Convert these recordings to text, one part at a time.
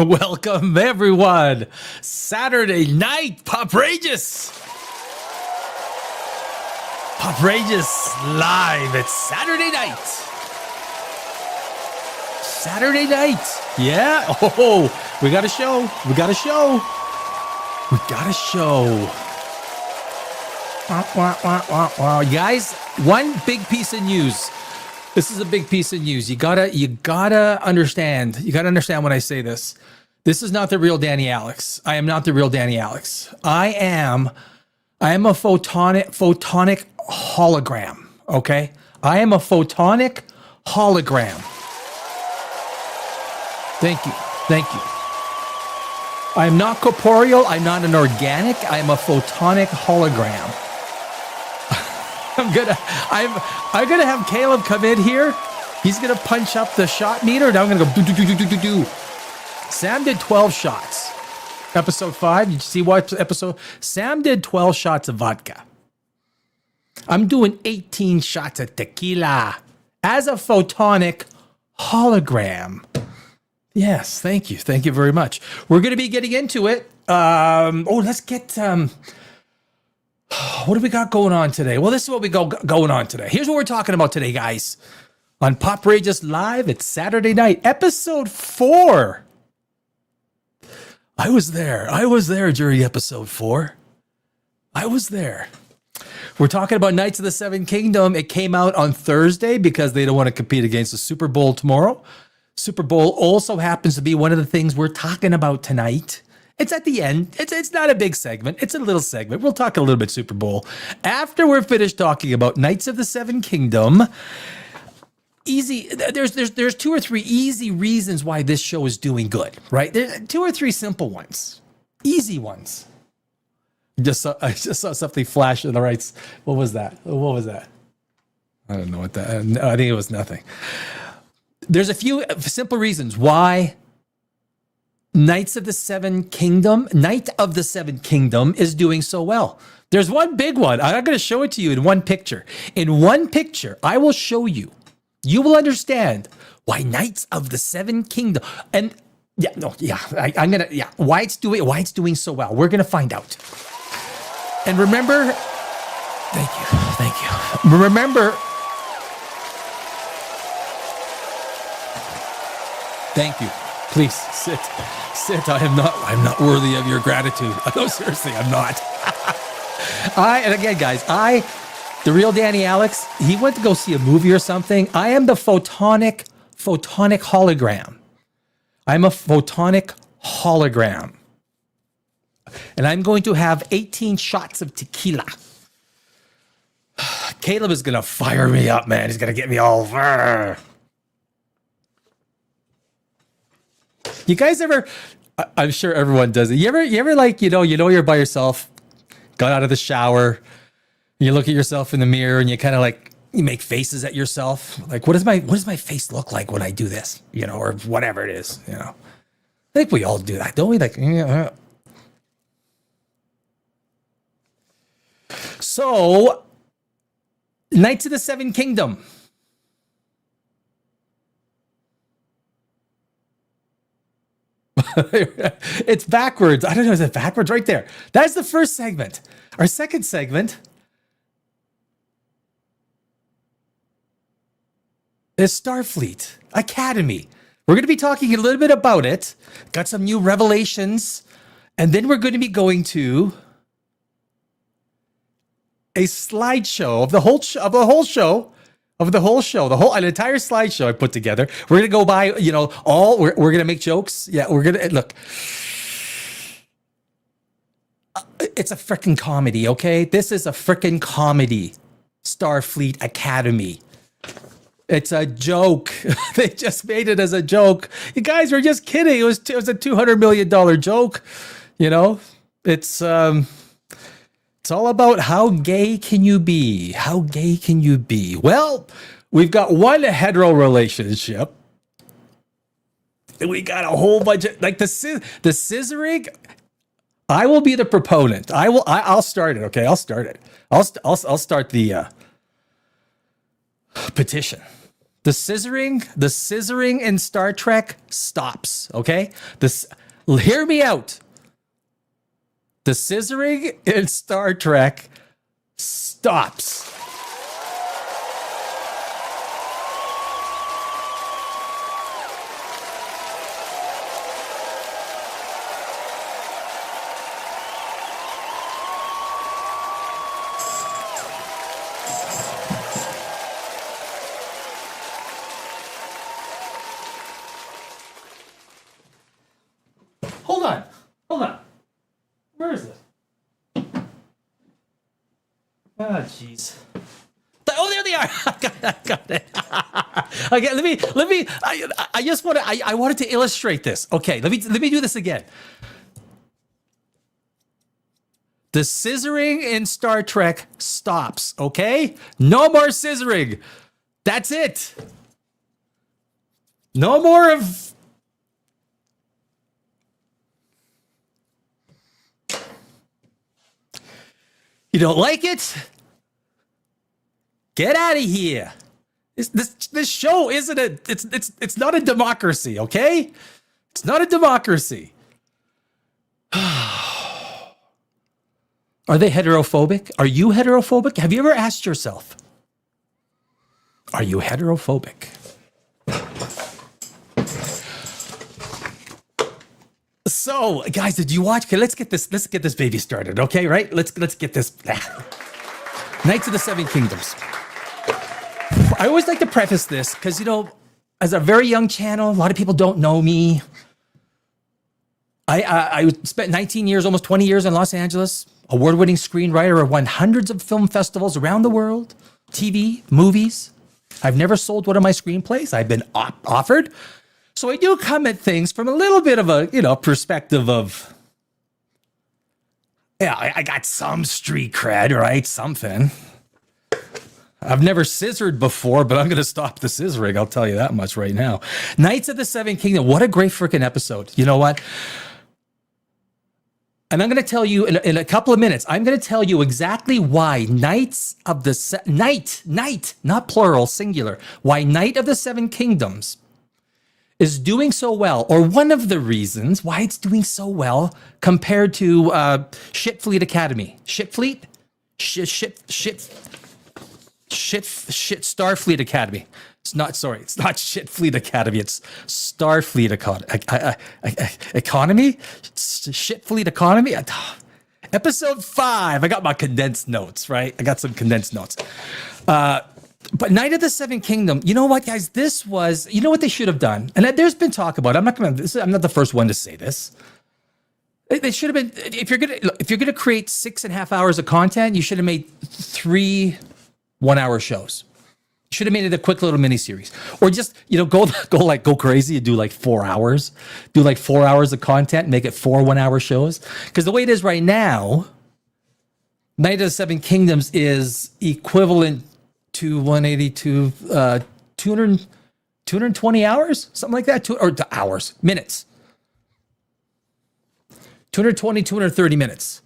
Welcome, everyone. Saturday night, POPRAGEOUS. POPRAGEOUS live. It's Saturday night. Saturday night. Yeah. Oh, we got a show. We got a show. We got a show. Wow. Guys, one big piece of news. This is a big piece of news. You gotta understand. You gotta understand when I say this. This is not the real Danny Alex. I am not the real Danny Alex. I am a photonic hologram. Okay? I am a photonic hologram. Thank you. Thank you. I am not corporeal. I'm not an organic. I am a photonic hologram. I'm gonna have Caleb come in here. He's gonna punch up the shot meter. Now I'm gonna go do. Sam did 12 shots. Episode 5. Did you see what episode? Sam did 12 shots of vodka. I'm doing 18 shots of tequila as a photonic hologram. Yes, thank you. Thank you very much. We're gonna be getting into it. Let's get what do we got going on today? Well, this is what we going on today. Here's what we're talking about today, guys. On POPRAGEOUS Live, it's Saturday night, episode 4. I was there during episode 4. I was there. We're talking about Knights of the Seven Kingdom. It came out on Thursday because they don't want to compete against the Super Bowl tomorrow. Super Bowl also happens to be one of the things we're talking about tonight. It's at the end. It's not a big segment. It's a little segment. We'll talk a little bit Super Bowl. After we're finished talking about Knights of the Seven Kingdom, there's 2 or 3 easy reasons why this show is doing good, right? There's 2 or 3 simple ones. Easy ones. I just saw something flash in the right. What was that? I don't know what that. I think it was nothing. There's a few simple reasons why Knight of the Seven Kingdom is doing so well. There's one big one. I'm going to show it to you in one picture. In one picture, I will show you. You will understand why Knights of the Seven Kingdom why it's doing so well. We're going to find out. And remember, thank you. Remember, thank you. Please sit. I'm not worthy of your gratitude. No, seriously, I'm not. And again, guys, the real Danny Alex, he went to go see a movie or something. I am the photonic hologram. I'm a photonic hologram. And I'm going to have 18 shots of tequila. Caleb is going to fire me up, man. He's going to get me all... You guys ever, I'm sure everyone does it. You ever like, you're by yourself, got out of the shower, you look at yourself in the mirror and you kind of like, you make faces at yourself. Like, what does my face look like when I do this? Or whatever it is, I think we all do that, don't we? Like, So, Knights of the Seven Kingdom. It's backwards. I don't know. Is it backwards? Right there. That's the first segment. Our second segment is Starfleet Academy. We're going to be talking a little bit about it. Got some new revelations. And then we're going to be going to a slideshow of the whole show. An entire slideshow I put together. We're going to go by, we're going to make jokes. Yeah, we're going to, look. It's a freaking comedy, okay? This is a freaking comedy. Starfleet Academy. It's a joke. They just made it as a joke. You guys were just kidding. It was a $200 million joke. It's all about how gay can you be? How gay can you be? Well, we've got one hetero relationship. And we got a whole bunch of, like the scissoring. I will be the proponent. I'll start it. Okay, I'll start it. I'll start the petition. The scissoring in Star Trek stops, okay? Hear me out. The scissoring in Star Trek stops. Hold on. Where is it? Oh, jeez. Oh, there they are. I got it. Okay, let me. I just want to. I wanted to illustrate this. Okay, let me do this again. The scissoring in Star Trek stops. Okay, no more scissoring. That's it. No more of. You don't like it? Get out of here. This show isn't it's not a democracy, okay? It's not a democracy. Are they heterophobic? Are you heterophobic? Have you ever asked yourself? Are you heterophobic? So, guys, did you watch? Okay, let's get this baby started, okay? Right? Let's get this. Knights of the Seven Kingdoms. I always like to preface this because, you know, as a very young channel, a lot of people don't know me. I spent 19 years, almost 20 years in Los Angeles, award-winning screenwriter. I've won hundreds of film festivals around the world, TV, movies. I've never sold one of my screenplays. I've been offered. So I do come at things from a little bit of a, you know, perspective of, yeah, I got some street cred, right? Something. I've never scissored before, but I'm going to stop the scissoring. I'll tell you that much right now. Knights of the Seven Kingdoms. What a great freaking episode. You know what? And I'm going to tell you in a couple of minutes, I'm going to tell you exactly why Knights of the Knight, not plural, singular, why Knight of the Seven Kingdoms is doing so well, or one of the reasons why it's doing so well compared to Starfleet Academy. Starfleet Academy. It's not Shitfleet Academy. It's Starfleet Economy. Shitfleet Economy. Episode 5. I got my condensed notes, right? I got some condensed notes. But Knight of the Seven Kingdom, you know what, guys? This was, you know what they should have done? And there's been talk about it. I'm not the first one to say this. They should have been, if you're gonna create 6.5 hours of content, you should have made 3 1-hour shows. You should have made it a quick little miniseries. Or just, you know, go crazy and do like 4 hours. Do like 4 hours of content and make it 4 1-hour shows. Because the way it is right now, Knight of the Seven Kingdoms is equivalent to 182, 220 hours, something like that, minutes. 220, 230 minutes.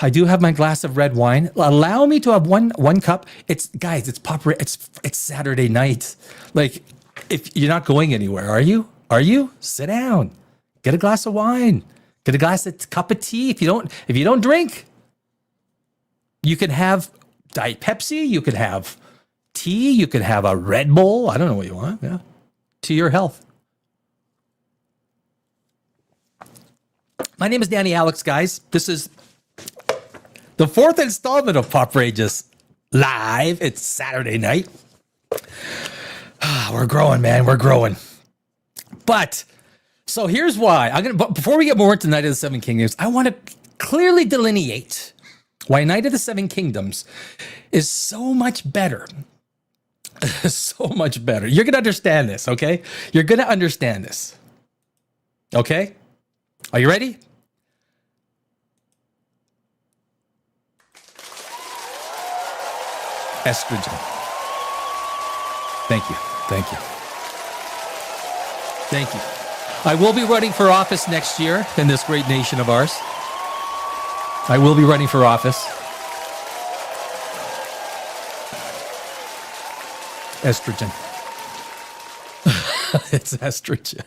I do have my glass of red wine. Allow me to have one cup. It's Saturday night. Like, if you're not going anywhere, are you? Sit down. Get a glass of wine. Get a cup of tea. If you don't drink, you can have Diet Pepsi, you could have tea, you could have a Red Bull. I don't know what you want. Yeah. To your health. My name is Danny Alex, guys. This is the 4th installment of POPRAGEOUS Live. It's Saturday night. We're growing, man. We're growing. But, so here's why. But before we get more into Knight of the Seven Kingdoms, I want to clearly delineate why Knight of the Seven Kingdoms is so much better. So much better. You're going to understand this, okay? You're going to understand this. Okay? Are you ready? Estrogen. Thank you. I will be running for office next year in this great nation of ours. I will be running for office. Estrogen. It's estrogen.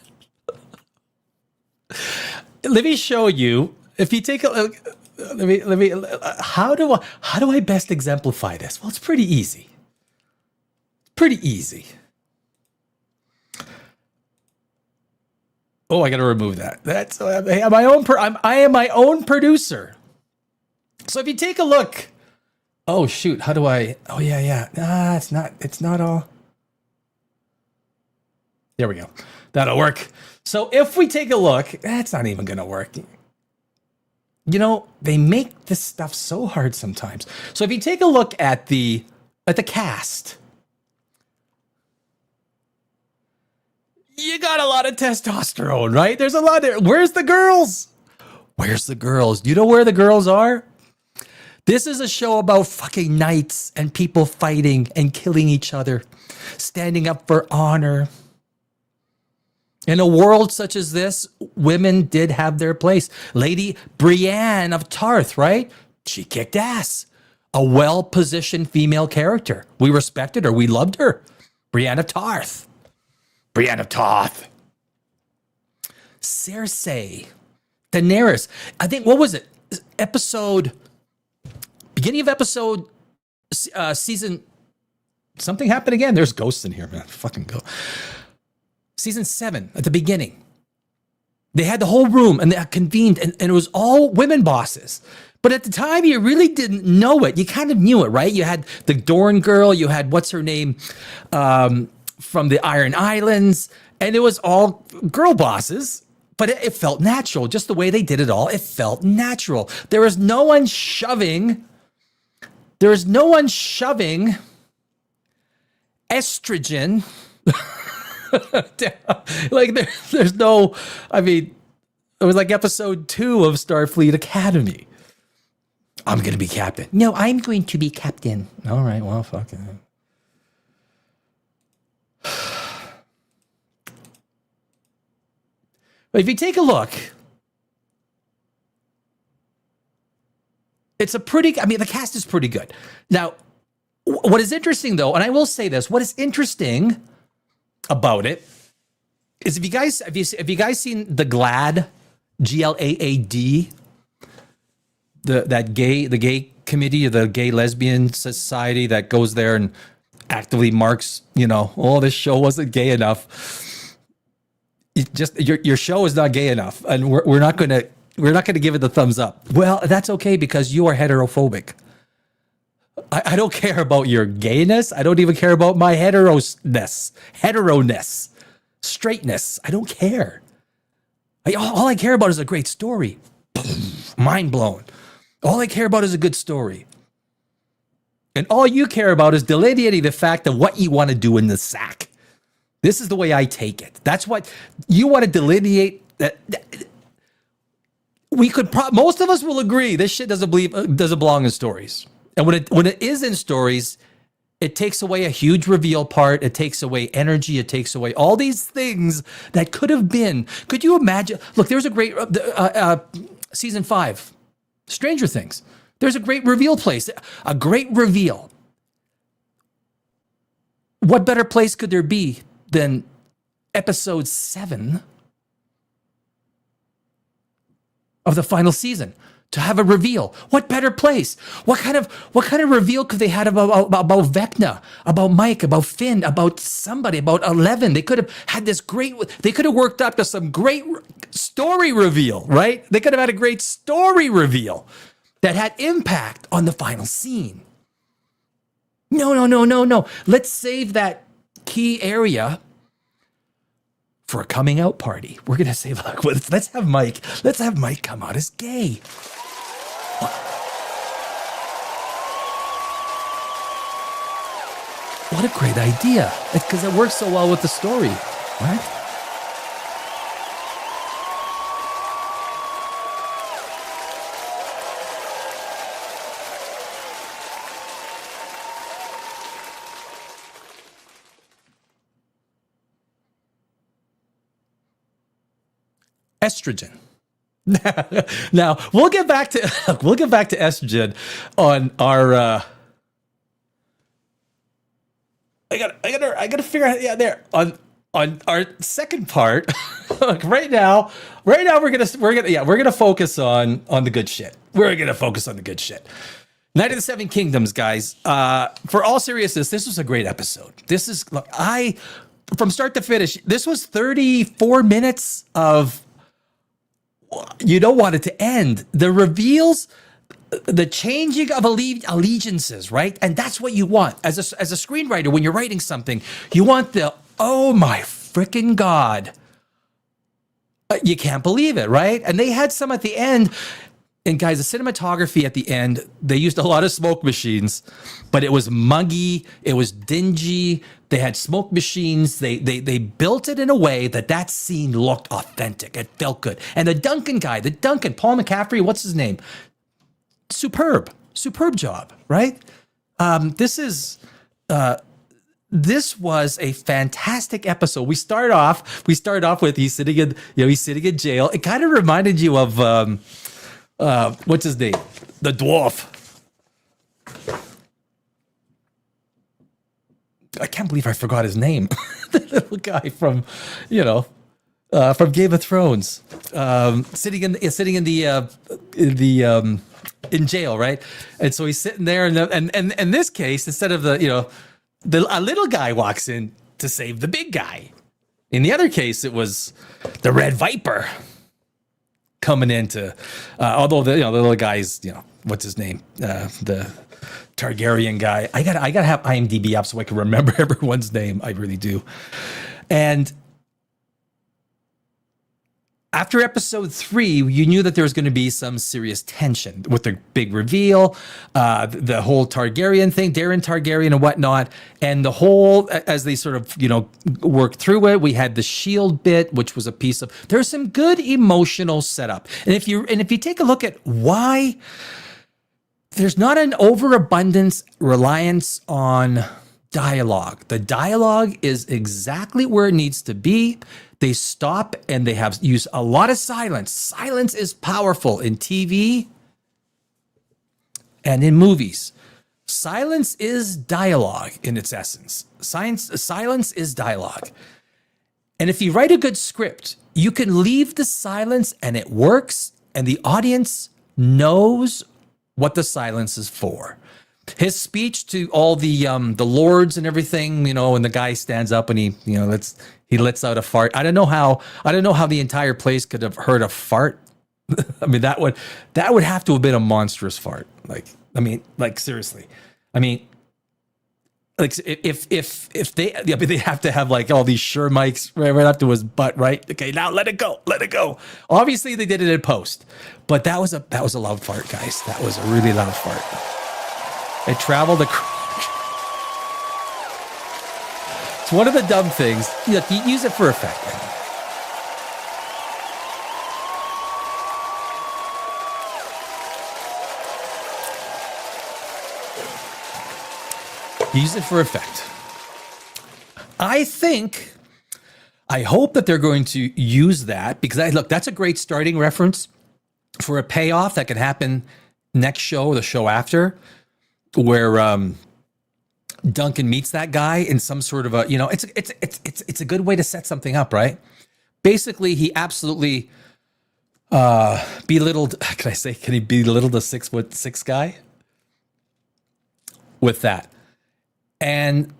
Let me show you. If you take a look, let me. How do I best exemplify this? Well, it's pretty easy. Pretty easy. Oh, I got to remove that. That's I am my own. I am my own producer. So if you take a look. Oh shoot! How do I? Oh yeah. Ah, it's not. It's not all. There we go. That'll work. So if we take a look, that's not even going to work. You know, they make this stuff so hard sometimes. So if you take a look at the cast, you got a lot of testosterone, right? There's a lot there. Where's the girls? Where's the girls? Do you know where the girls are? This is a show about fucking knights and people fighting and killing each other, standing up for honor. In a world such as this, women did have their place. Lady Brienne of Tarth, right? She kicked ass. A well-positioned female character. We respected her. We loved her. Brienne of Tarth. Brienne of Tarth. Cersei. Daenerys. I think, what was it? Beginning of episode, season, something happened again. There's ghosts in here, man. Fucking go. Season 7, at the beginning, they had the whole room and they convened and it was all women bosses. But at the time, you really didn't know it. You kind of knew it, right? You had the Dorne girl, you had what's her name from the Iron Islands, and it was all girl bosses, but it felt natural. Just the way they did it all, it felt natural. There was no one shoving estrogen like there's no, I mean, it was like episode 2 of Starfleet Academy. I'm going to be captain. No, I'm going to be captain. All right, well, fuck it. But if you take a look, it's a pretty, I mean, the cast is pretty good. Now, what is interesting though, and I will say this, what is interesting about it is if you guys seen the GLAAD, GLAAD, the gay committee, the gay lesbian society that goes there and actively marks, you know, oh, this show wasn't gay enough. Your show is not gay enough, and we're not gonna give it the thumbs up. Well, that's okay because you are heterophobic. I don't care about your gayness. I don't even care about my heteroness, straightness. I don't care. All I care about is a great story. Mind blown. All I care about is a good story. And all you care about is delineating the fact of what you want to do in the sack. This is the way I take it. That's what you want to delineate. Most of us will agree this shit doesn't belong in stories. And when it is in stories, it takes away a huge reveal part. It takes away energy. It takes away all these things that could have been. Could you imagine? Look, there's a great season 5, Stranger Things. There's a great reveal place, a great reveal. What better place could there be than episode 7 of the final season? To have a reveal. What better place? What kind of reveal could they have about Vecna, about Mike, about Finn, about somebody, about Eleven? They could have had this great, they could have worked up to some great story reveal, right? They could have had a great story reveal that had impact on the final scene. No. Let's save that key area for a coming out party. We're going to say, look, let's have Mike come out as gay. What a great idea. Because it works so well with the story, right? Estrogen. Now we'll get back to estrogen on our I gotta figure out. Yeah, there on our second part. Look, right now we're gonna focus on the good shit. We're gonna focus on the good shit. Night of the Seven Kingdoms, guys. For all seriousness, this was a great episode. This is from start to finish. This was 34 minutes of. You don't want it to end. The reveals, the changing of allegiances, right? And that's what you want as a screenwriter when you're writing something. You want the, oh my freaking God. You can't believe it, right? And they had some at the end. And guys, the cinematography at the end, they used a lot of smoke machines, but it was muggy, it was dingy. They had smoke machines. They built it in a way that scene looked authentic. It felt good. And the Duncan guy, Paul McCaffrey, what's his name? Superb job, right? This was a fantastic episode. We start off with he's sitting in jail. It kind of reminded you of what's his name? The dwarf. I can't believe I forgot his name. The little guy from Game of Thrones, sitting in jail, right? And so he's sitting there, and in this case, instead of a little guy walks in to save the big guy. In the other case, it was the Red Viper coming into, although the little guy's, what's his name? The Targaryen guy. I gotta have IMDb up so I can remember everyone's name. I really do. And after episode 3, you knew that there was going to be some serious tension with the big reveal, the whole Targaryen thing, Darren Targaryen and whatnot, and the whole, as they sort of, worked through it, we had the shield bit, which was a piece of, there's some good emotional setup. And if you take a look at why there's not an overabundance reliance on dialogue. The dialogue is exactly where it needs to be. They stop and they have used a lot of silence. Silence is powerful in TV and in movies. Silence is dialogue in its essence. Silence is dialogue. And if you write a good script, you can leave the silence and it works, and the audience knows what the silence is for. His speech to all the lords and everything, and the guy stands up and he lets out a fart. I don't know how the entire place could have heard a fart. I mean, that would have to have been a monstrous fart. Seriously. I mean, like if they have to have like all these Shure mics right up to his butt, right? Okay, now let it go. Obviously they did it in post, but that was a loud fart, guys. That was a really loud fart. It traveled across. It's one of the dumb things. You use it for effect. Use it for effect. I hope that they're going to use that, because that's a great starting reference for a payoff that can happen next show or the show after, where Duncan meets that guy in some sort of a, it's a good way to set something up, right? Basically, he absolutely belittled. Can he belittle the 6'6" guy with that? And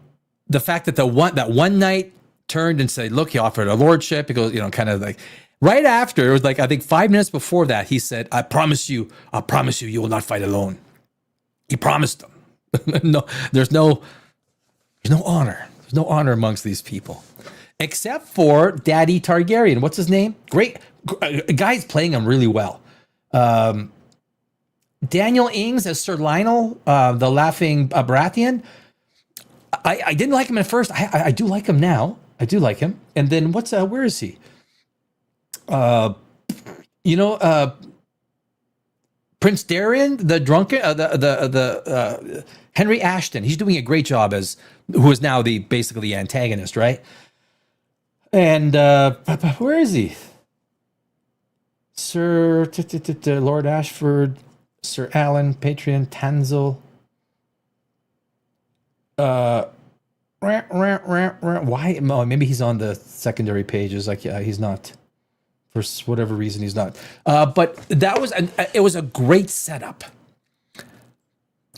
the fact that that one night turned and said, look, he offered a lordship. He goes, kind of like right after, it was like, I think 5 minutes before that, he said, I promise you, you will not fight alone. He promised them. No, there's no honor. There's no honor amongst these people, except for Daddy Targaryen. What's his name? Great guy's playing him really well. Daniel Ings as Sir Lionel, the laughing Baratheon. I didn't like him at first. I do like him now. I do like him. And then where is he? Prince Darien, the drunken, the Henry Ashton. He's doing a great job who is now basically the antagonist, right? And where is he? Sir Lord Ashford, Sir Alan, Patreon, Tanzel. Why? Oh, maybe he's on the secondary pages. Like, yeah, he's not. For whatever reason, he's not. But that was it was a great setup.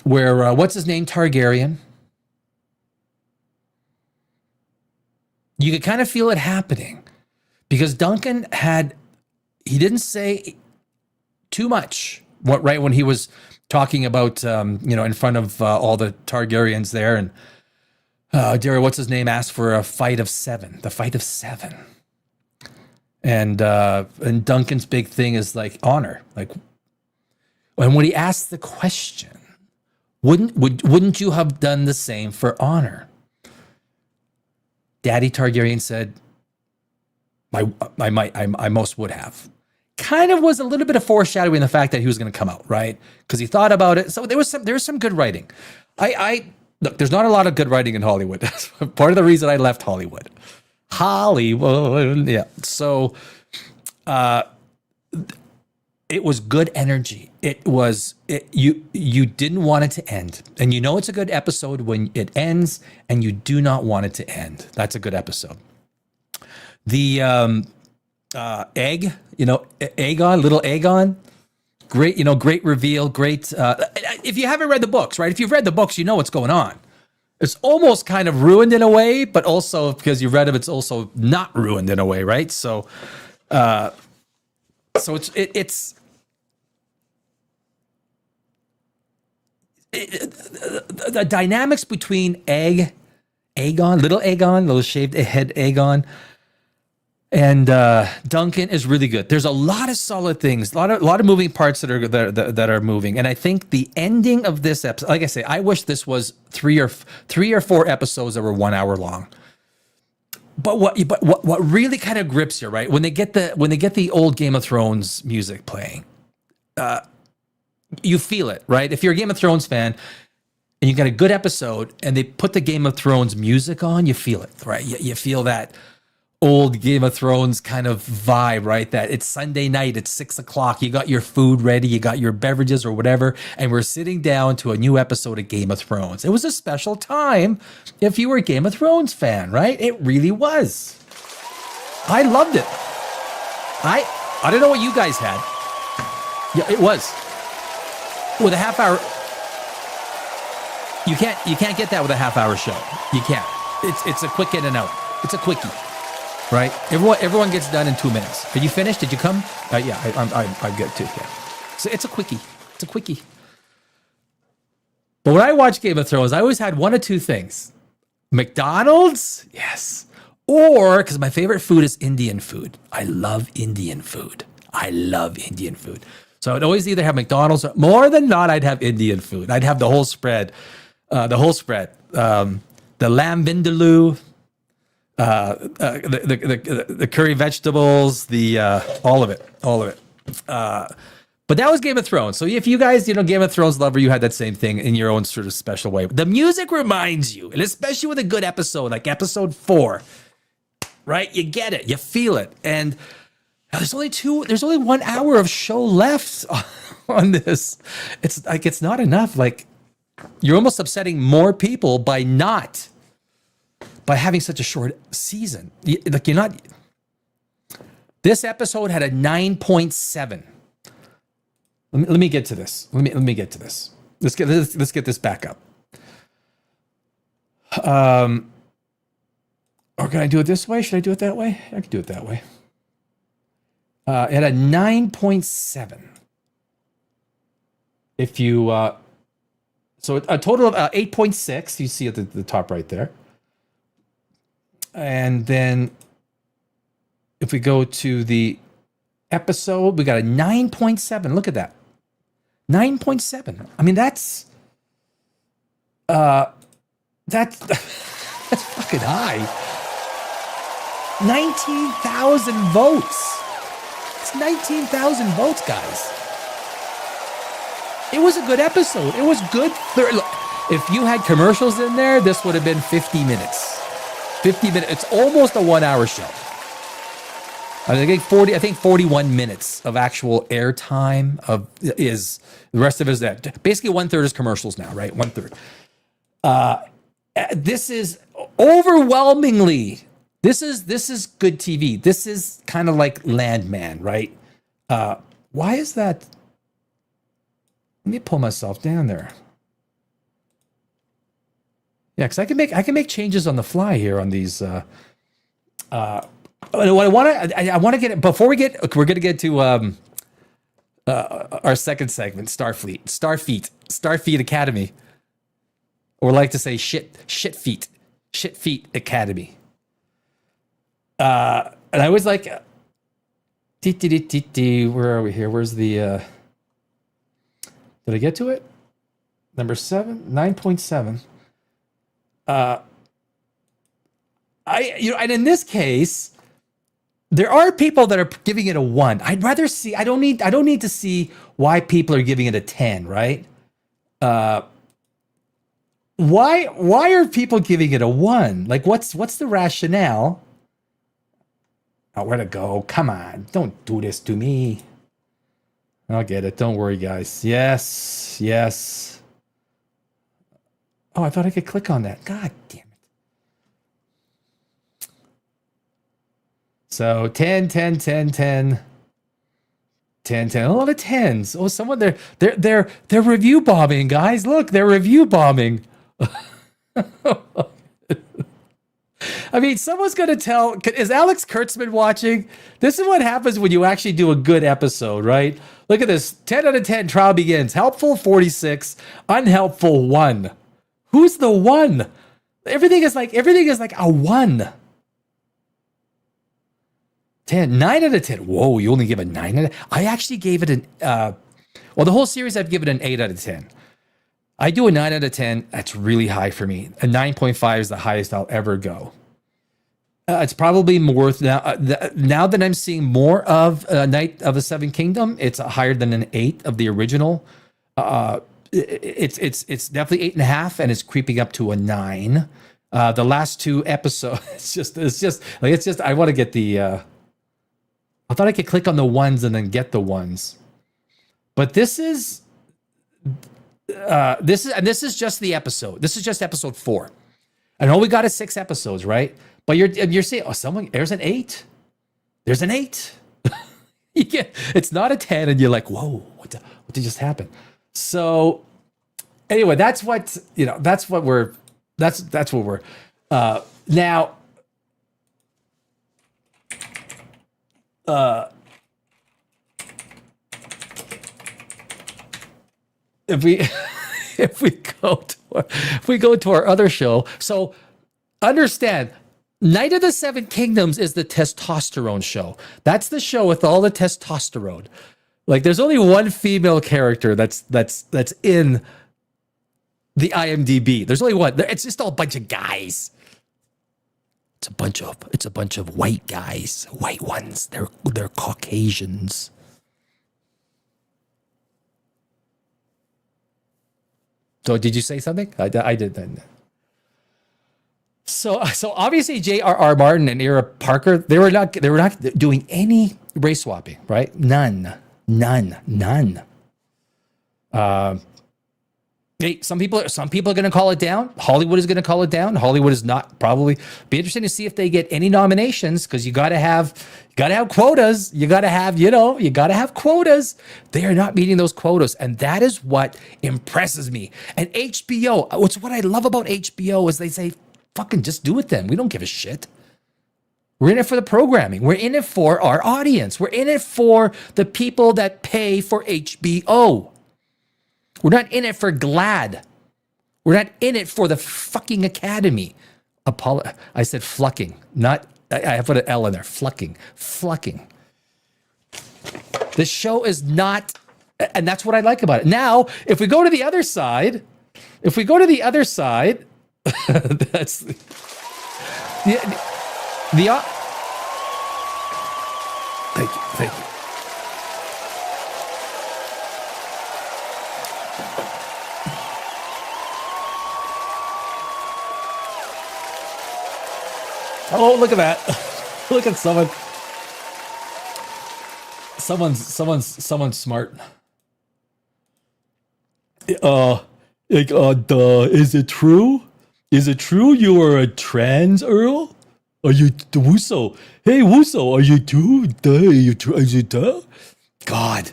Where what's his name? Targaryen. You could kind of feel it happening because Duncan he didn't say too much. Right when he was talking about in front of all the Targaryens there, and Daryl, what's his name, asked for a fight of 7, the fight of 7. And Duncan's big thing is like honor. Like, and when he asked the question, wouldn't you have done the same for honor? Daddy Targaryen said, I most would have. Kind of was a little bit of foreshadowing the fact that he was going to come out, right? Because he thought about it. So there was some good writing. Look, there's not a lot of good writing in Hollywood. That's part of the reason I left Hollywood. Yeah. So, it was good energy. You didn't want it to end, and you know it's a good episode when it ends, and you do not want it to end. That's a good episode. The egg, Aegon, little Aegon, great, great reveal, great. If you haven't read the books, right? If you've read the books, you know what's going on. It's almost kind of ruined in a way, but also because you read them, it's also not ruined in a way, right? So, it's the dynamics between Aegon, little shaved head Aegon, and Duncan is really good. There's a lot of solid things, a lot of moving parts that are moving, and I think the ending of this episode, like I say, I wish this was three or four episodes that were 1 hour long. But what really kind of grips you, right? When they get the old Game of Thrones music playing, you feel it, right? If you're a Game of Thrones fan and you got a good episode and they put the Game of Thrones music on, you feel it, right? You feel that old Game of Thrones kind of vibe, right? That it's Sunday night, it's 6:00, you got your food ready, you got your beverages or whatever, and we're sitting down to a new episode of Game of Thrones. It was a special time if you were a Game of Thrones fan, right? It really was. I loved it. I don't know what you guys had. Yeah, it was. With a half hour, you can't get that with a half hour show. You can't. It's a quick in and out. It's a quickie. Right, everyone gets done in 2 minutes. Are you finished? Did you come? Yeah, I'm good too. Yeah, so it's a quickie. It's a quickie. But when I watch Game of Thrones, I always had one of two things: McDonald's, yes, or because my favorite food is Indian food. I love Indian food. So I'd always either have McDonald's, or more than not, I'd have Indian food. I'd have the whole spread, the lamb vindaloo. The curry vegetables, all of it. But that was Game of Thrones. So if you guys, Game of Thrones lover, you had that same thing in your own sort of special way. The music reminds you, and especially with a good episode, like episode 4, right? You get it, you feel it. And there's only 1 hour of show left on this. It's like, it's not enough. Like, you're almost upsetting more people by having such a short season. Like, you're not. This episode had a 9.7. Let me get to this. Let me get to this. Let's get this back up. Or can I do it this way? Should I do it that way? I can do it that way. It had a 9.7. If you so a total of 8.6. You see at the top right there. And then if we go to the episode, we got a 9.7. Look at that. 9.7. I mean, that's fucking high. 19,000 votes. It's 19,000 votes, guys. It was a good episode. It was good. Look, if you had commercials in there, this would have been 50 minutes. 50 minutes. It's almost a 1 hour show. I think 41 minutes of actual airtime is the rest of it is that. Basically 1/3 is commercials now, right? 1/3. This is overwhelmingly, this is good TV. This is kind of like Landman, right? Why is that? Let me pull myself down there. Yeah, because I can make changes on the fly here on these. What I want to get before we're gonna get to our second segment, Starfleet Academy, or like to say Shitfeet Academy. And I was like, where are we here? Where's the? Did I get to it? Number 9.7. And in this case, there are people that are giving it a 1. I'd rather see. I don't need to see why people are giving it a 10, right? Why are people giving it a 1? Like, what's the rationale? Oh, where to go? Come on, don't do this to me. I'll get it. Don't worry, guys. Yes. Oh, I thought I could click on that. God damn it. So 10, 10, 10, 10. 10, 10. A lot of 10s. Oh, someone they're review bombing, guys. Look, they're review bombing. I mean, someone's going to tell, is Alex Kurtzman watching? This is what happens when you actually do a good episode, right? Look at this. 10 out of 10, trial begins. Helpful, 46. Unhelpful, 1. Who's the 1? Everything is like a 1. 10, 9 out of 10. Whoa, you only give a 9 out of 10? I actually gave it the whole series I've given an 8 out of 10. I do a 9 out of 10. That's really high for me. A 9.5 is the highest I'll ever go. It's probably more now. Now that I'm seeing more of Night of the Seven Kingdom, it's higher than an 8 of the original. It's definitely 8.5, and it's creeping up to a 9. The last 2 episodes, it's just. I want to get the. I thought I could click on the 1s and then get the 1s, but this is just the episode. This is just episode 4. I know we got 6 episodes, right? But you're saying, oh, there's an 8. There's an 8. It's not a 10, and you're like, whoa, what did just happen? So anyway, that's what we're now. If we go to our other show, so understand, Night of the Seven Kingdoms is the testosterone show. That's the show with all the testosterone. Like, there's only one female character that's in the IMDb. There's only one. It's just all a bunch of guys. It's a bunch of white guys, white ones. They're Caucasians. So did you say something? I did then. So obviously J.R.R. Martin and Ira Parker, they were not doing any race swapping, right? None. Hey, some people are going to call it down. Hollywood is going to call it down. Hollywood is not. Probably be interesting to see if they get any nominations, because you got to have quotas. You got to have quotas. They are not meeting those quotas, and that is what impresses me. And HBO, what I love about HBO is they say, fucking just do it then. We don't give a shit. We're in it for the programming. We're in it for our audience. We're in it for the people that pay for HBO. We're not in it for GLAAD. We're not in it for the fucking Academy. I said flucking, not, I put an L in there. Flucking. This show is not, and that's what I like about it. Now, if we go to the other side, that's the thank you. Oh, look at that. Look at someone's smart. Is it true? Is it true you are a trans Earl? Are you Wusso? Hey Wusso, are you too? God.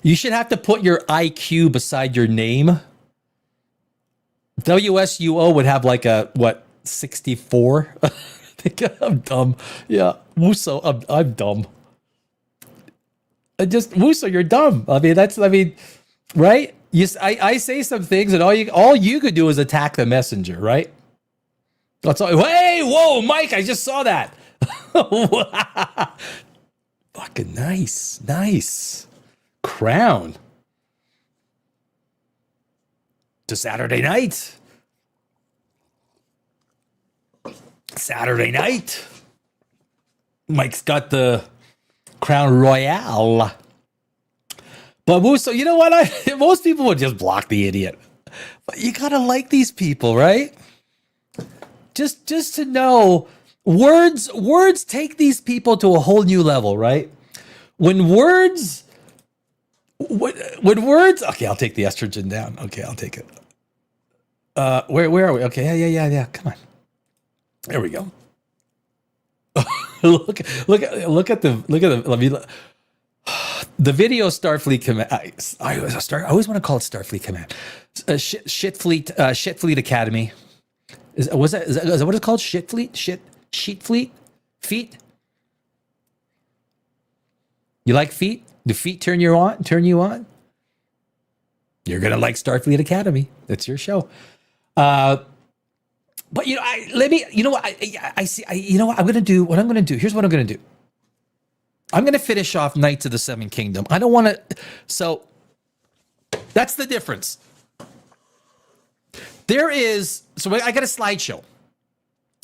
You should have to put your IQ beside your name. WSUO would have like a, what, 64? I think I'm dumb. Yeah, Wusso, I'm dumb. Wusso, you're dumb. I mean, right? I say some things and all you could do is attack the messenger, right? That's all. Hey, whoa, Mike, I just saw that. Fucking nice. Crown. To Saturday night. Mike's got the Crown Royale. But Wusso, you know what? Most people would just block the idiot. But you gotta like these people, right? Just to know, words take these people to a whole new level, right? When words, okay, I'll take the estrogen down. Okay, I'll take it. Where are we? Okay, yeah. Come on. There we go. look at the. Let me. The video Starfleet Command. I always want to call it Starfleet Command. Shit Fleet Academy. Is that what it's called? Sheet Fleet? Feet? You like feet? Do feet turn you on? You're gonna like Starfleet Academy. That's your show. But you know, I see. You know what I'm gonna do? Here's what I'm gonna do. I'm gonna finish off Knights of the Seven Kingdom. I don't want to. So that's the difference. So I got a slideshow.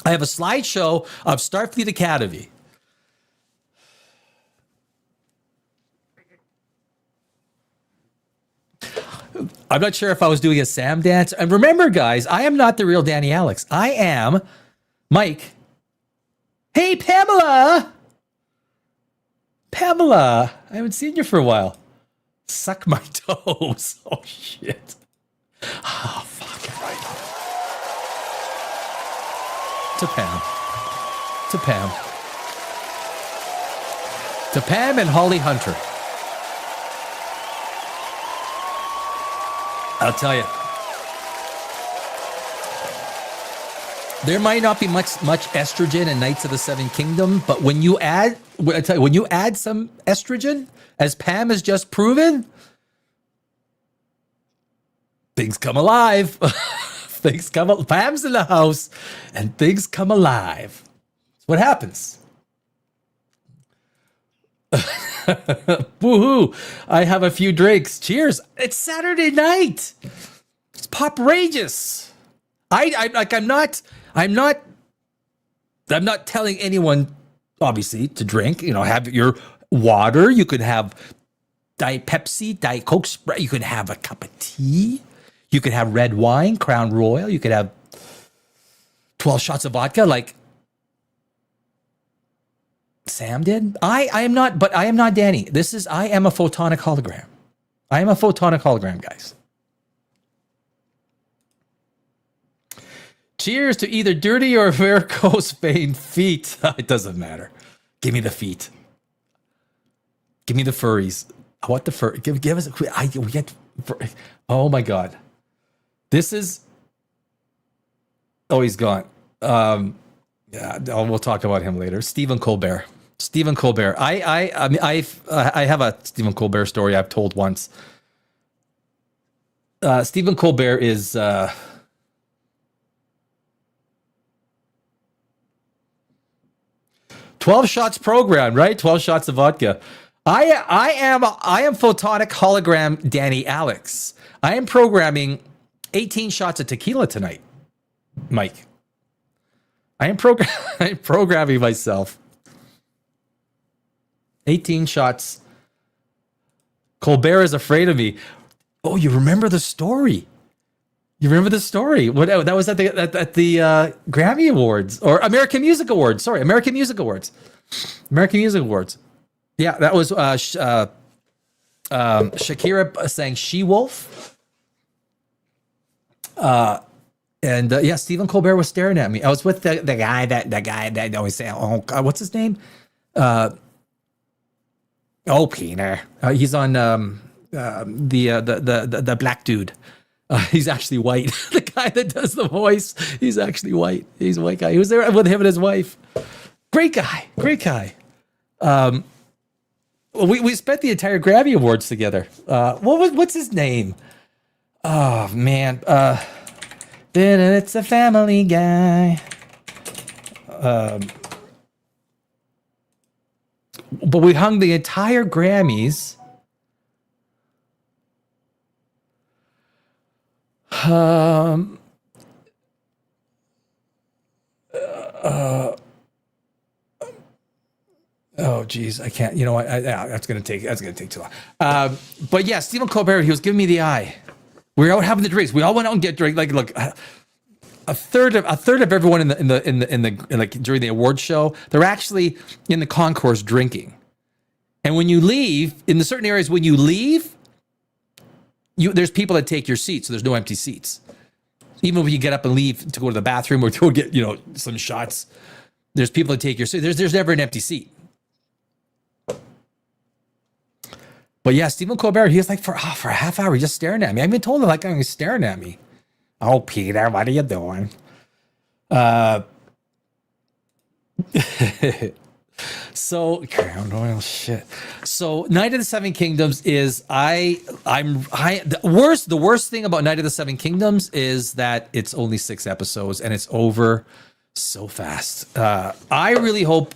I have a slideshow of Starfleet Academy. I'm not sure if I was doing a Sam dance. And remember, guys, I am not the real Danny Alex. I am Mike. Hey, Pamela. I haven't seen you for a while. Suck my toes. Oh, shit. Oh, fuck. Right. To Pam and Holly Hunter. I'll tell you. There might not be much estrogen in Knights of the Seven Kingdom, but when you add some estrogen, as Pam has just proven, things come alive. Pam's in the house, and things come alive. That's what happens. Woohoo! I have a few drinks. Cheers! It's Saturday night. It's POPRAGEOUS. I'm not telling anyone, obviously, to drink. You know, have your water. You could have Diet Pepsi, Diet Coke, Sprite. You could have a cup of tea. You could have red wine, Crown Royal. You could have 12 shots of vodka, like Sam did. I am not Danny. I am a photonic hologram. I am a photonic hologram, guys. Cheers to either dirty or varicose vein feet. It doesn't matter. Give me the feet. Give me the furries. I want the fur. Give us. We get. Oh my God. This is. Oh, he's gone. Yeah, we'll talk about him later. Stephen Colbert. I have a Stephen Colbert story I've told once. Stephen Colbert is 12 shots program, right? 12 shots of vodka. I am photonic hologram Danny Alex. I am programming 18 shots of tequila tonight, Mike. I'm programming myself. 18 shots. Colbert is afraid of me. Oh, you remember the story? What that was at the Grammy Awards or American Music Awards. Sorry, American Music Awards. Yeah, that was Shakira saying "She Wolf." And yeah, Stephen Colbert was staring at me. I was with the guy that always say, "Oh, God, what's his name?" Peter. He's on the black dude. He's actually white. The guy that does the voice, he's actually white. He's a white guy. He was there with him and his wife. Great guy. We spent the entire Grammy Awards together. What's his name? Oh man. Then it's a Family Guy. But we hung the entire Grammys. Oh geez, I can't. You know what? That's gonna take too long. But yeah, Stephen Colbert, he was giving me the eye. We were out having the drinks. We all went out and get drink. Like, look, a third of everyone in the like during the award show, they're actually in the concourse drinking. And when you leave, in the certain areas, when you leave, there's people that take your seats, so there's no empty seats. Even when you get up and leave to go to the bathroom or to go get some shots, there's people that take your seat. There's never an empty seat. But yeah, Stephen Colbert, he was like for a half hour, just staring at me. I even told him like he's staring at me. Oh, Peter, what are you doing? So shit. So Night of the Seven Kingdoms is the worst thing about Night of the Seven Kingdoms is that it's only 6 episodes and it's over so fast. I really hope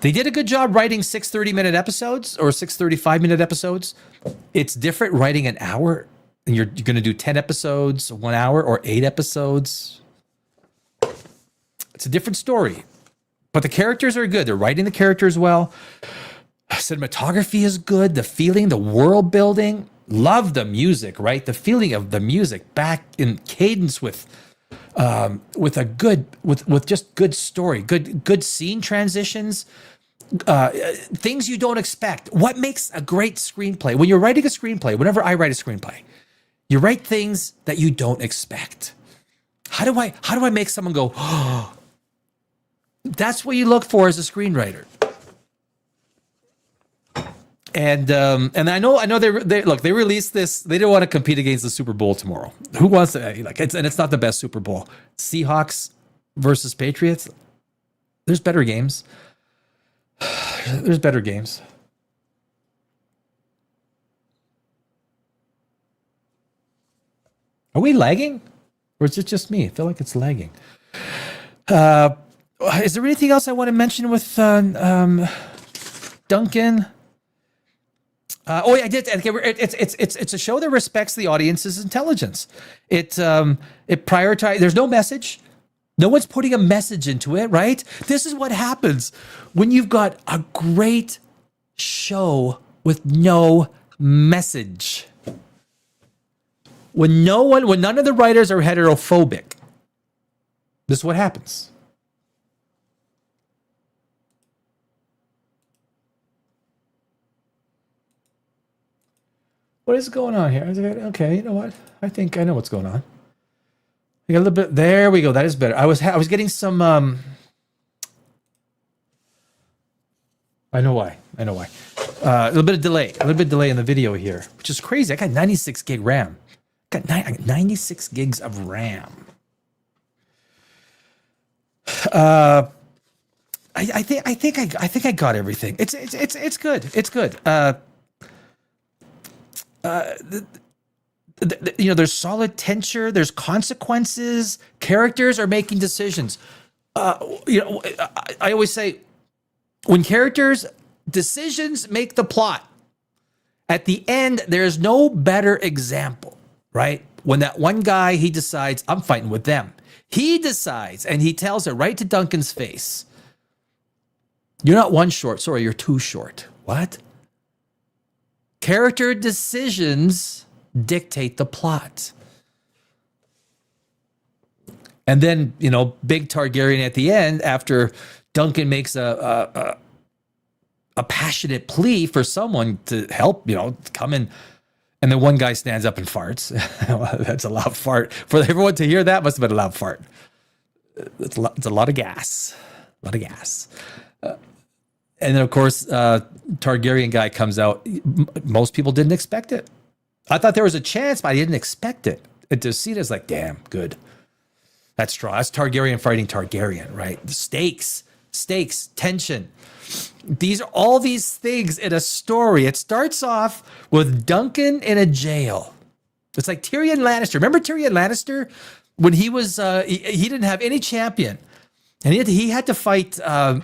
they did a good job writing 6 30-minute episodes or 6 35-minute episodes. It's different writing an hour, and you're going to do 10 episodes, 1 hour, or 8 episodes. It's a different story. But the characters are good. They're writing the characters well. Cinematography is good. The feeling, the world building. Love the music, right? The feeling of the music back in cadence with just good story, good scene transitions, things you don't expect. What makes a great screenplay? When you're writing a screenplay, whenever I write a screenplay, you write things that you don't expect. How do I make someone go, oh? That's what you look for as a screenwriter. And I know they released this. They didn't want to compete against the Super Bowl tomorrow. Who wants to it's not the best Super Bowl. Seahawks versus Patriots. There's better games. There's better games. Are we lagging? Or is it just me? I feel like it's lagging. Is there anything else I want to mention with Duncan? Oh yeah, I did. It's a show that respects the audience's intelligence. It prioritizes. There's no message. No one's putting a message into it, right? This is what happens when you've got a great show with no message. When none of the writers are heterophobic, this is what happens. What is going on here? Okay, you know what? I think I know what's going on. I got a little bit. There we go. That is better. I was getting some. I know why. A little bit of delay. In the video here, which is crazy. I got 96 gig RAM. I got 96 gigs of RAM. I think I got everything. It's good. It's good. There's solid tension, there's consequences, characters are making decisions. I always say, when decisions make the plot, at the end, there's no better example, right? When that one guy, he decides, I'm fighting with them. He decides, and he tells it right to Duncan's face. You're not one short, sorry, you're two short. What? Character decisions dictate the plot. And then, big Targaryen at the end, after Duncan makes a passionate plea for someone to help, come and And then one guy stands up and farts. That's a loud fart. For everyone to hear that must have been a loud fart. It's a lot of gas. A lot of gas. And then, of course, Targaryen guy comes out. Most people didn't expect it. I thought there was a chance, but I didn't expect it. And to see it as like, damn, good. That's strong. That's Targaryen fighting Targaryen, right? The stakes, tension. These are all these things in a story. It starts off with Duncan in a jail. It's like Tyrion Lannister. Remember Tyrion Lannister? When he was, he didn't have any champion. And he had to fight the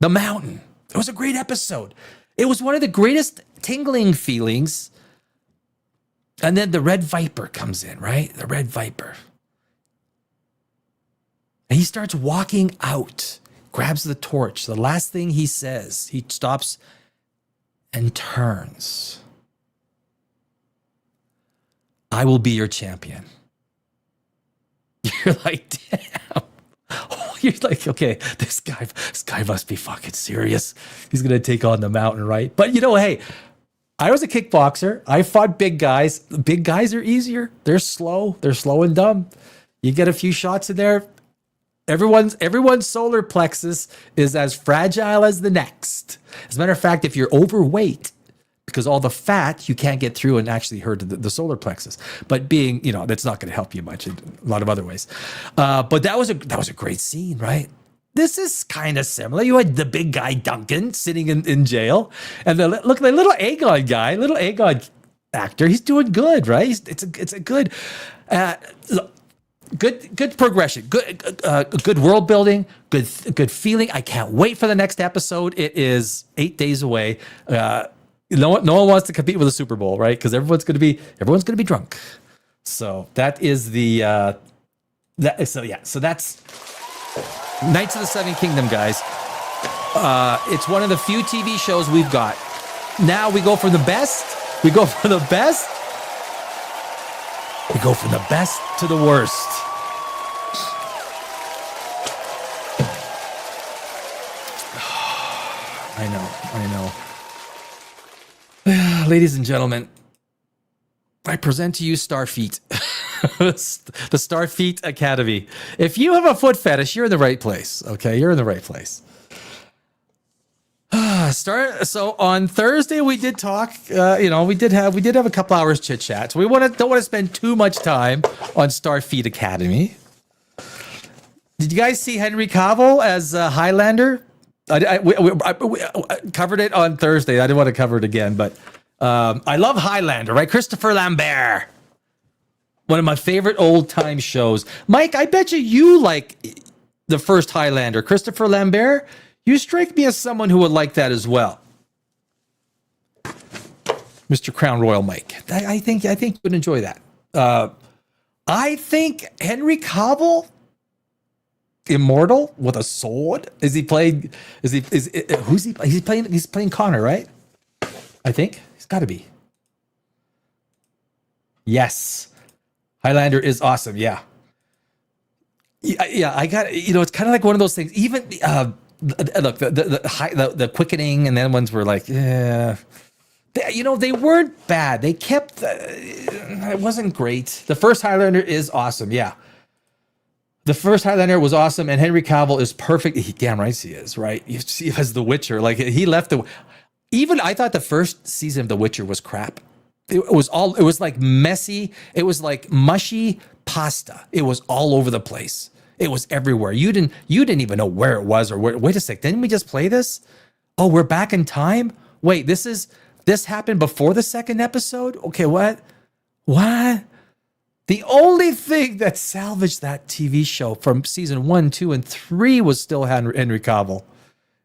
Mountain. It was a great episode. It was one of the greatest tingling feelings. And then the Red Viper comes in, right? The Red Viper. And he starts walking out, grabs the torch. The last thing he says, he stops and turns. I will be your champion. You're like, damn. Oh, you're like, okay, this guy must be fucking serious. He's going to take on the Mountain, right? But hey, I was a kickboxer. I fought big guys. Big guys are easier. They're slow. They're slow and dumb. You get a few shots in there. Everyone's solar plexus is as fragile as the next. As a matter of fact, if you're overweight, because all the fat, you can't get through and actually hurt the solar plexus. But being, that's not going to help you much in a lot of other ways. But that was a great scene, right? This is kind of similar. You had the big guy Duncan sitting in jail, and the little Aegon guy, little Aegon actor. He's doing good, right? It's a good. Good progression, good world building, good feeling. I can't wait for the next episode. It is 8 days away. No one wants to compete with the Super Bowl, right? Because everyone's going to be drunk. So that is the So that's Knights of the Seven Kingdom, guys. It's one of the few TV shows we've got. Now we go from the best. We go from the best to the worst. I know. Ladies and gentlemen, I present to you Starfeat. The Starfleet Academy. If you have a foot fetish, you're in the right place. Okay, you're in the right place. So on Thursday we did talk. We did have a couple hours chit chat. So we don't want to spend too much time on Starfleet Academy. Did you guys see Henry Cavill as Highlander? We covered it on Thursday. I didn't want to cover it again, but I love Highlander, right? Christopher Lambert. One of my favorite old time shows. Mike, I bet you like the first Highlander, Christopher Lambert. You strike me as someone who would like that as well. Mr. Crown Royal Mike. I think you would enjoy that. I think Henry Cavill, immortal with a sword. He's playing Connor, right? I think he's got to be. Yes. Highlander is awesome. Yeah. I got, it's kind of like one of those things. Even look, the quickening and then ones were like, yeah, they weren't bad. They kept, it wasn't great. The first Highlander is awesome. Yeah. The first Highlander was awesome, and Henry Cavill is perfect. He damn right he is, right? You see, as The Witcher, like he left even I thought the first season of The Witcher was crap. It was like messy. It was like mushy pasta. It was all over the place. It was everywhere. You didn't even know where it was or where. Wait a sec. Didn't we just play this? Oh, we're back in time. Wait, this happened before the second episode. Okay, what? The only thing that salvaged that TV show from season 1, 2, and 3 was still Henry Cavill.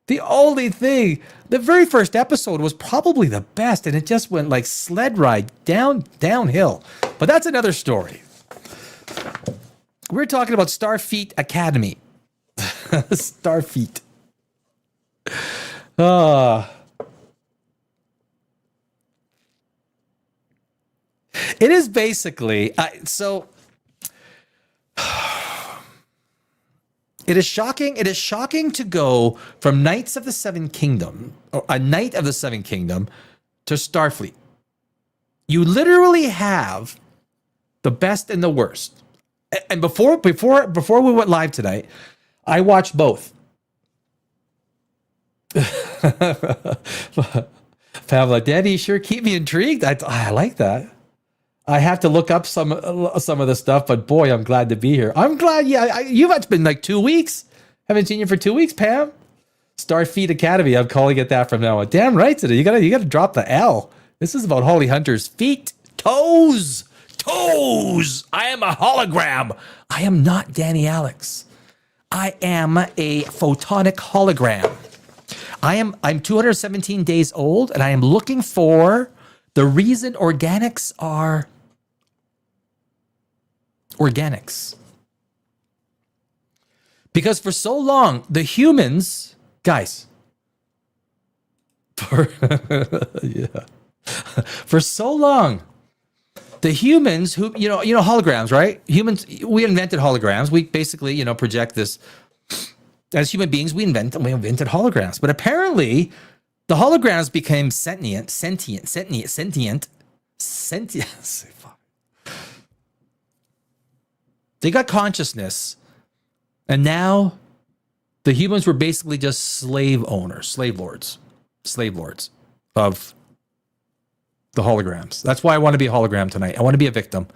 The only thing, the very first episode was probably the best, and it just went like sled ride downhill. But that's another story. We're talking about Starfleet Academy. Starfleet. It is basically, It is shocking to go from Knights of the Seven Kingdom, or a Knight of the Seven Kingdom, to Starfleet. You literally have the best and the worst. And before we went live tonight, I watched both. Pamela, Daddy, sure keep me intrigued. I like that. I have to look up some of the stuff, but boy, I'm glad to be here. I'm glad. Yeah, it's been like 2 weeks. Haven't seen you for 2 weeks, Pam. Starfleet Academy. I'm calling it that from now on. Damn right today. You gotta drop the L. This is about Holly Hunter's feet, toes. I am a hologram. I am not Danny Alex. I am a photonic hologram. I'm 217 days old, and I am looking for the reason organics are organics. Because for so long, the humans, guys, for so long, the humans who, holograms, right? Humans, we invented holograms. We basically, project this. As human beings, we invented holograms. But apparently, the holograms became sentient. They got consciousness. And now, the humans were basically just slave lords of the holograms. That's why I want to be a hologram tonight. I want to be a victim.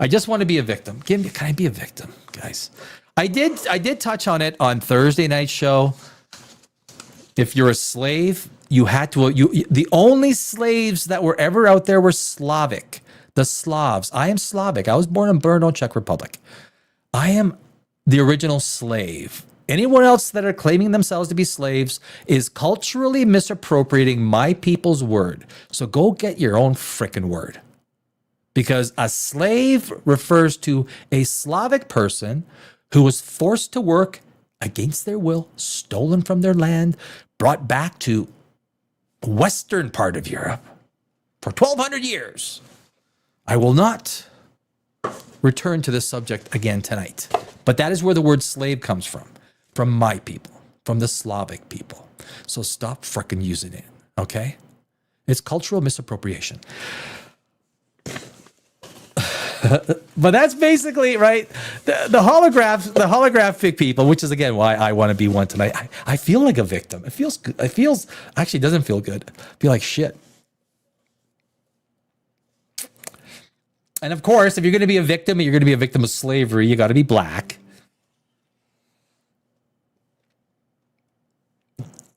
I just want to be a victim. Can I be a victim, guys? I did touch on it on Thursday night show. If you're a slave, you had to. The only slaves that were ever out there were Slavic. The Slavs. I am Slavic. I was born in Brno, Czech Republic. I am the original slave. Anyone else that are claiming themselves to be slaves is culturally misappropriating my people's word. So go get your own frickin' word. Because a slave refers to a Slavic person who was forced to work against their will, stolen from their land, brought back to the western part of Europe for 1,200 years. I will not return to this subject again tonight. But that is where the word slave comes from my people, from the Slavic people. So stop frickin' using it, okay? It's cultural misappropriation. But that's basically right. The holographic people, which is again why I want to be one tonight. I feel like a victim. It feels good. Actually doesn't feel good. I feel like shit. And of course, if you're going to be a victim, you're going to be a victim of slavery. You got to be black.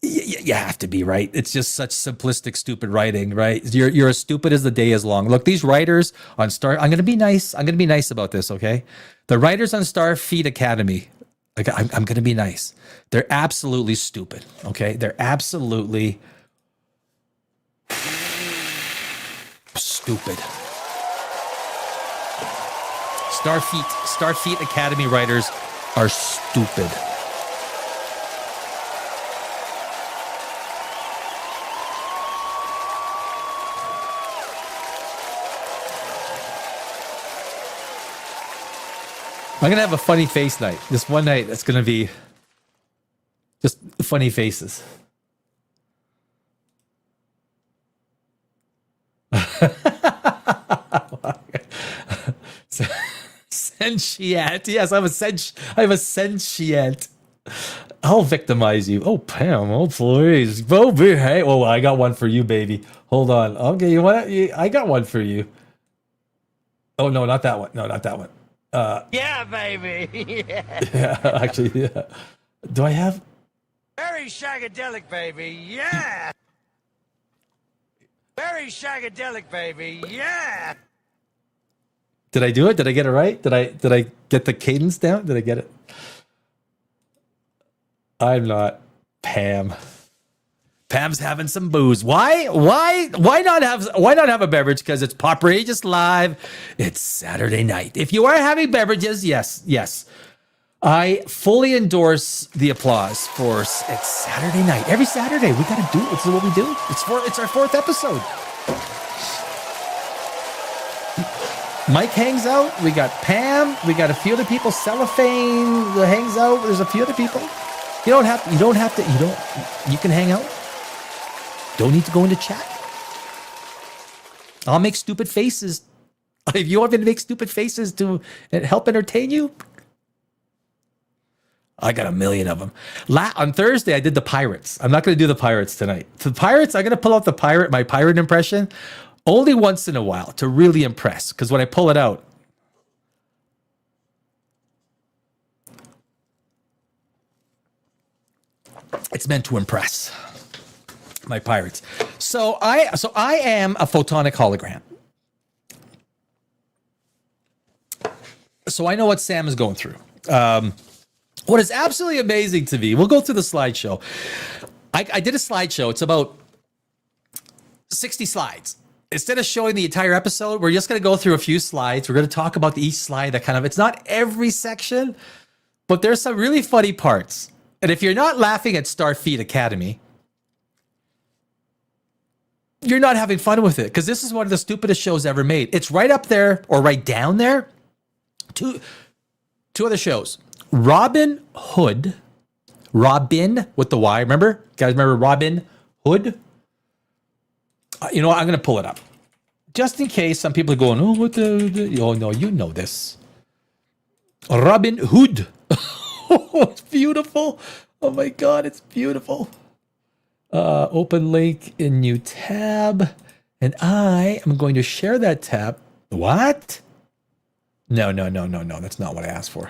You have to be, right? It's just such simplistic, stupid writing, right? You're as stupid as the day is long. Look, these writers on I'm going to be nice. I'm going to be nice about this, okay? The writers on Starfleet Academy, like, I'm going to be nice. They're absolutely stupid, okay? They're absolutely stupid. Starfleet Academy writers are stupid. I'm going to have a funny face night. This one night, that's going to be just funny faces. Sentient. Yes, I'm a sentient. I'll victimize you. Oh, Pam. Oh, please. Oh, hey. Oh, I got one for you, baby. Hold on. Okay, you want it? I got one for you. Oh, no, not that one. No, not that one. Yeah, baby. Yeah, actually, yeah. Do I have? Very shagadelic, baby. Yeah. Very shagadelic, baby. Yeah. Did I do it? Did I get it right? Did I get the cadence down? Did I get it? I'm not Pam. Pam's having some booze. Why not have a beverage? Because it's POPRAGEOUS live. It's Saturday night. If you are having beverages, yes. I fully endorse the applause for it's Saturday night. Every Saturday we gotta do it. This is what we do. It's our 4th episode. Mike hangs out. We got Pam. We got a few other people. Cellophane hangs out. There's a few other people. You can hang out. Don't need to go into chat. I'll make stupid faces. If you want me to make stupid faces to help entertain you, I got a million of them. On Thursday, I did the pirates. I'm not going to do the pirates tonight. The pirates, I'm going to pull out my pirate impression only once in a while to really impress. Because when I pull it out, it's meant to impress my pirates. So I am a photonic hologram. So I know what Sam is going through. What is absolutely amazing to me, we'll go through the slideshow. I did a slideshow. It's about 60 slides. Instead of showing the entire episode, we're just going to go through a few slides. We're going to talk about each slide. It's not every section, but there's some really funny parts. And if you're not laughing at Starfleet Academy, you're not having fun with it, because this is one of the stupidest shows ever made. It's right up there or right down there. Two other shows. Robin Hood. Robin with the Y. Remember? Guys, remember Robin Hood? You know what? I'm going to pull it up. Just in case some people are going, oh, what the oh, no, you know this. Robin Hood. Oh, it's beautiful. Oh, my God, it's beautiful. Open link in new tab. And I am going to share that tab. What? No. That's not what I asked for.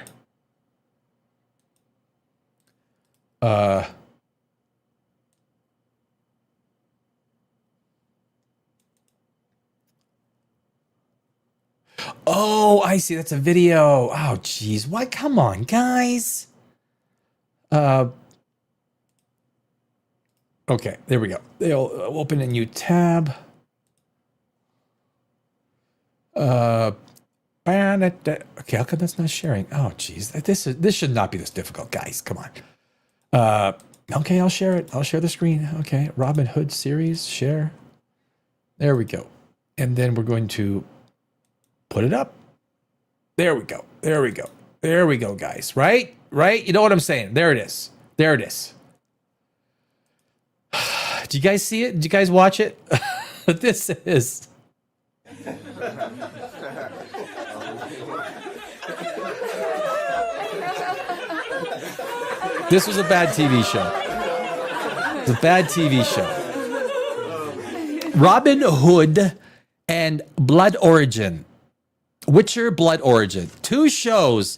Oh, I see. That's a video. Oh, geez. What? Come on, guys. Okay, there we go. They'll open a new tab. Okay, how come that's not sharing? Oh, geez. This should not be this difficult, guys. Come on. Okay, I'll share it. I'll share the screen. Okay, Robin Hood series, share. There we go. And then we're going to put it up. There we go. There we go. There we go, guys. Right? You know what I'm saying? There it is. There it is. Did you guys see it? Did you guys watch it? This is... This was a bad TV show. It's a bad TV show. Robin Hood and Blood Origin. Witcher Blood Origin. 2 shows,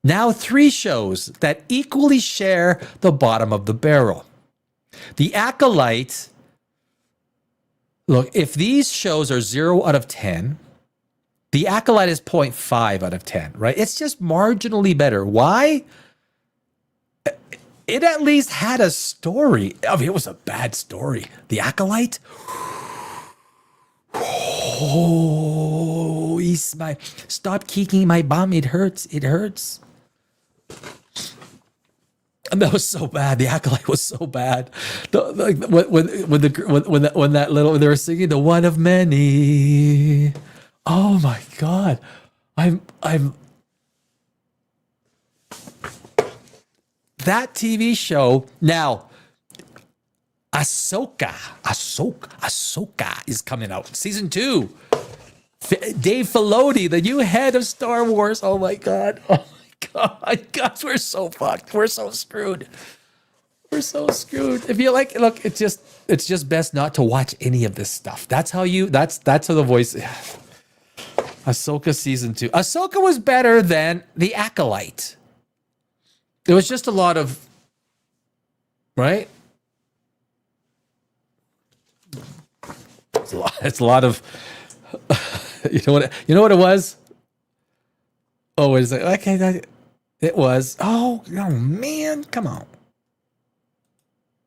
now 3 shows that equally share the bottom of the barrel. The Acolyte, look, if these shows are 0 out of 10, the Acolyte is 0.5 out of 10, right? It's just marginally better. Why? It at least had a story. I mean, it was a bad story. The Acolyte? Oh, stop kicking my bum. It hurts. It hurts. And that was so bad. The Acolyte was so bad. When they were singing the one of many. Oh my God. I'm that TV show. Now, Ahsoka is coming out. Season 2. Dave Filoni, the new head of Star Wars. Oh my God. Oh my God. Guys, we're so fucked. We're so screwed. We're so screwed. If you like, look, it's just best not to watch any of this stuff. That's how the voice. Ahsoka season 2. Ahsoka was better than The Acolyte. There was just a lot of, right? It's a lot of, you know what it was? Oh, wait a second. Okay, it was, oh man, come on.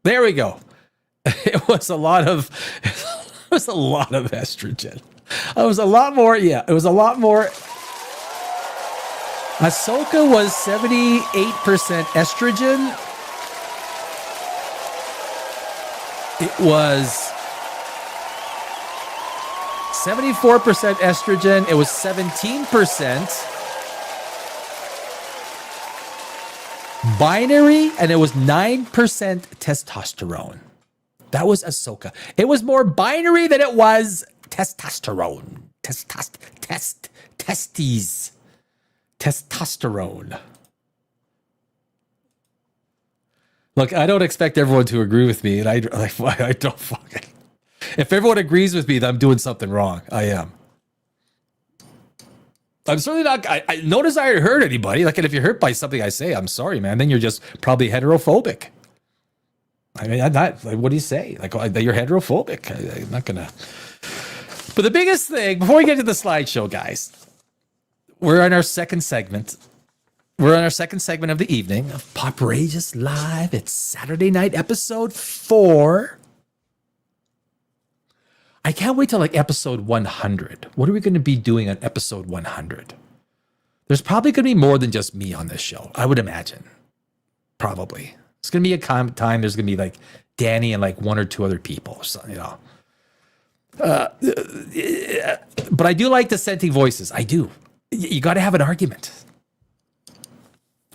There we go. It was a lot of estrogen. It was a lot more, yeah, it was a lot more. Ahsoka was 78% estrogen. It was 74% estrogen. It was 17% binary, and it was 9% testosterone. That was Ahsoka. It was more binary than it was testosterone. Testes. Testosterone. Look, I don't expect everyone to agree with me, and I don't fucking. If everyone agrees with me, then I'm doing something wrong. I am. I'm certainly not. I no desire to hurt anybody. Like, and if you're hurt by something I say, I'm sorry, man. Then you're just probably heterophobic. I mean, I'm not. Like, what do you say? Like, you're heterophobic. I'm not gonna. But the biggest thing before we get to the slideshow, guys, we're on our second segment. We're on our second segment of the evening of POPRAGEOUS Live. It's Saturday night, episode 4. I can't wait till like episode 100. What are we going to be doing on episode 100? There's probably going to be more than just me on this show, I would imagine. Probably. It's going to be a time there's going to be like Danny and like 1 or 2 other people, so, you know. But I do like dissenting voices. I do. You got to have an argument.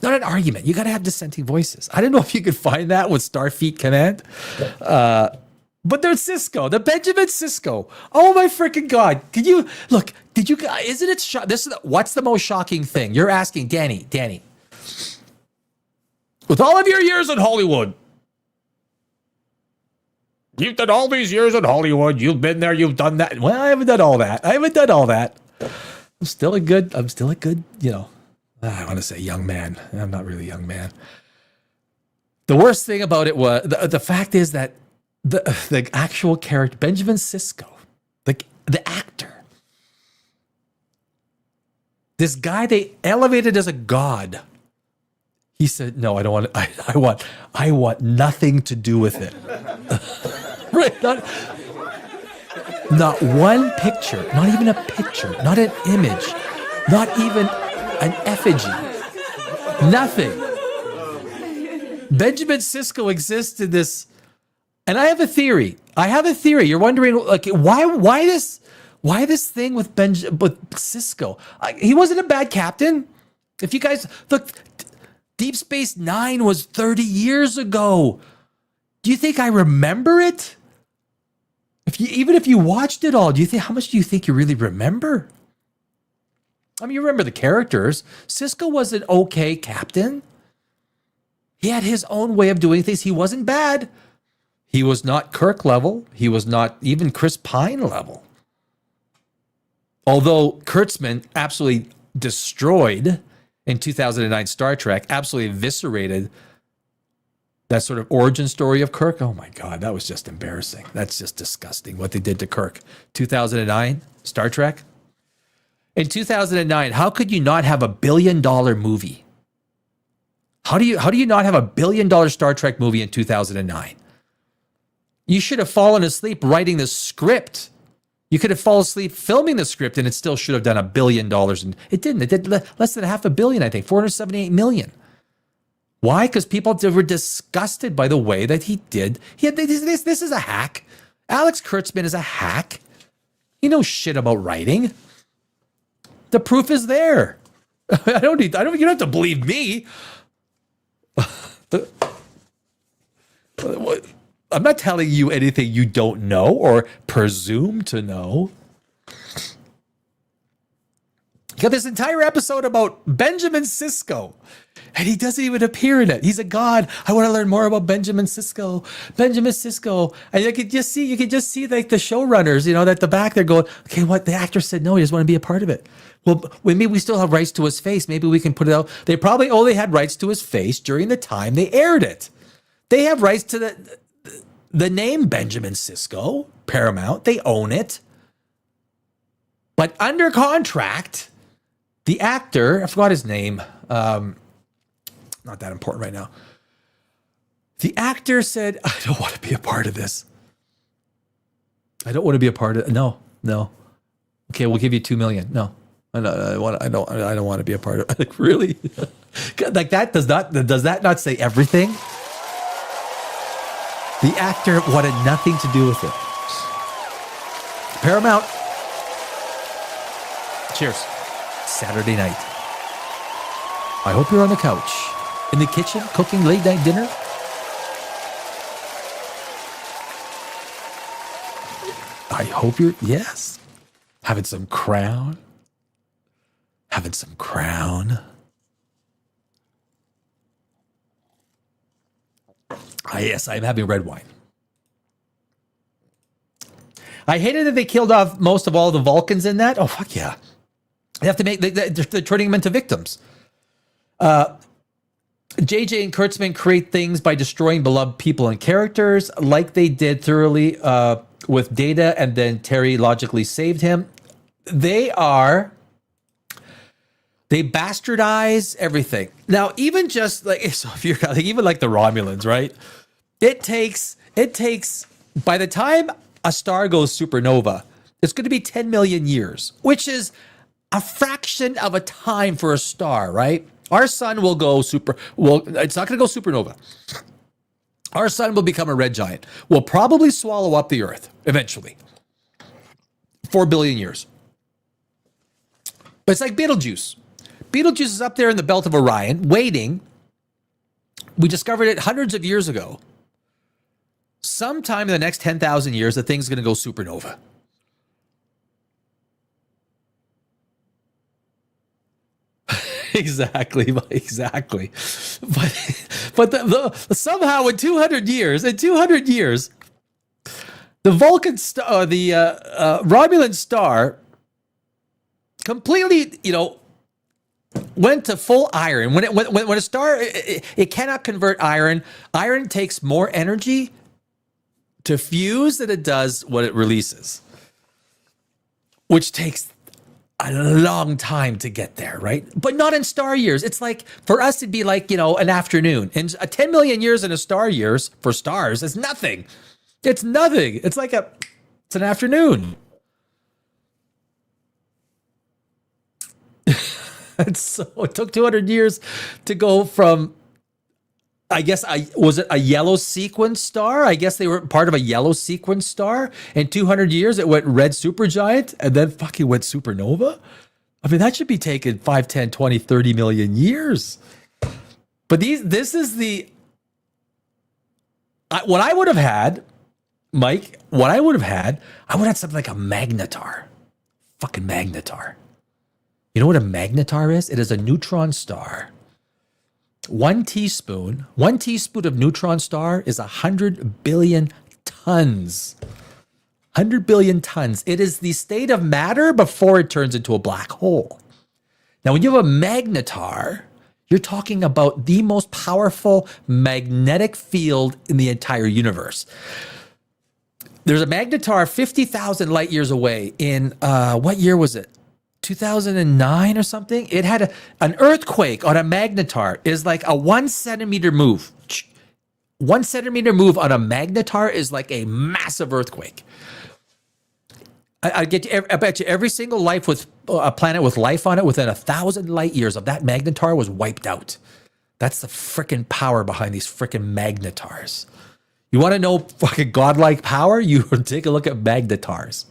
Not an argument. You got to have dissenting voices. I don't know if you could find that with Starfeat Command. But there's Sisko, the Benjamin Sisko. Oh my freaking God. Can you look, isn't it what's the most shocking thing? You're asking Danny, with all of your years in Hollywood, you've done all these years in Hollywood. You've been there. You've done that. Well, I haven't done all that. I'm still a good, you know, I want to say young man. I'm not really a young man. The worst thing about it was the fact is that the actual character, Benjamin Sisko, the actor, this guy they elevated as a god. He said, "No, I don't want. I want nothing to do with it." Right? Not one picture, not even a picture, not an image, not even an effigy, nothing. Benjamin Sisko exists in this, and I have a theory. You're wondering, like, why this thing with Sisko? He wasn't a bad captain. If you guys look, Deep Space Nine was 30 years ago. Do you think I remember it? Even if you watched it all, how much do you think you really remember? I mean, you remember the characters. Sisko was an okay captain. He had his own way of doing things. He wasn't bad. He was not Kirk level. He was not even Chris Pine level. Although Kurtzman absolutely destroyed in 2009 Star Trek, absolutely eviscerated that sort of origin story of Kirk. Oh my God, that was just embarrassing. That's just disgusting what they did to Kirk. 2009 Star Trek. In 2009, how could you not have $1 billion movie? How do you not have $1 billion Star Trek movie in 2009? You should have fallen asleep writing the script. You could have fallen asleep filming the script, and it still should have done $1 billion. And it didn't. It did less than $500 million, I think, $478 million. Why? Because people were disgusted by the way that he did. This is a hack. Alex Kurtzman is a hack. He knows shit about writing. The proof is there. You don't have to believe me. I'm not telling you anything you don't know or presume to know. You got this entire episode about Benjamin Sisko, and he doesn't even appear in it. He's a god. I want to learn more about Benjamin Sisko. And you could just see like the showrunners, you know, at the back they're going, okay, what the actor said no, he doesn't want to be a part of it. Well, maybe we still have rights to his face. Maybe we can put it out. They probably only had rights to his face during the time they aired it. They have rights to the name Benjamin Sisko, Paramount. They own it. But under contract, the actor, I forgot his name. Not that important right now. The actor said, I don't want to be a part of this. I don't want to be a part of it. No. Okay, we'll give you $2 million. No. I don't want to be a part of it. Like, really? Like, that does that not say everything? The actor wanted nothing to do with it. Paramount. Cheers. Saturday night. I hope you're on the couch, in the kitchen, cooking late night dinner. I hope you're, yes. Having some crown. Having some crown. Yes, I'm having red wine. I hated that they killed off most of all the Vulcans in that. Oh, fuck yeah. They have to make, they're turning them into victims. JJ and Kurtzman create things by destroying beloved people and characters, like they did thoroughly with Data, and then Terry logically saved him. They bastardize everything. Now, even just like, so if you're like, even like the Romulans, right? It takes, by the time a star goes supernova, it's going to be 10 million years, which is a fraction of a time for a star, right? Our sun will go it's not going to go supernova. Our sun will become a red giant. Will probably swallow up the Earth eventually. 4 billion years. But it's like Betelgeuse. Betelgeuse is up there in the belt of Orion, waiting. We discovered it hundreds of years ago. Sometime in the next 10,000 years, the thing's going to go supernova. Exactly. But somehow in 200 years, the Vulcan star, the Romulan star, completely, went to full iron. When a star, it cannot convert iron. Iron takes more energy to fuse than it does what it releases, which takes a long time to get there, right? But not in star years. It's like, for us, it'd be like, an afternoon. And 10 million years in a star years for stars is nothing. It's nothing. It's like it's an afternoon. And so it took 200 years to go from, I guess, was it a yellow sequence star? I guess they were part of a yellow sequence star. In 200 years, it went red supergiant and then fucking went supernova. I mean, that should be taking 5, 10, 20, 30 million years. But this is what I would have had, Mike, I would have had something like a magnetar. Fucking magnetar. You know what a magnetar is? It is a neutron star. 1 teaspoon of neutron star is 100 billion tons. 100 billion tons. It is the state of matter before it turns into a black hole. Now, when you have a magnetar, you're talking about the most powerful magnetic field in the entire universe. There's a magnetar 50,000 light years away in, what year was it? 2009 or something. It had an earthquake on a magnetar. Is like a 1 centimeter move. 1 centimeter move on a magnetar is like a massive earthquake. I bet you every single life with a planet with life on it within 1,000 light years of that magnetar was wiped out. That's the freaking power behind these freaking magnetars. You want to know fucking godlike power? You take a look at magnetars.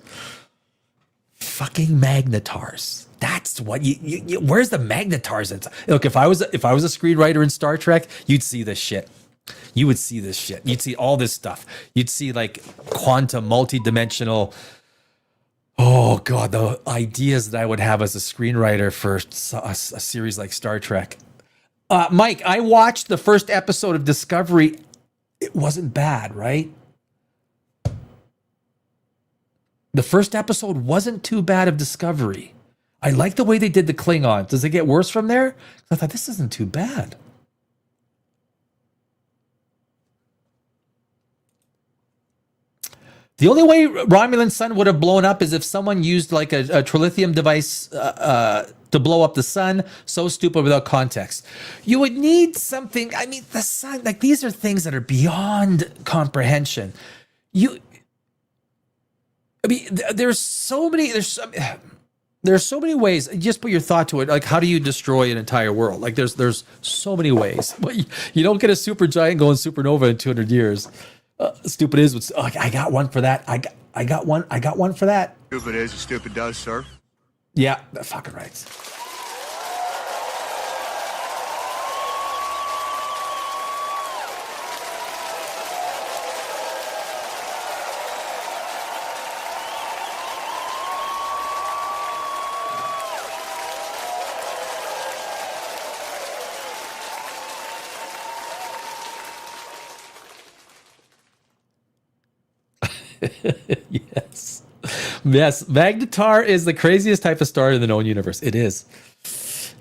Fucking magnetars. That's what you where's the magnetars? Look, if I was a screenwriter in Star Trek, you'd see this shit. You would see this shit. You'd see all this stuff. You'd see like quantum, multi-dimensional. Oh God, the ideas that I would have as a screenwriter for a series like Star Trek. Mike, I watched the first episode of Discovery. It wasn't bad, right? The first episode wasn't too bad of Discovery. I like the way they did the Klingons. Does it get worse from there? I thought this isn't too bad. The only way Romulan sun would have blown up is if someone used like a trilithium device to blow up the sun. So stupid without context. You would need something. I mean, the sun, like these are things that are beyond comprehension. There's so many ways. Just put your thought to it. Like, how do you destroy an entire world? Like, there's so many ways. But you don't get a supergiant going supernova in 200 years. Stupid is. I got one for that. I got one for that. Stupid is, stupid does, sir. Yeah, that fucking right. Yes. Yes. Magnetar is the craziest type of star in the known universe. It is.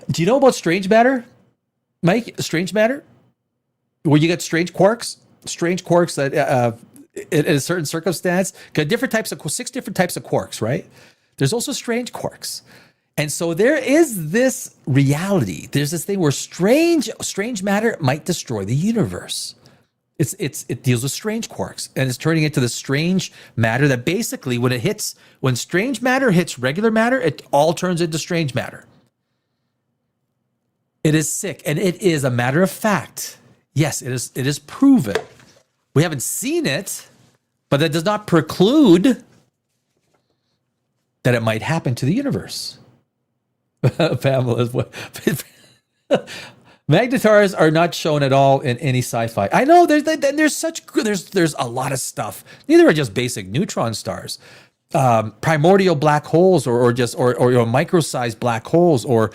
Do you know about strange matter, Mike? Strange matter? Where you get strange quarks? Strange quarks that in a certain circumstance, got six different types of quarks, right? There's also strange quarks. And so there is this reality. There's this thing where strange matter might destroy the universe. It deals with strange quarks, and it's turning into the strange matter that basically when strange matter hits regular matter, it all turns into strange matter. It is sick, and it is a matter of fact. Yes, it is proven. We haven't seen it, but that does not preclude that it might happen to the universe. Pamela, magnetars are not shown at all in any sci-fi. I know there's a lot of stuff. Neither are just basic neutron stars. Primordial black holes or micro-sized black holes or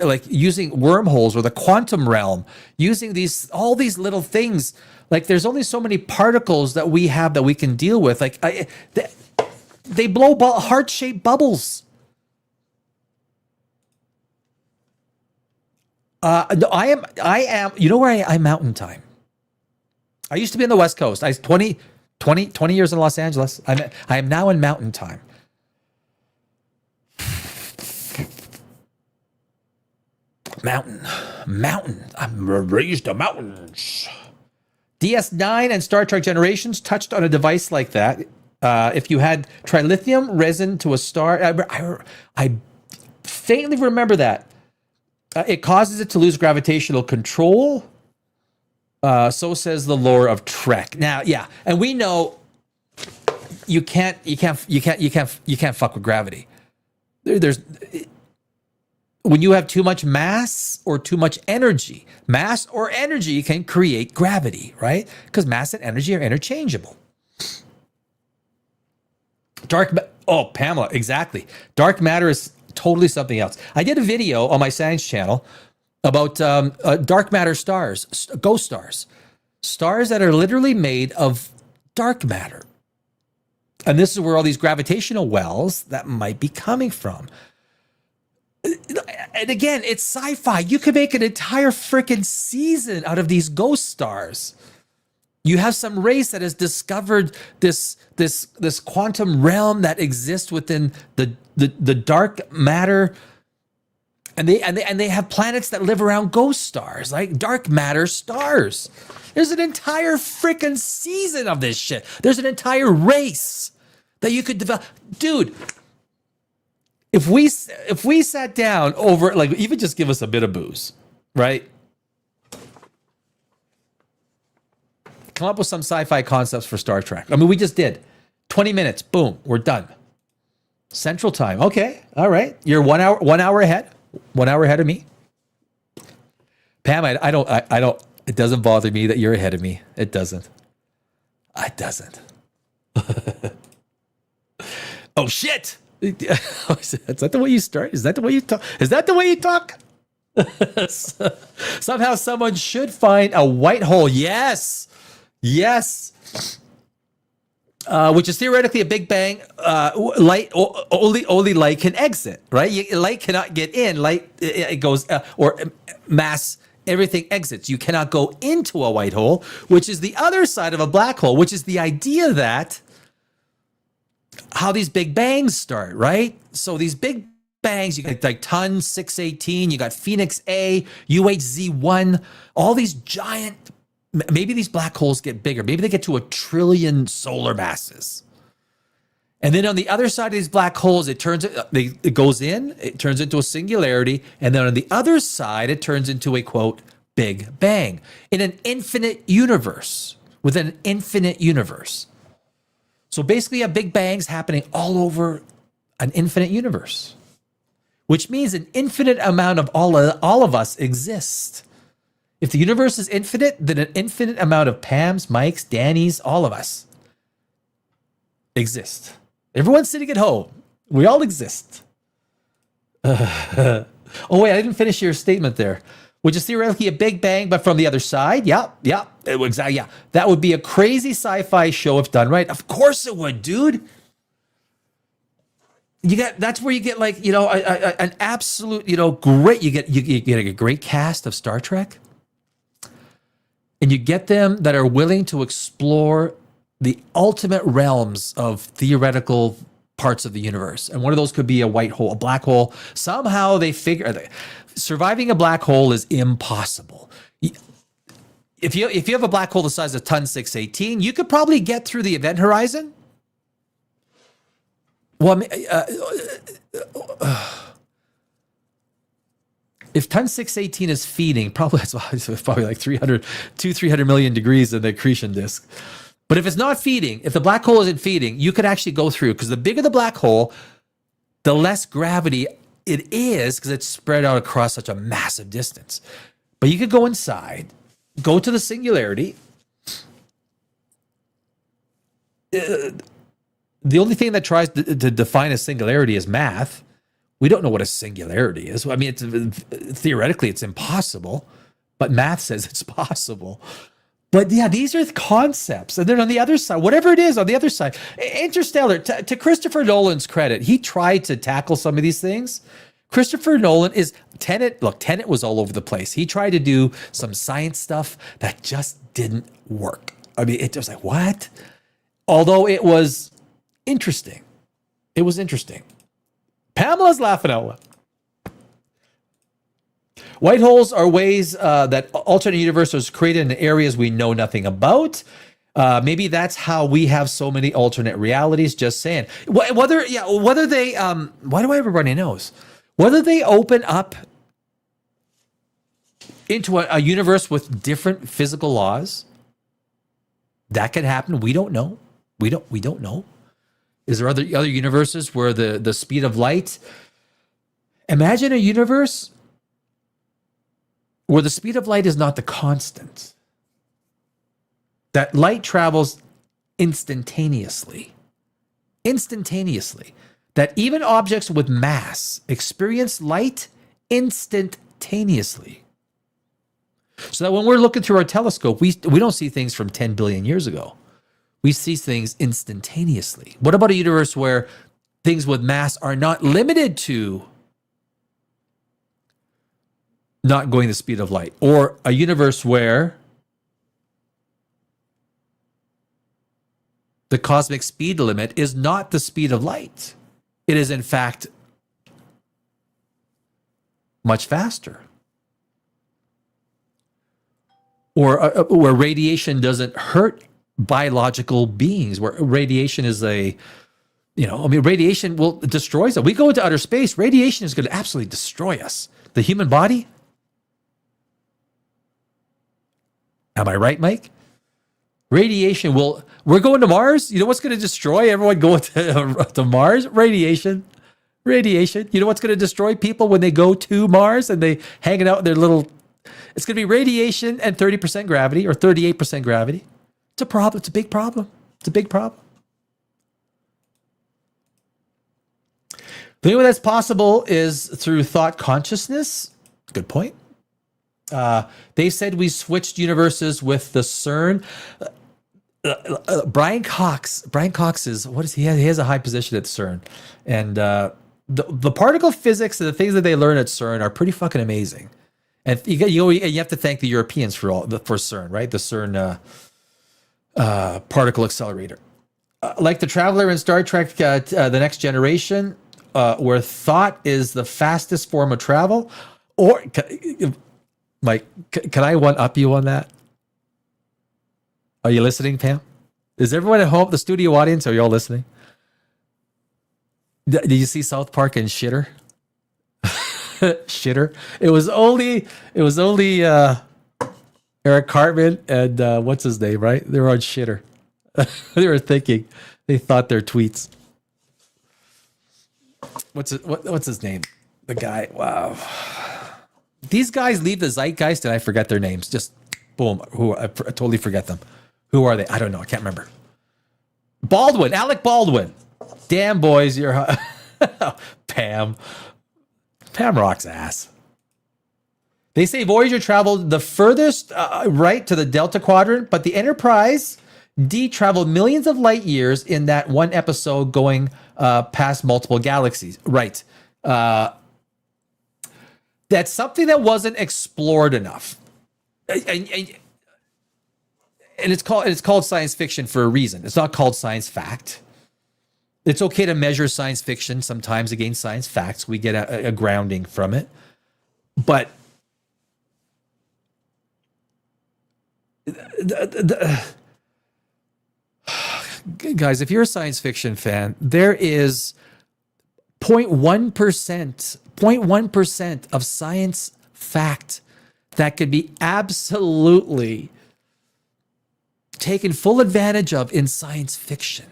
like using wormholes or the quantum realm, using all these little things. Like there's only so many particles that we have that we can deal with. Like they blow heart-shaped bubbles. I am, you know where I'm Mountain Time. I used to be on the West Coast. I was 20 years in Los Angeles. I am now in Mountain Time. Mountain. I'm raised to mountains. DS9 and Star Trek Generations touched on a device like that. If you had trilithium resin to a star, I faintly remember that. It causes it to lose gravitational control. So says the lore of Trek. Now, yeah, and we know you can't fuck with gravity. There's when you have too much mass or too much energy. Mass or energy can create gravity, right? Because mass and energy are interchangeable. Pamela, exactly. Dark matter is totally something else. I did a video on my science channel about dark matter stars, ghost stars, stars that are literally made of dark matter. And this is where all these gravitational wells that might be coming from. And again, it's sci-fi. You could make an entire freaking season out of these ghost stars. You have some race that has discovered this quantum realm that exists within the dark matter, and they have planets that live around ghost stars, like dark matter stars. There's an entire freaking season of this shit. There's an entire race that you could develop, dude. If we sat down over, like, even just give us a bit of booze, right? Come up with some sci-fi concepts for Star Trek. I mean, we just did. 20 minutes, boom, we're done. Central Time. Okay, all right. You're 1 hour ahead. 1 hour ahead of me. Pam, I don't. It doesn't bother me that you're ahead of me. It doesn't. It doesn't. Oh shit! Is that the way you start? Is that the way you talk? Is that the way you talk? Somehow someone should find a white hole. Yes. Which is theoretically a Big Bang. Light only light can exit, right? Light cannot get in. Light it goes or mass. Everything exits. You cannot go into a white hole, which is the other side of a black hole. Which is the idea that how these Big Bangs start, right? So these Big Bangs, you got like Ton 618, you got Phoenix A, UHZ1, all these giant. Maybe these black holes get bigger. Maybe they get to 1 trillion solar masses. And then on the other side of these black holes, it goes in, it turns into a singularity. And then on the other side, it turns into a, quote, Big Bang in an infinite universe, within an infinite universe. So basically, a Big Bang's happening all over an infinite universe, which means an infinite amount of all of us exist. If the universe is infinite, then an infinite amount of Pams, Mikes, Dannys, all of us exist. Everyone's sitting at home. We all exist. Oh, wait, I didn't finish your statement there. which is theoretically a Big Bang, but from the other side. Yeah. Exactly. Yeah. That would be a crazy sci-fi show if done right. Of course it would, dude. That's where you get like, an absolute, great, you get a great cast of Star Trek, and you get them that are willing to explore the ultimate realms of theoretical parts of the universe. And one of those could be a white hole, a black hole. Somehow they figure surviving a black hole is impossible. If you have a black hole the size of ton 618, you could probably get through the event horizon. Well, if ton 618 is feeding, probably it's probably like 300 million degrees in the accretion disk. But if it's not feeding, if the black hole isn't feeding, you could actually go through, because the bigger the black hole, the less gravity it is, because it's spread out across such a massive distance. But you could go inside, go to the singularity. The only thing that tries to define a singularity is math. We don't know what a singularity is. I mean, theoretically, it's impossible, but math says it's possible. But yeah, these are concepts. And then on the other side, whatever it is on the other side, Interstellar, to Christopher Nolan's credit, he tried to tackle some of these things. Christopher Nolan is Tenet. Look, Tenet was all over the place. He tried to do some science stuff that just didn't work. I mean, it was like, what? Although it was interesting. It was interesting. Pamela's laughing out loud. White holes are ways that alternate universes created in areas we know nothing about. Maybe that's how we have so many alternate realities. Just saying. Whether they, why do I have a runny nose? Whether they open up into a universe with different physical laws, that can happen. We don't know. We don't know. Is there other universes where the speed of light? Imagine a universe where the speed of light is not the constant. That light travels instantaneously. That even objects with mass experience light instantaneously. So that when we're looking through our telescope, we don't see things from 10 billion years ago. We see things instantaneously. What about a universe where things with mass are not limited to not going the speed of light? Or a universe where the cosmic speed limit is not the speed of light. It is, in fact, much faster. Or where radiation doesn't hurt biological beings, where radiation is radiation will destroy us. We go into outer space, radiation is going to absolutely destroy us. The human body. Am I right, Mike? Radiation we're going to Mars. You know what's going to destroy everyone going to Mars? Radiation. You know what's going to destroy people when they go to Mars and they hanging out in their little, it's going to be radiation and 30% gravity or 38% gravity. It's a problem. It's a big problem. The only way that's possible is through thought consciousness. Good point. They said we switched universes with the CERN. Brian Cox is, what is he? He has a high position at CERN. And the particle physics and the things that they learn at CERN are pretty fucking amazing. And you have to thank the Europeans for CERN, right? The CERN particle accelerator. Like the Traveler in Star Trek, The Next Generation, where thought is the fastest form of travel. Or, Mike, can I one-up you on that? Are you listening, Pam? Is everyone at home, the studio audience, are you all listening? Did you see South Park and Shitter? Shitter. It was only Eric Cartman and what's his name, right? They were on Shitter. They were thinking. They thought their tweets. What's his name? The guy. Wow. These guys leave the zeitgeist and I forget their names. Just boom. I totally forget them. Who are they? I don't know. I can't remember. Baldwin. Alec Baldwin. Damn, boys. You're Pam. Pam rocks ass. They say Voyager traveled the furthest right to the Delta Quadrant, but the Enterprise D traveled millions of light years in that one episode going past multiple galaxies. Right. That's something that wasn't explored enough. And it's called science fiction for a reason. It's not called science fact. It's okay to measure science fiction sometimes against science facts. We get a grounding from it. But guys, if you're a science fiction fan, there is 0.1% of science fact that could be absolutely taken full advantage of in science fiction.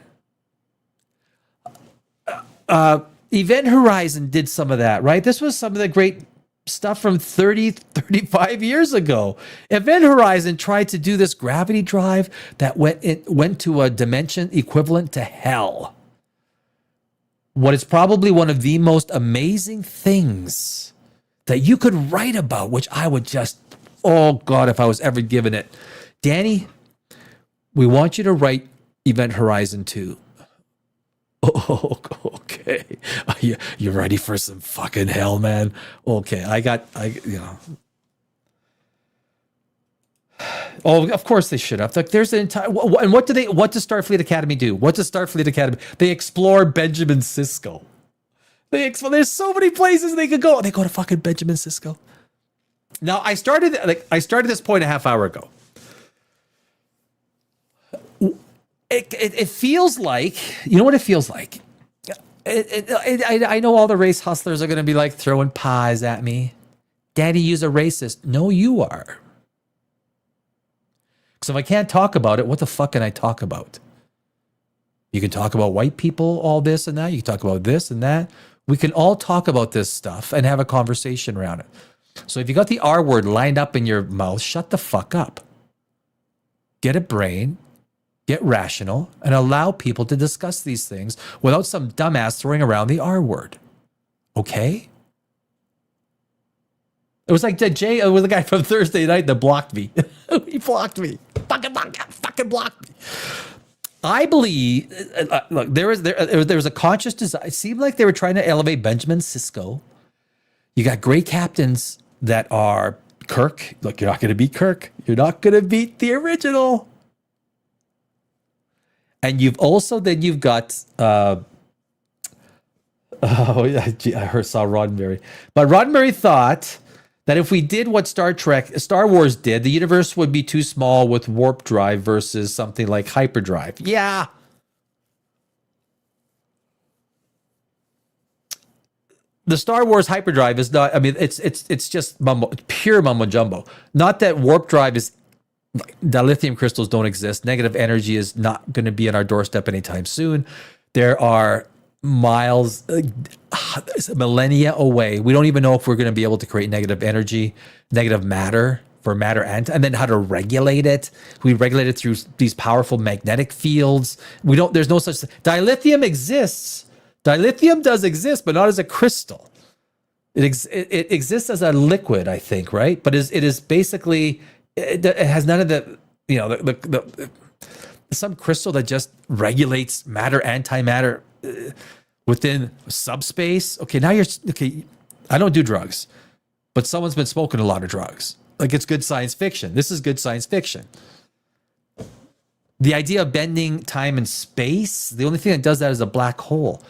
Event Horizon did some of that, right? This was some of the great stuff from 30, 35 years ago. Event Horizon tried to do this gravity drive that went to a dimension equivalent to hell. What is probably one of the most amazing things that you could write about, which I would just, oh God, if I was ever given it. Danny, we want you to write Event Horizon 2. Oh, okay. You ready for some fucking hell, man? Okay, Oh, of course they should have. Like, there's an entire. And what does Starfleet Academy do? What does Starfleet Academy? They explore Benjamin Sisko. There's so many places they could go. They go to fucking Benjamin Sisko. Now, I started this point a half hour ago. It feels like, you know what it feels like? I know all the race hustlers are going to be like throwing pies at me. Daddy, you're a racist. No, you are. So if I can't talk about it, what the fuck can I talk about? You can talk about white people, all this and that. You can talk about this and that. We can all talk about this stuff and have a conversation around it. So if you got the R word lined up in your mouth, shut the fuck up. Get a brain. Get rational and allow people to discuss these things without some dumbass throwing around the R word. Okay? It was like Jay, it was the guy from Thursday night that blocked me. He blocked me. Fucking blocked me. I believe, look, there was a conscious design. It seemed like they were trying to elevate Benjamin Sisko. You got great captains that are Kirk. Look, you're not going to beat Kirk. You're not going to beat the original. And you've got, oh yeah, I saw Roddenberry. But Roddenberry thought that if we did what Star Wars did, the universe would be too small with warp drive versus something like hyperdrive. Yeah. The Star Wars hyperdrive is not, I mean, it's just pure mumbo jumbo. Not that warp drive is, dilithium crystals don't exist. Negative energy is not going to be on our doorstep anytime soon. There are miles, millennia away. We don't even know if we're going to be able to create negative energy, negative matter for matter and then how to regulate it. We regulate it through these powerful magnetic fields. There's no such thing. Dilithium exists. Dilithium does exist, but not as a crystal. It exists as a liquid, I think, right? But it is basically, it has none of the, the some crystal that just regulates matter, antimatter within subspace. Okay, now I don't do drugs, but someone's been smoking a lot of drugs. Like, it's good science fiction. This is good science fiction. The idea of bending time and space, the only thing that does that is a black hole.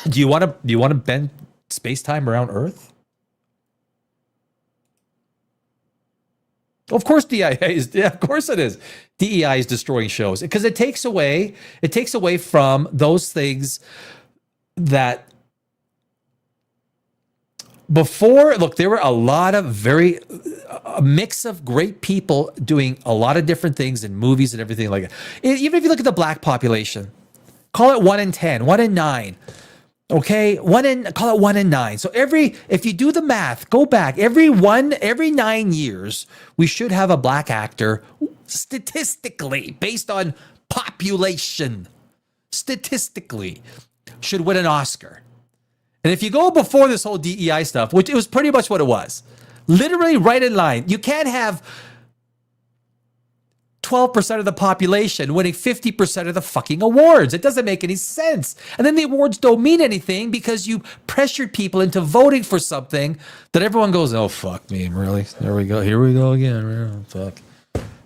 Do you want to bend space-time around Earth? Of course DEI is, yeah, of course it is. DEI is destroying shows because it takes away from those things that before, look, there were a lot of a mix of great people doing a lot of different things in movies and everything like that. Even if you look at the black population, call it 1 in 10, 1 in 9. Okay, call it 1 in 9. So if you do the math, go back, every 9 years, we should have a black actor statistically, based on population, statistically, should win an Oscar. And if you go before this whole DEI stuff, which it was pretty much what it was, literally right in line, you can't have 12% of the population winning 50% of the fucking awards. It doesn't make any sense. And then the awards don't mean anything because you pressured people into voting for something that everyone goes, oh, fuck me, really? There we go. Here we go again. Fuck.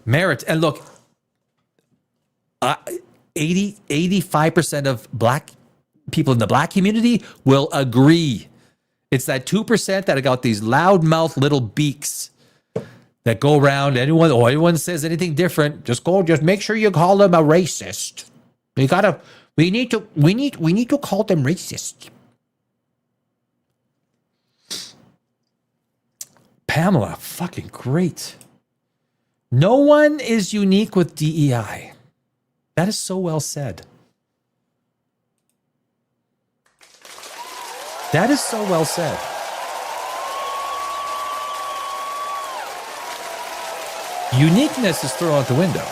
Merit. And look, 85% of black people in the black community will agree. It's that 2% that have got these loudmouth little beaks that go around. Anyone says anything different, just make sure you call them a racist. We need to call them racist. Pamela, fucking great. No one is unique with DEI. That is so well said. That is so well said. Uniqueness is thrown out the window.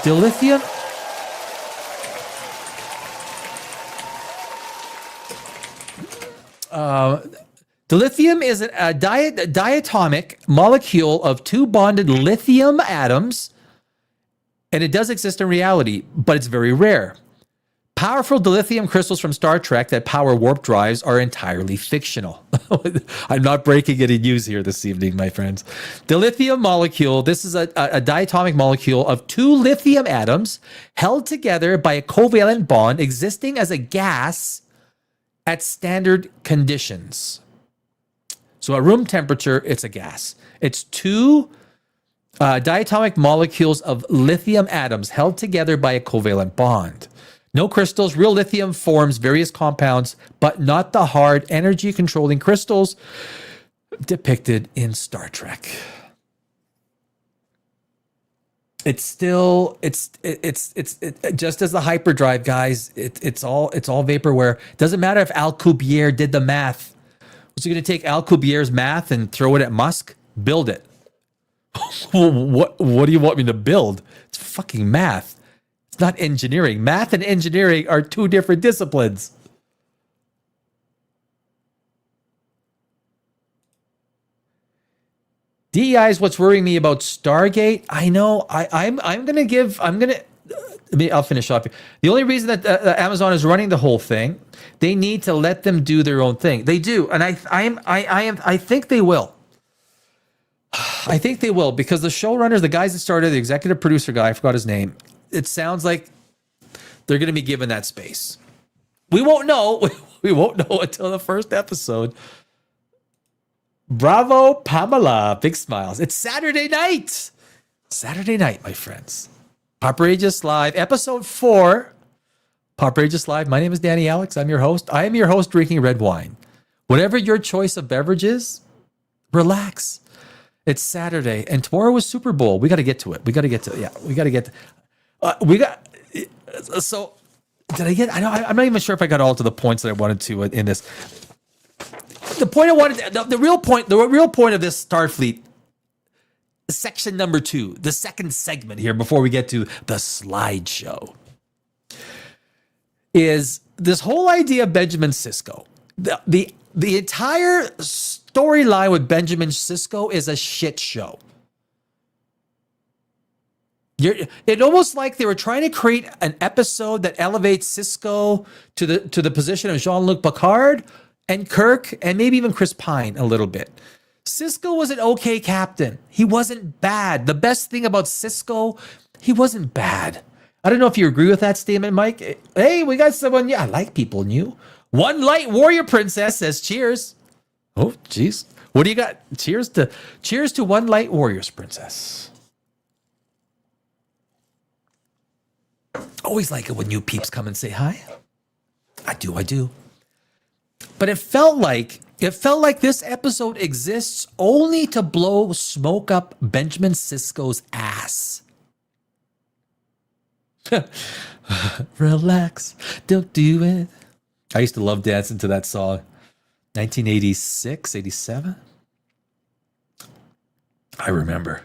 Dilithium? Dilithium is a diatomic molecule of two bonded lithium atoms, and it does exist in reality, but it's very rare. Powerful dilithium crystals from Star Trek that power warp drives are entirely fictional. I'm not breaking any news here this evening, my friends. Dilithium molecule, this is a diatomic molecule of two lithium atoms held together by a covalent bond existing as a gas at standard conditions. So at room temperature, it's a gas. It's two diatomic molecules of lithium atoms held together by a covalent bond. No crystals. Real lithium forms various compounds, but not the hard energy-controlling crystals depicted in Star Trek. It's still just as the hyperdrive, guys. It's all vaporware. Doesn't matter if Alcubierre did the math. Was he going to take Alcubierre's math and throw it at Musk? Build it. What do you want me to build? It's fucking math. It's not engineering. Math and engineering are two different disciplines. DEI is what's worrying me about Stargate. I know. I'll finish off here. The only reason that Amazon is running the whole thing, they need to let them do their own thing. They do, and I think they will. I think they will, because the showrunners, the guys that started, the executive producer guy, I forgot his name. It sounds like they're going to be given that space. We won't know. We won't know until the first episode. Bravo, Pamela. Big smiles. It's Saturday night. Saturday night, my friends. POPRAGEOUS Live, episode 4. POPRAGEOUS Live. My name is Danny Alex. I'm your host. I am your host drinking red wine. Whatever your choice of beverage is, relax. It's Saturday, and tomorrow is Super Bowl. We got to get to it. So, did I get? I'm not even sure if I got all to the points that I wanted to in this. The point I wanted, the real point of this Starfleet section number 2, the second segment here before we get to the slideshow, is this whole idea of Benjamin Sisko. The entire storyline with Benjamin Sisko is a shit show. It almost like they were trying to create an episode that elevates Sisko to the position of Jean-Luc Picard and Kirk and maybe even Chris Pine a little bit. Sisko was an okay captain. He wasn't bad. The best thing about Sisko, he wasn't bad. I don't know if you agree with that statement, Mike. Hey, we got someone. Yeah, I like people new. One Light Warrior Princess says cheers. Oh, geez. What do you got? Cheers to One Light Warriors Princess. Always like it when new peeps come and say hi. I do. But it felt like this episode exists only to blow smoke up Benjamin Sisko's ass. Relax, don't do it. I used to love dancing to that song. 1986, 87. I remember.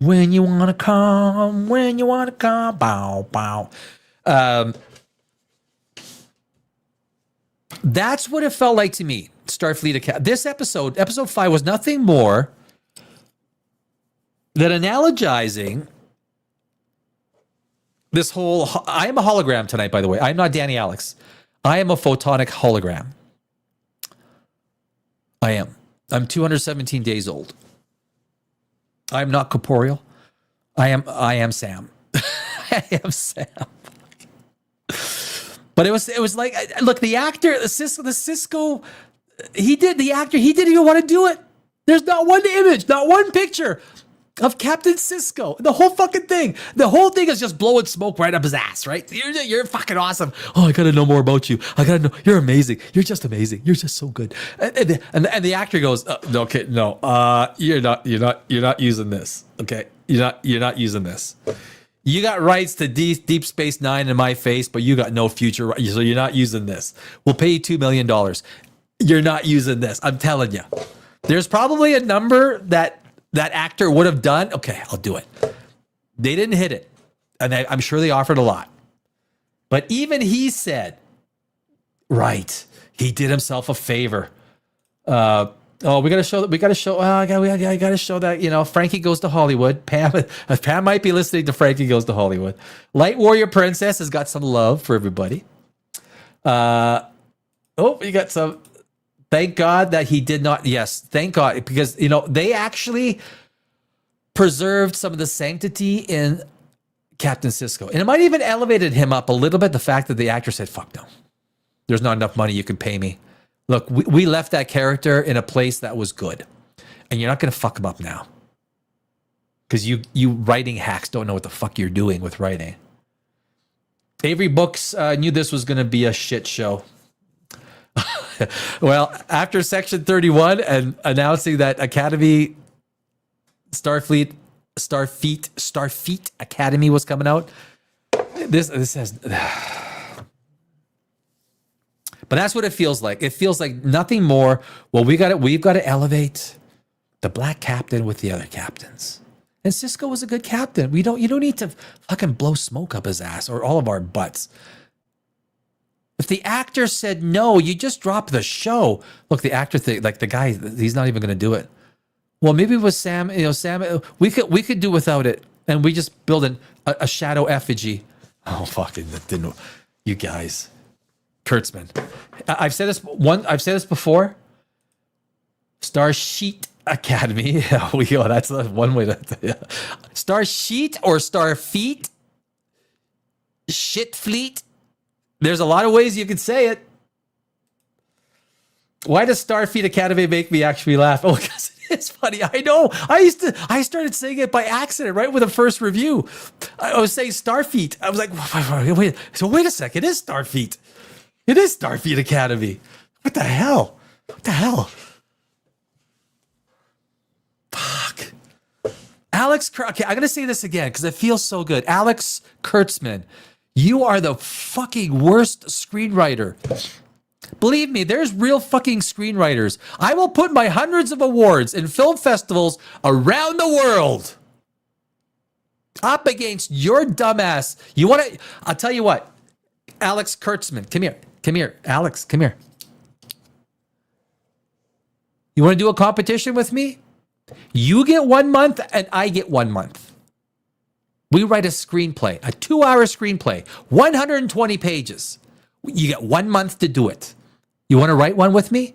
When you want to come, bow, bow. That's what it felt like to me, Starfleet Academy. This episode 5, was nothing more than analogizing this whole... I am a hologram tonight, by the way. I'm not Danny Alex. I am a photonic hologram. I am. I'm 217 days old. I'm not corporeal. I am Sam. I am Sam. But it was like, look, the actor, the Sisko, he didn't even want to do it. There's not one image, not one picture of Captain Sisko. The whole fucking thing. The whole thing is just blowing smoke right up his ass, right? You're fucking awesome. Oh, I gotta know more about you. I gotta know. You're amazing. You're just amazing. You're just so good. And the actor goes, okay, no, you're not using this. Okay, you're not using this. You got rights to Deep Space Nine in my face, but you got no future rights, so you're not using this. We'll pay you $2 million. You're not using this. I'm telling you. There's probably a number that actor would have done. Okay, I'll do it. They didn't hit it. And I'm sure they offered a lot. But even he said, right, he did himself a favor. We gotta show. I gotta show that Frankie Goes to Hollywood. Pam might be listening to Frankie Goes to Hollywood. Light Warrior Princess has got some love for everybody. You got some. Thank God that he did not. Yes, thank God, because they actually preserved some of the sanctity in Captain Sisko, and it might even elevated him up a little bit. The fact that the actor said, "Fuck no, there's not enough money you can pay me." Look, we left that character in a place that was good, and you're not going to fuck him up now, because you writing hacks don't know what the fuck you're doing with writing. Avery Books knew this was going to be a shit show. Well, after Section 31 and announcing that Academy Starfleet Academy was coming out, this has... But that's what it feels like. It feels like nothing more. Well, we've got to elevate the black captain with the other captains. And Sisko was a good captain. You don't need to fucking blow smoke up his ass or all of our butts. If the actor said no, you just drop the show. Look, the actor thing, like the guy, he's not even going to do it. Well, maybe with Sam, Sam, we could do without it, and we just build a shadow effigy. Oh, fucking, that didn't. You guys. Kurtzman. I've said this before. Starfleet Academy. That's one way to. Starfleet or Starfeat. Shit fleet. There's a lot of ways you can say it. Why does Starfleet Academy make me actually laugh? Oh, because it's funny. I know. I started saying it by accident right with the first review. I was saying Starfleet. I was like, wait. So wait a second. It is Starfleet. It is Starfleet Academy. What the hell? Fuck. Okay, I'm going to say this again because it feels so good. Alex Kurtzman, you are the fucking worst screenwriter. Believe me, there's real fucking screenwriters. I will put my hundreds of awards in film festivals around the world up against your dumbass. I'll tell you what. Alex Kurtzman, come here. Alex, come here. You want to do a competition with me? You get 1 month and I get 1 month. We write a screenplay, a 2-hour screenplay, 120 pages. You get 1 month to do it. You want to write one with me?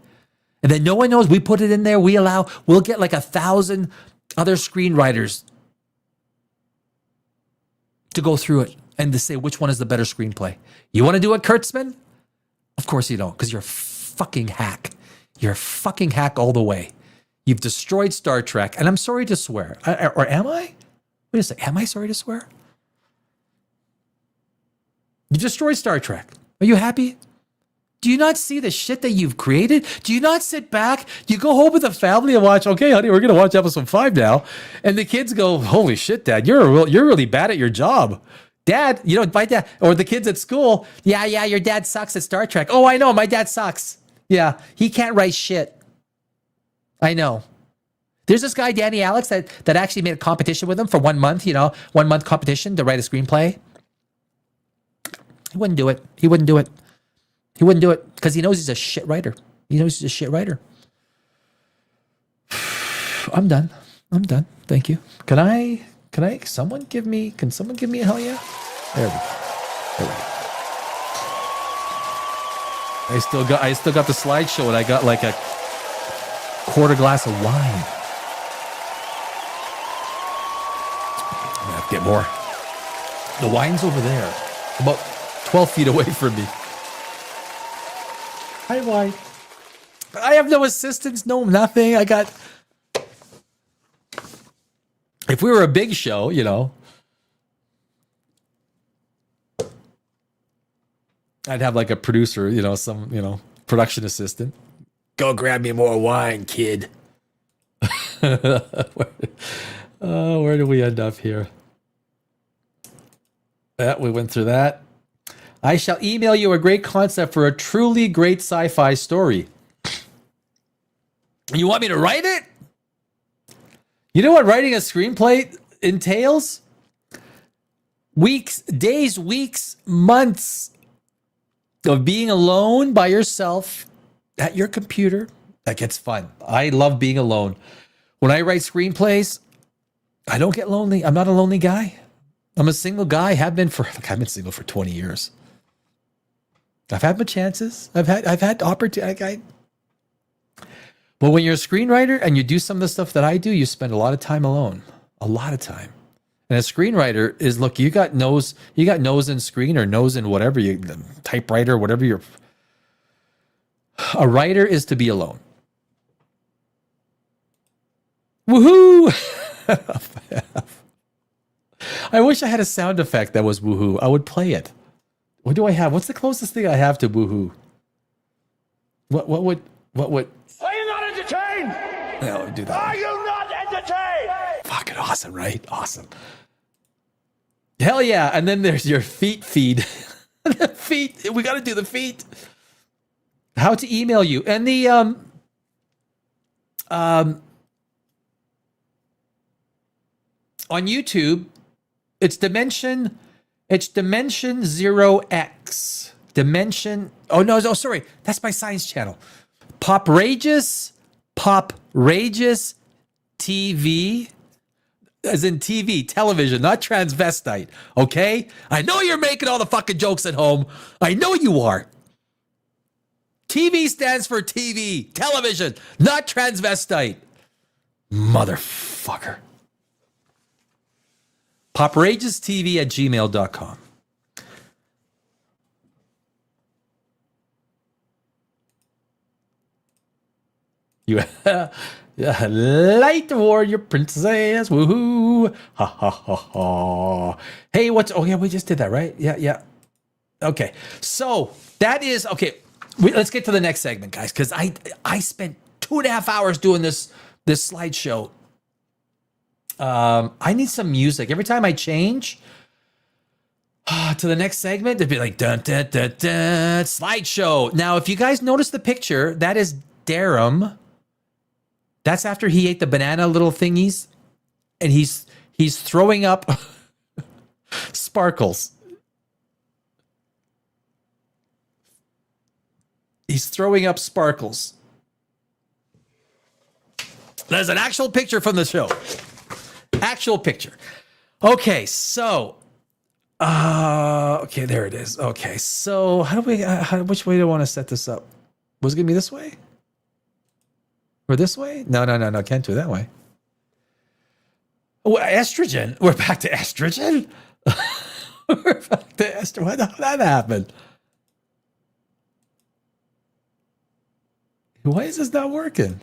And then no one knows. We put it in there. We'll get like 1,000 other screenwriters to go through it and to say which one is the better screenplay. You want to do it, Kurtzman? Of course you don't, because you're a fucking hack. You're a fucking hack all the way. You've destroyed Star Trek, and I'm sorry to swear. Or am I? Wait a second. Am I sorry to swear? You destroyed Star Trek. Are you happy? Do you not see the shit that you've created? Do you not sit back? You go home with the family and watch, okay, honey, we're going to watch episode 5 now. And the kids go, holy shit, Dad, you're really bad at your job. Dad, my dad, or the kids at school, yeah, your dad sucks at Star Trek. Oh, I know, my dad sucks. Yeah, he can't write shit. I know. There's this guy, Danny Alex, that actually made a competition with him for 1 month, 1 month competition to write a screenplay. He wouldn't do it. He wouldn't do it because he knows he's a shit writer. I'm done. Thank you. Can someone give me a hell yeah? There we go. I still got the slideshow and I got like a quarter glass of wine. I'm gonna have to get more. The wine's over there, about 12 feet away from me. Hi, wine. I have no assistants, no nothing. If we were a big show, I'd have like a producer, some, production assistant. Go grab me more wine, kid. Where do we end up here? Yeah, we went through that. I shall email you a great concept for a truly great sci-fi story. You want me to write it? You know what writing a screenplay entails? Days, weeks, months of being alone by yourself at your computer. That gets fun. I love being alone. When I write screenplays, I don't get lonely. I'm not a lonely guy. I'm a single guy. I've been single for 20 years. I've had my chances. I've had opportunity. But when you're a screenwriter and you do some of the stuff that I do, you spend a lot of time alone. A lot of time. And a screenwriter is, look, you got nose in screen or nose in whatever typewriter, whatever you're. A writer is to be alone. Woohoo! I wish I had a sound effect that was woohoo. I would play it. What do I have? What's the closest thing I have to woohoo? What would? Are you not entertained? Yeah, do that. Are you not entertained? Fucking awesome, right? Awesome. Hell yeah. And then there's your feet feed. The feet. We got to do the feet. How to email you. And the on YouTube, it's Dimension 0X. Sorry. That's my science channel. POPRAGEOUS TV, as in TV, television, not transvestite, okay? I know you're making all the fucking jokes at home. I know you are. TV stands for TV, television, not transvestite. Motherfucker. POPRAGEOUSTV@gmail.com. You light warrior princess, woohoo, ha ha ha ha. Hey, we just did that, right? Yeah. Okay, so that is okay. Let's get to the next segment, guys, because I spent 2.5 hours doing this slideshow. I need some music every time I change to the next segment. It'd be like dun dun dun dun slideshow. Now, if you guys notice the picture, that is Darum. That's after he ate the banana little thingies, and he's throwing up sparkles. He's throwing up sparkles. There's an actual picture from the show. Actual picture. Okay, so okay, there it is. Okay, so which way do I want to set this up? Was it gonna be this way? Or this way? No. Can't do it that way. Oh, estrogen. We're back to estrogen? We're back to estrogen. Why the hell that happened? Why is this not working?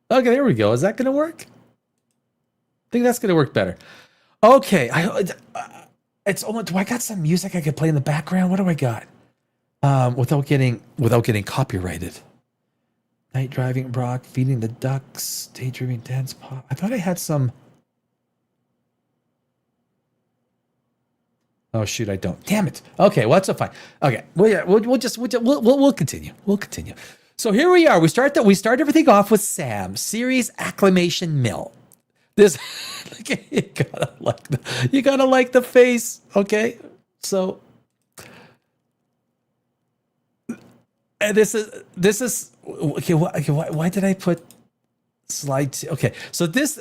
Okay, there we go. Is that going to work? I think that's going to work better. Okay. It's almost. Do I got some music I could play in the background? What do I got? Without getting copyrighted. Night driving Brock, feeding the ducks, daydreaming dance pop. I thought I had some. Oh shoot, I don't. Damn it. Okay, well that's fine. Okay, well yeah, we'll continue. We'll continue. So here we are. We start everything off with Sam, series acclamation mill. This you gotta like the face, okay? So and this is okay. Why did I put slide two? Okay, so this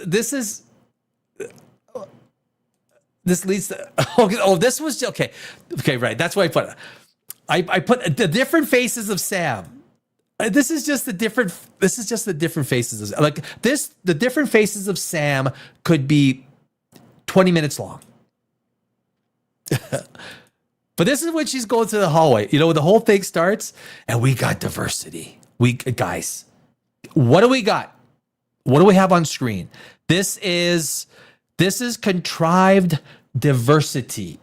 leads to this was okay, right. That's why I put the different faces of Sam. This is just the different faces of, like this. The different faces of Sam could be 20 minutes long. But this is when she's going through the hallway. You know, the whole thing starts, and we got diversity. Guys, what do we got? What do we have on screen? This is contrived diversity.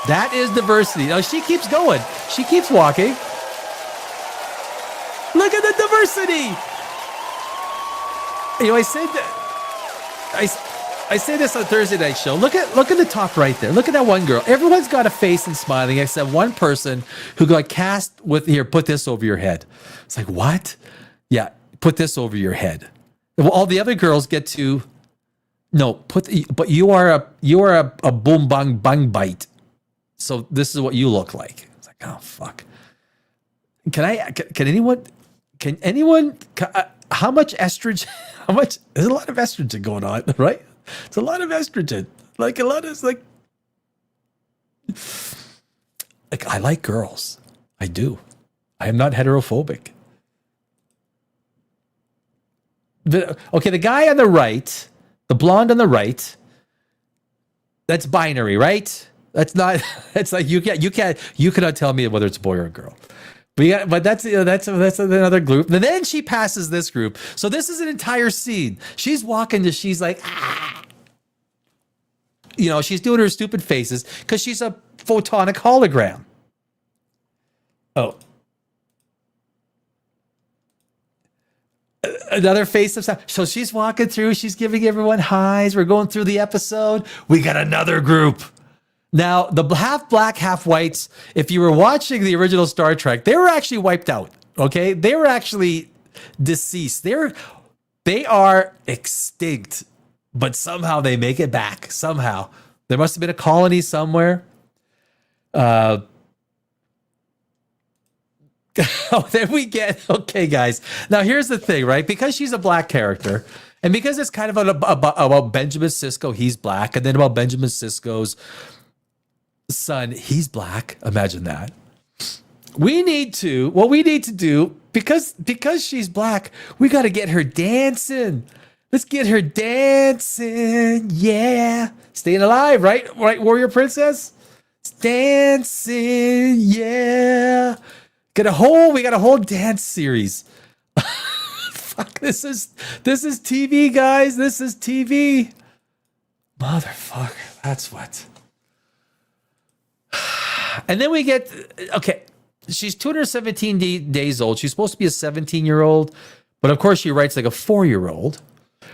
That is diversity. Now she keeps going. She keeps walking. Look at the diversity. You know, I say this on Thursday night show. Look at the top right there. Look at that one girl. Everyone's got a face and smiling except one person who got cast with, here, put this over your head. It's like, what? Yeah, put this over your head. Well, all the other girls get to, no, but you are a boom bang bang bite. So this is what you look like. It's like, oh fuck. Can anyone? How much estrogen? How much? There's a lot of estrogen going on, right? It's a lot of estrogen. Like a lot of like I like girls. I do. I am not heterophobic. The guy on the right, the blonde on the right, that's binary, right? That's not. It's like you cannot tell me whether it's a boy or a girl. But that's another group. And then she passes this group. So this is an entire scene. She's walking she's like, ah. You know, she's doing her stupid faces because she's a photonic hologram. Oh. Another face of stuff. So she's walking through. She's giving everyone highs. We're going through the episode. We got another group. Now, the half black, half whites, if you were watching the original Star Trek, they were actually wiped out, okay? They were actually deceased. They are extinct, but somehow they make it back, somehow. There must have been a colony somewhere. Then we get, okay, guys. Now, here's the thing, right? Because she's a black character, and because it's kind of about Benjamin Sisko, he's black, and then about Benjamin Sisko's son, he's black. Imagine that. What we need to do, because she's black, we got to get her dancing. Let's get her dancing. Yeah. Staying alive, right? Right, Warrior Princess? Dancing. Yeah. We got a whole dance series. Fuck, this is TV, guys. This is TV. Motherfucker. That's what. And then we get, okay, she's 217 days old. She's supposed to be a 17-year-old, but of course she writes like a 4-year-old.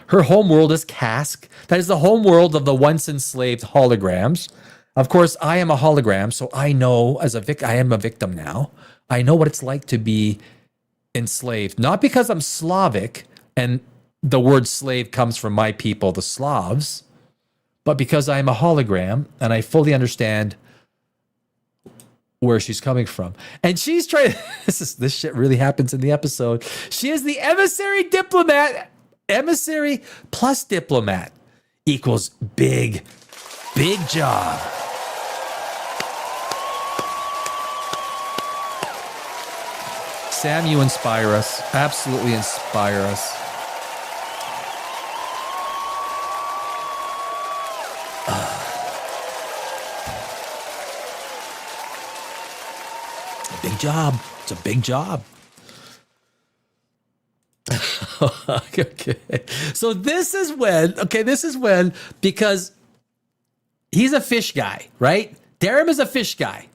Her home world is Cask. That is the home world of the once enslaved holograms. Of course, I am a hologram, so I know I am a victim now. I know what it's like to be enslaved. Not because I'm Slavic and the word slave comes from my people, the Slavs, but because I am a hologram and I fully understand where she's coming from. And she's trying, this shit really happens in the episode. She is the emissary diplomat. Emissary plus diplomat equals big job. Sam, you inspire us. Absolutely inspire us. Big job. It's a big job. Okay. So this is when, because he's a fish guy, right? Darum is a fish guy.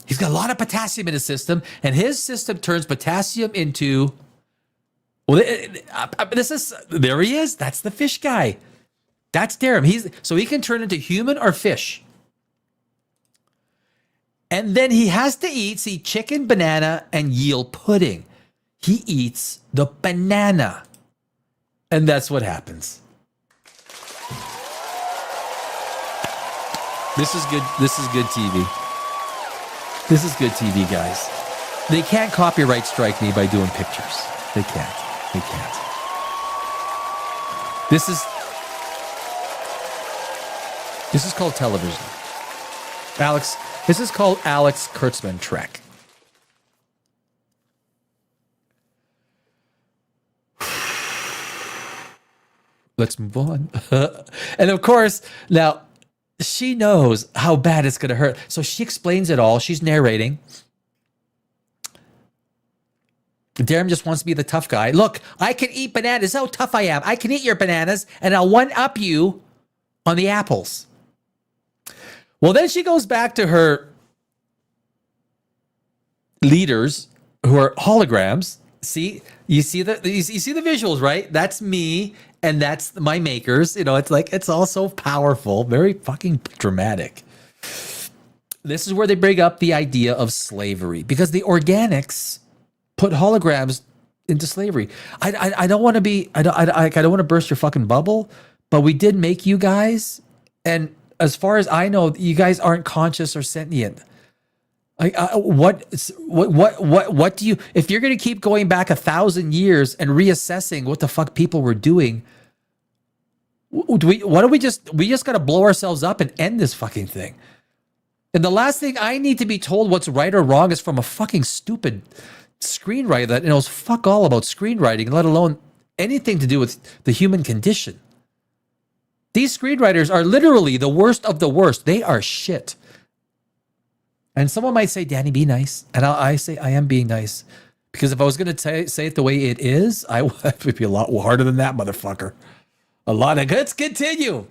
He's got a lot of potassium in his system, and his system turns potassium into, there he is. That's the fish guy. That's Darum. So he can turn into human or fish. And then he has to eat, chicken, banana, and yield pudding. He eats the banana. And that's what happens. This is good. This is good TV. This is good TV, guys. They can't copyright strike me by doing pictures. They can't. They can't. This is called television. Alex, this is called Alex Kurtzman Trek. Let's move on. And of course, now she knows how bad it's going to hurt. So she explains it all. She's narrating. Darum just wants to be the tough guy. Look, I can eat bananas. How tough I am. I can eat your bananas and I'll one-up you on the apples. Well, then she goes back to her leaders who are holograms. See, you see the visuals, right? That's me and that's my makers. You know, it's like, it's all so powerful, very fucking dramatic. This is where they bring up the idea of slavery because the organics put holograms into slavery. I don't want to be, I don't want to burst your fucking bubble, but we did make you guys, and as far as I know, you guys aren't conscious or sentient. What do you, if you're going to keep going back 1,000 years and reassessing what the fuck people were doing, we just got to blow ourselves up and end this fucking thing. And the last thing I need to be told what's right or wrong is from a fucking stupid screenwriter that knows fuck all about screenwriting, let alone anything to do with the human condition. These screenwriters are literally the worst of the worst. They are shit. And someone might say, Danny, be nice. And I say, I am being nice. Because if I was going to say it the way it is, I would be a lot harder than that, motherfucker. A lot of, let's continue.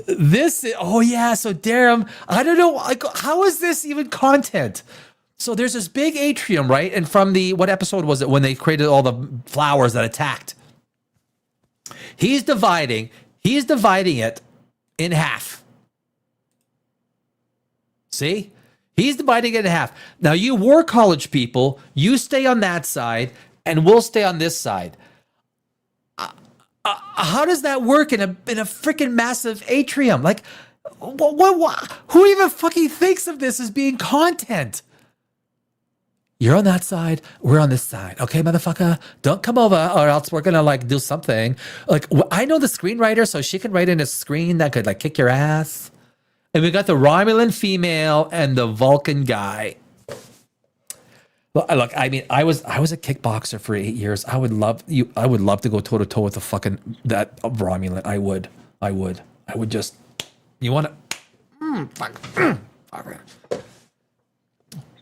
So Darum, I don't know, like, how is this even content? So there's this big atrium, right? And from what episode was it when they created all the flowers that attacked? He's dividing it in half. See? He's dividing it in half. Now, you war college people, you stay on that side, and we'll stay on this side. How does that work in a freaking massive atrium? Like, what? Who even fucking thinks of this as being content? You're on that side, we're on this side. Okay, motherfucker, don't come over or else we're gonna like do something. Like, I know the screenwriter, so she can write in a screen that could like kick your ass. And we got the Romulan female and the Vulcan guy. Look, I mean, I was a kickboxer for 8 years. I would love to go toe to toe with the fucking that Romulan. I would just. You want to? Fuck.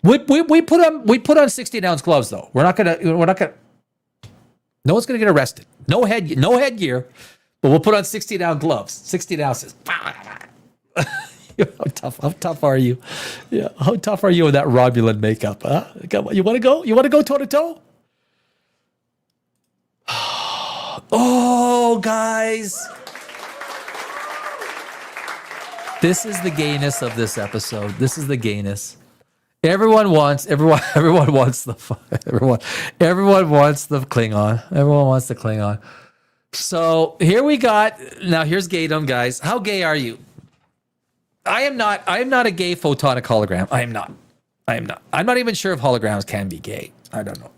We put on 16-ounce gloves though. We're not gonna. No one's gonna get arrested. No headgear, but we'll put on 16-ounce gloves. 16 ounces. How tough are you? Yeah, how tough are you with that Romulan makeup? Huh? You want to go? You want to go toe to toe? Oh, guys. This is the gayness of this episode. This is the gayness. Everyone wants the Klingon. Everyone wants the Klingon. So here we got, now here's gaydom, guys. How gay are you? I am not a gay photonic hologram. I am not. I'm not even sure if holograms can be gay. I don't know.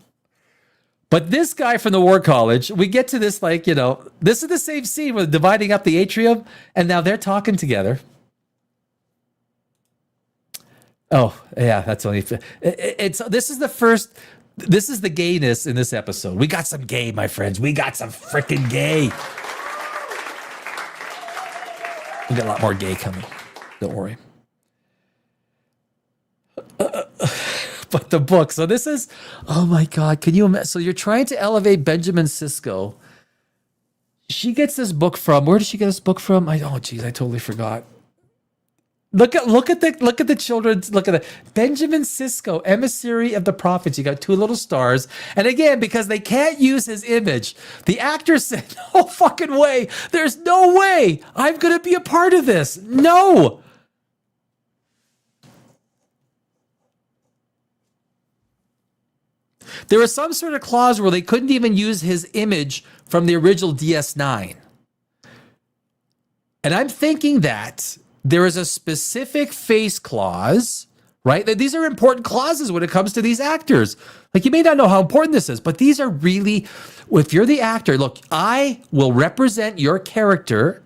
But this guy from the War College, we get to this, like, you know, this is the same scene with dividing up the atrium, and now they're talking together. Oh, yeah, that's only, this is the gayness in this episode. We got some gay, my friends. We got some freaking gay. We got a lot more gay coming. Don't worry. But the book. So this is, oh my God, can you imagine? So you're trying to elevate Benjamin Sisko. She gets this book from, where did she get this book from? I totally forgot. Look at the children's. Look at the Benjamin Sisko, emissary of the prophets. You got two little stars, and again, because they can't use his image, the actor said, "No fucking way! There's no way I'm gonna be a part of this. No." There was some sort of clause where they couldn't even use his image from the original DS9, and I'm thinking that there is a specific face clause, right? These are important clauses when it comes to these actors. Like, you may not know how important this is, but these are really, if you're the actor, look, I will represent your character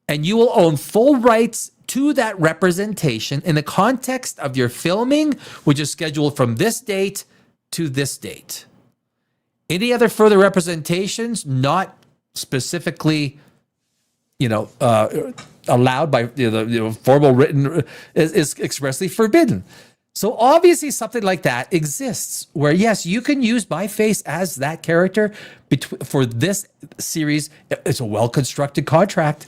and you will own full rights to that representation in the context of your filming, which is scheduled from this date to this date. Any other further representations, not specifically, allowed by the formal written, is expressly forbidden. So obviously something like that exists where, yes, you can use my face as that character for this series. It's a well-constructed contract.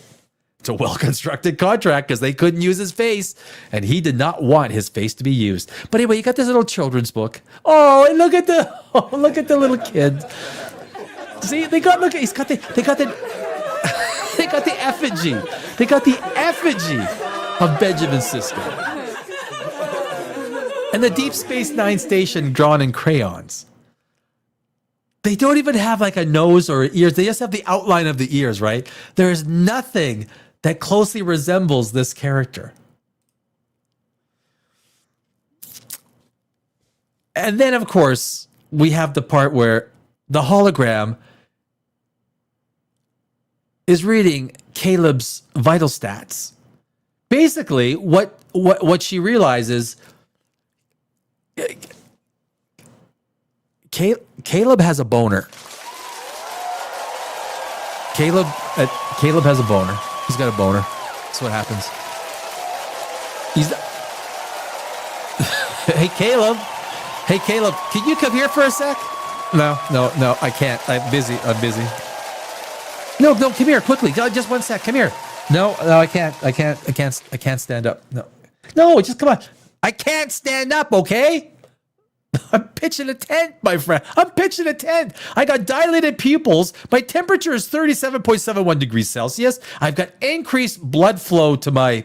It's a well-constructed contract because they couldn't use his face and he did not want his face to be used. But anyway, you got this little children's book. Oh, and look at the little kid. See, they got the effigy. They got the effigy of Benjamin Sisko. And the Deep Space Nine station drawn in crayons. They don't even have like a nose or ears. They just have the outline of the ears, right? There is nothing that closely resembles this character. And then, of course, we have the part where the hologram is reading Caleb's vital stats. Basically, what she realizes, Caleb has a boner. Caleb has a boner. He's got a boner. That's what happens. Hey Caleb, can you come here for a sec? No, I can't. I'm busy. No, come here quickly. Just one sec. Come here. No, I can't stand up. No, just come on. I can't stand up, okay? I'm pitching a tent, my friend. I'm pitching a tent. I got dilated pupils. My temperature is 37.71 degrees Celsius. I've got increased blood flow to my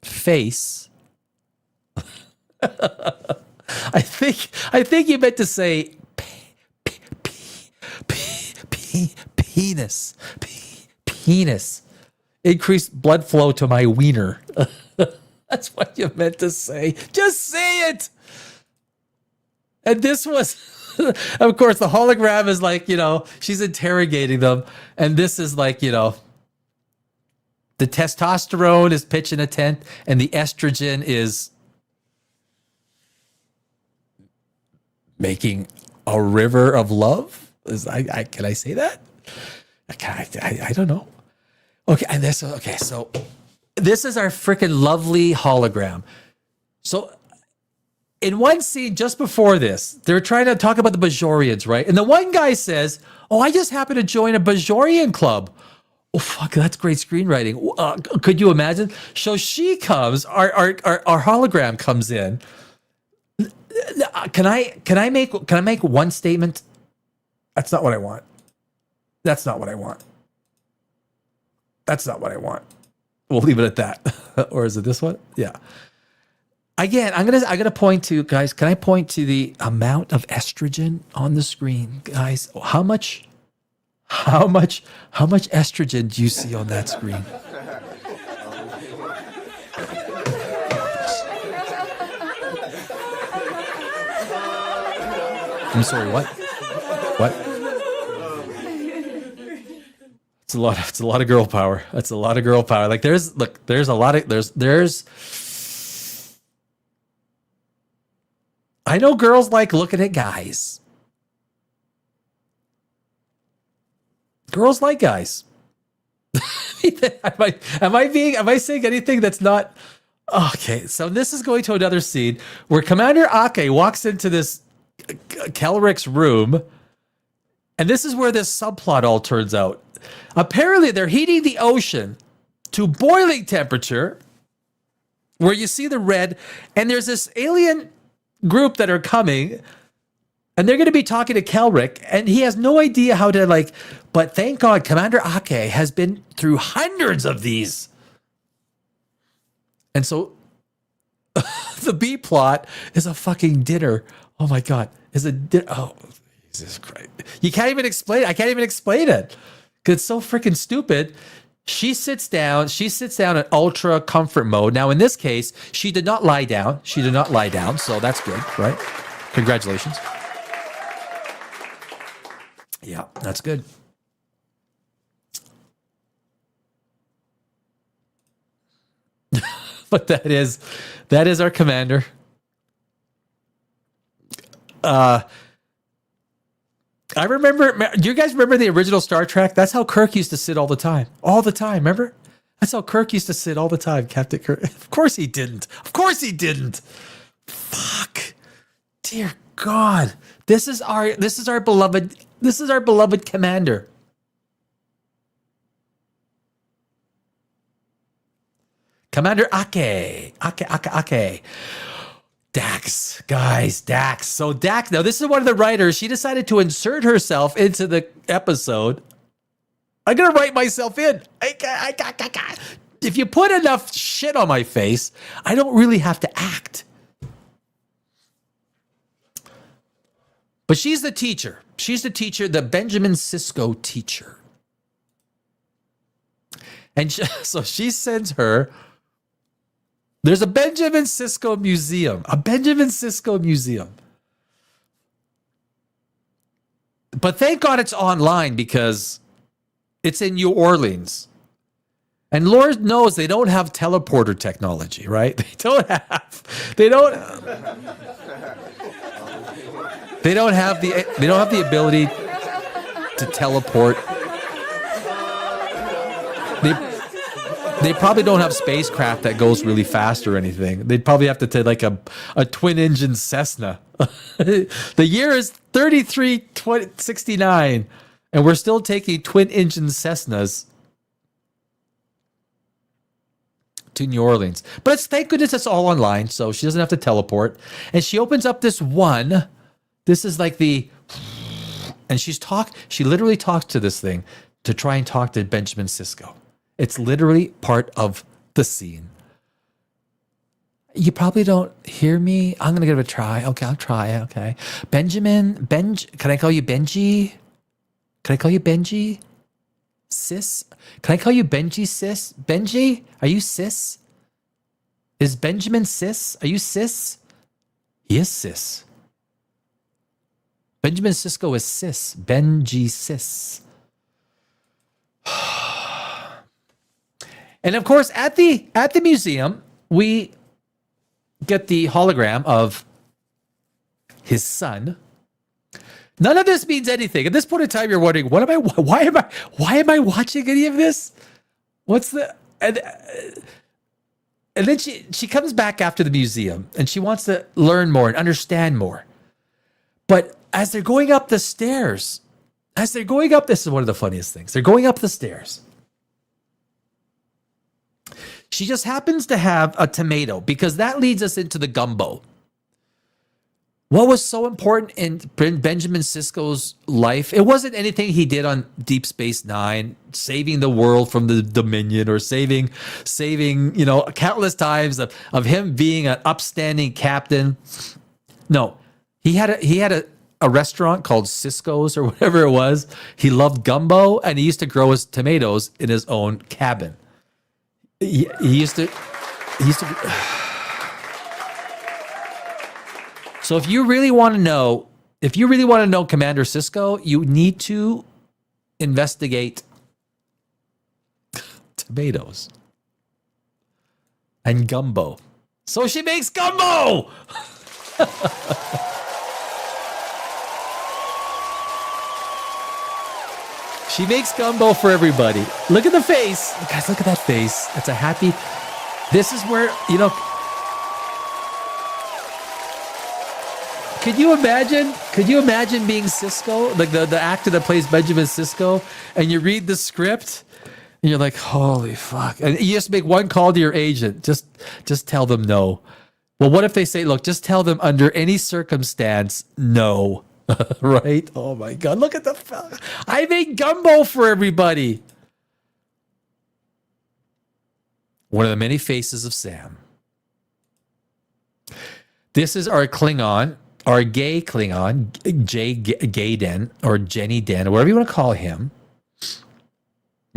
face. I think you meant to say penis. Penis. Increased blood flow to my wiener. That's what you meant to say. Just say it. And this was, of course, the hologram is like, she's interrogating them. And this is like, the testosterone is pitching a tent and the estrogen is making a river of love. Can I say that? I don't know. Okay, so this is our freaking lovely hologram. So in one scene just before this, they're trying to talk about the Bajorians, right? And the one guy says, "Oh, I just happened to join a Bajorian club." Oh, fuck, that's great screenwriting. Could you imagine? So she comes, our hologram comes in. Can I make one statement? That's not what I want. That's not what I want. That's not what I want. We'll leave it at that. Or is it this one? Yeah. Again, I'm gonna point to, guys. Can I point to the amount of estrogen on the screen, guys? How much estrogen do you see on that screen? I'm sorry. What? It's a lot of girl power. That's a lot of girl power. Like there's a lot of I know girls like looking at guys. Girls like guys. Am I saying anything that's not okay? So this is going to another scene where Commander Ake walks into this Kelrick's room, and this is where this subplot all turns out. Apparently, they're heating the ocean to boiling temperature, where you see the red, and there's this alien group that are coming, and they're going to be talking to Kelrick, and he has no idea how to but thank God Commander Ake has been through hundreds of these. And so the B plot is a fucking dinner. Oh my God. Is a dinner. Oh, Jesus Christ. You can't even explain it. I can't even explain it because it's so freaking stupid. She sits down in ultra comfort mode. Now, in this case, she did not lie down. So that's good, right? Congratulations. Yeah, that's good. But that is our commander. I remember, do you guys remember the original Star Trek? That's how Kirk used to sit all the time. All the time, remember? That's how Kirk used to sit all the time, Captain Kirk. Of course he didn't. Fuck. Dear God. This is our beloved commander. Commander Ake. Dax, guys, Dax. So Dax, now this is one of the writers. She decided to insert herself into the episode. I'm going to write myself in. If you put enough shit on my face, I don't really have to act. But she's the teacher. The Benjamin Sisko teacher. And so she sends her. There's a Benjamin Sisko museum. But thank God it's online because it's in New Orleans. And Lord knows they don't have teleporter technology, right? They don't have the ability to teleport. They probably don't have spacecraft that goes really fast or anything. They'd probably have to take like a twin engine Cessna. The year is 3369, and we're still taking twin engine Cessnas to New Orleans. But thank goodness it's all online, so she doesn't have to teleport. And she opens up this one. This is like and she literally talks to this thing to try and talk to Benjamin Sisko. It's literally part of the scene. You probably don't hear me. I'm going to give it a try. Okay, I'll try it. Okay. Can I call you Benji? Sis? Can I call you Benji, sis? Benji? Are you sis? Is Benjamin sis? Are you sis? He is sis. Benjamin Sisko is sis. Benji sis. And of course, at the museum, we get the hologram of his son. None of this means anything. At this point in time, you're wondering, why am I watching any of this? And then she comes back after the museum and she wants to learn more and understand more. But as they're going up the stairs, this is one of the funniest things. They're going up the stairs. She just happens to have a tomato because that leads us into the gumbo. What was so important in Benjamin Sisko's life? It wasn't anything he did on Deep Space Nine, saving the world from the Dominion or saving, countless times of him being an upstanding captain. No, he had a restaurant called Sisko's or whatever it was. He loved gumbo and he used to grow his tomatoes in his own cabin. He used to. So if you really want to know Commander Sisko, you need to investigate tomatoes and gumbo. So she makes gumbo. She makes gumbo for everybody. Look at the face. Guys, look at that face. It's a happy... This is where, Could you imagine being Sisko? Like the actor that plays Benjamin Sisko, and you read the script, And you're like, holy fuck. And you just make one call to your agent. Just tell them no. Well, what if they say, look, just tell them under any circumstance, no. Right? Oh my God. Look at the, I make gumbo for everybody. One of the many faces of Sam. This is our Klingon, our gay Klingon, Gay Den, or Jenny Den, or whatever you want to call him.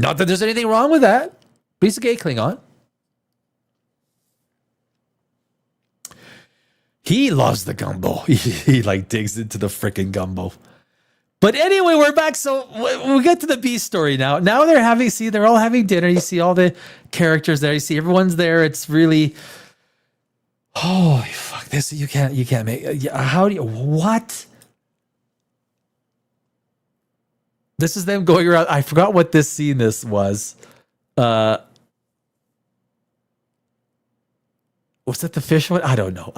Not that there's anything wrong with that, but he's a gay Klingon. He loves the gumbo. He like digs into the freaking gumbo. But anyway, we're back. So we get to the B story now. Now they're all having dinner. You see all the characters there. You see everyone's there. It's really, holy fuck, this, you can't make, how do you, what? This is them going around. I forgot what this scene this was. Was that the fish one? I don't know.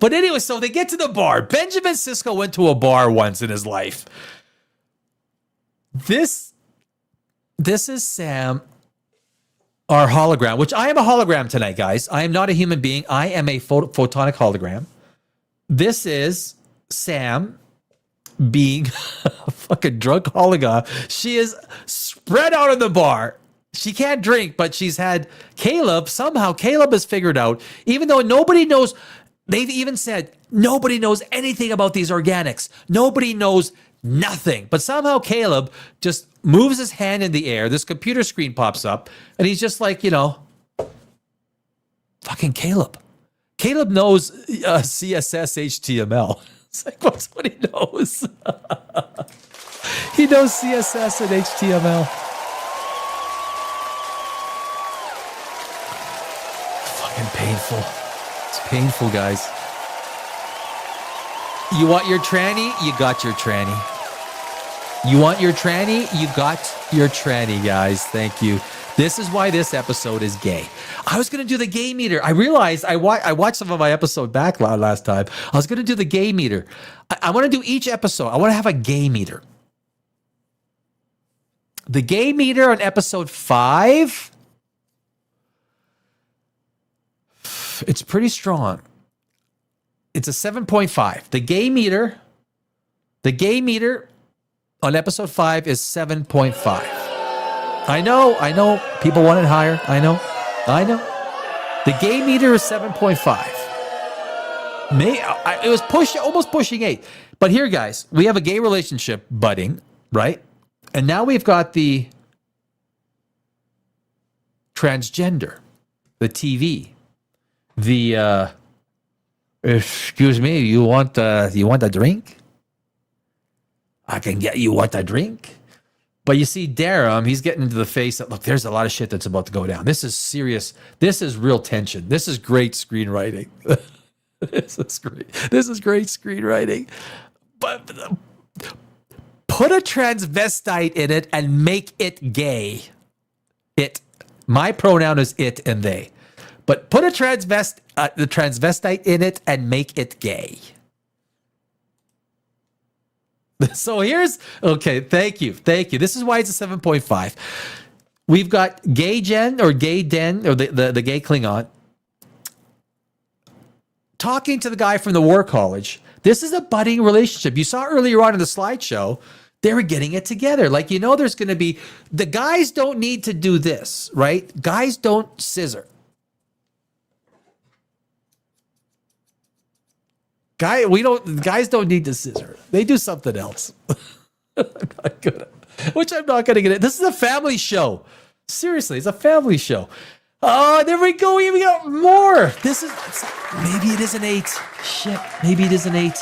But anyway, so they get to the bar. Benjamin Sisko went to a bar once in his life. This is Sam, our hologram, which I am a hologram tonight, guys. I am not a human being. I am a photonic hologram. This is Sam being a fucking drunk hologram. She is spread out in the bar. She can't drink, but she's had Caleb. Somehow Caleb has figured out, even though nobody knows, they've even said, nobody knows anything about these organics. Nobody knows nothing. But somehow Caleb just moves his hand in the air. This computer screen pops up, and he's just like, fucking Caleb. Caleb knows CSS HTML. It's like, that's what he knows. He knows CSS and HTML. Painful. It's painful, guys. You want your tranny? You got your tranny. You want your tranny? You got your tranny, guys. Thank you. This is why this episode is gay. I was going to do the gay meter. I realized I watched some of my episode back last time. I was going to do the gay meter. I want to do each episode. I want to have a gay meter. The gay meter on episode 5. It's pretty strong. It's a 7.5. The gay meter on episode 5 is 7.5. I know. People want it higher. I know. The gay meter is 7.5. It was almost pushing 8. But here, guys, we have a gay relationship budding, right? And now we've got the transgender, the TV. Excuse me, you want a drink? I can get you want a drink. But you see Darum, he's getting into the face that, look, there's a lot of shit that's about to go down. This is serious. This is real tension. This is great screenwriting. This is great screenwriting. But put a transvestite in it and make it gay. My pronoun is it and they. But put the transvestite in it and make it gay. So okay, thank you. This is why it's a 7.5. We've got Gay Jen or Gay Den or the gay Klingon talking to the guy from the war college. This is a budding relationship. You saw earlier on in the slideshow, they were getting it together. Like, there's going to be, the guys don't need to do this, right? Guys don't scissor. Guys don't need to scissor. They do something else. I'm not gonna get it. This is a family show. Seriously, it's a family show. Oh, there we go. We got more. Maybe it is an 8. Shit, maybe it is an 8.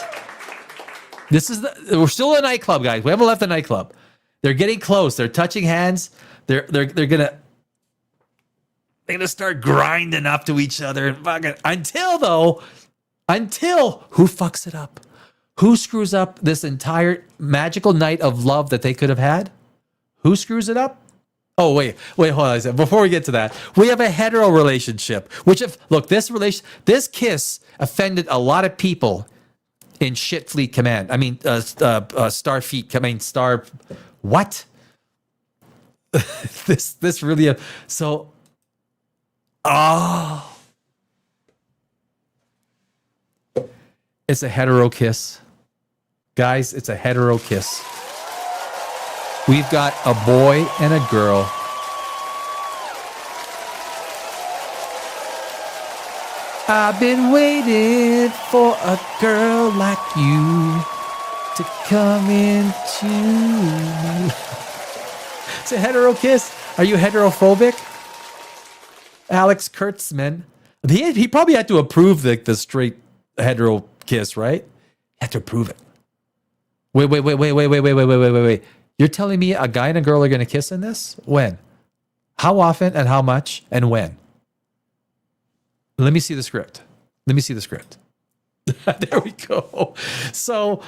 We're still in a nightclub, guys. We haven't left the nightclub. They're getting close. They're touching hands. They're gonna start grinding up to each other and fucking until who fucks it up? Who screws up this entire magical night of love that they could have had? Who screws it up? Oh, wait, hold on a second. Before we get to that, we have a hetero relationship, this kiss offended a lot of people in Shitfleet Command. I mean, Starfleet Command, what? this really, so, oh, it's a hetero kiss. Guys, it's a hetero kiss. We've got a boy and a girl. I've been waiting for a girl like you to come into my life. It's a hetero kiss. Are you heterophobic? Alex Kurtzman. He probably had to approve the straight hetero kiss, right? He had to approve it. Wait. You're telling me a guy and a girl are going to kiss in this? When? How often and how much and when? Let me see the script. There we go. So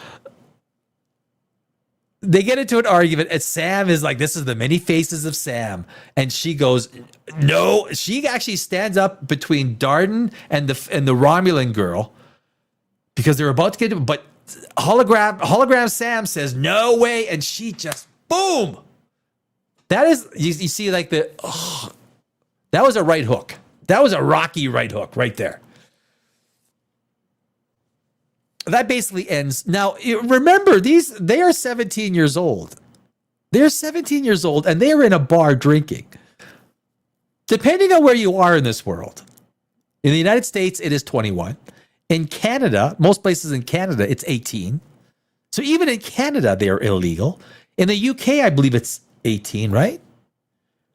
they get into an argument and Sam is like, this is the many faces of Sam. And she goes, no. She actually stands up between Darden and the Romulan girl because they're about to get into, but hologram Sam says no way, and she just boom. That is, you see, like that was a right hook. That was a Rocky right hook right there. That basically ends. Now remember, they are 17 years old. They're 17 years old and they are in a bar drinking. Depending on where you are in this world, in the United States it is 21. In Canada, most places in Canada, it's 18. So even in Canada, they are illegal. In the UK, I believe it's 18, right?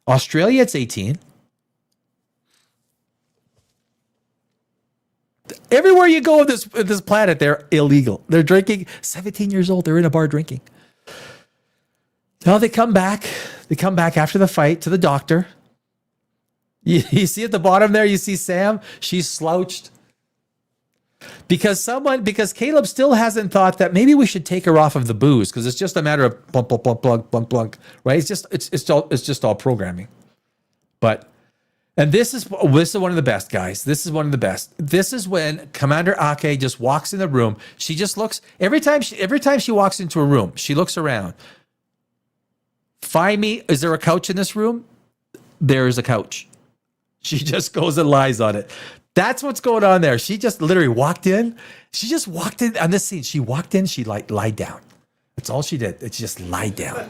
Australia, it's 18. Everywhere you go on this planet, they're illegal. They're drinking. 17 years old, they're in a bar drinking. Now they come back. They come back after the fight to the doctor. You see at the bottom there, you see Sam. She's slouched. Because Caleb still hasn't thought that maybe we should take her off of the booze because it's just a matter of plunk, plunk, plunk, plunk, plunk, plunk, right? It's just all programming. And this is one of the best, guys. This is one of the best. This is when Commander Ake just walks in the room. She just looks every time she walks into a room, she looks around. Find me, is there a couch in this room? There is a couch. She just goes and lies on it. That's what's going on there. She just literally walked in. She just walked in on this scene. She walked in, she lied down. That's all she did. It's just lie down.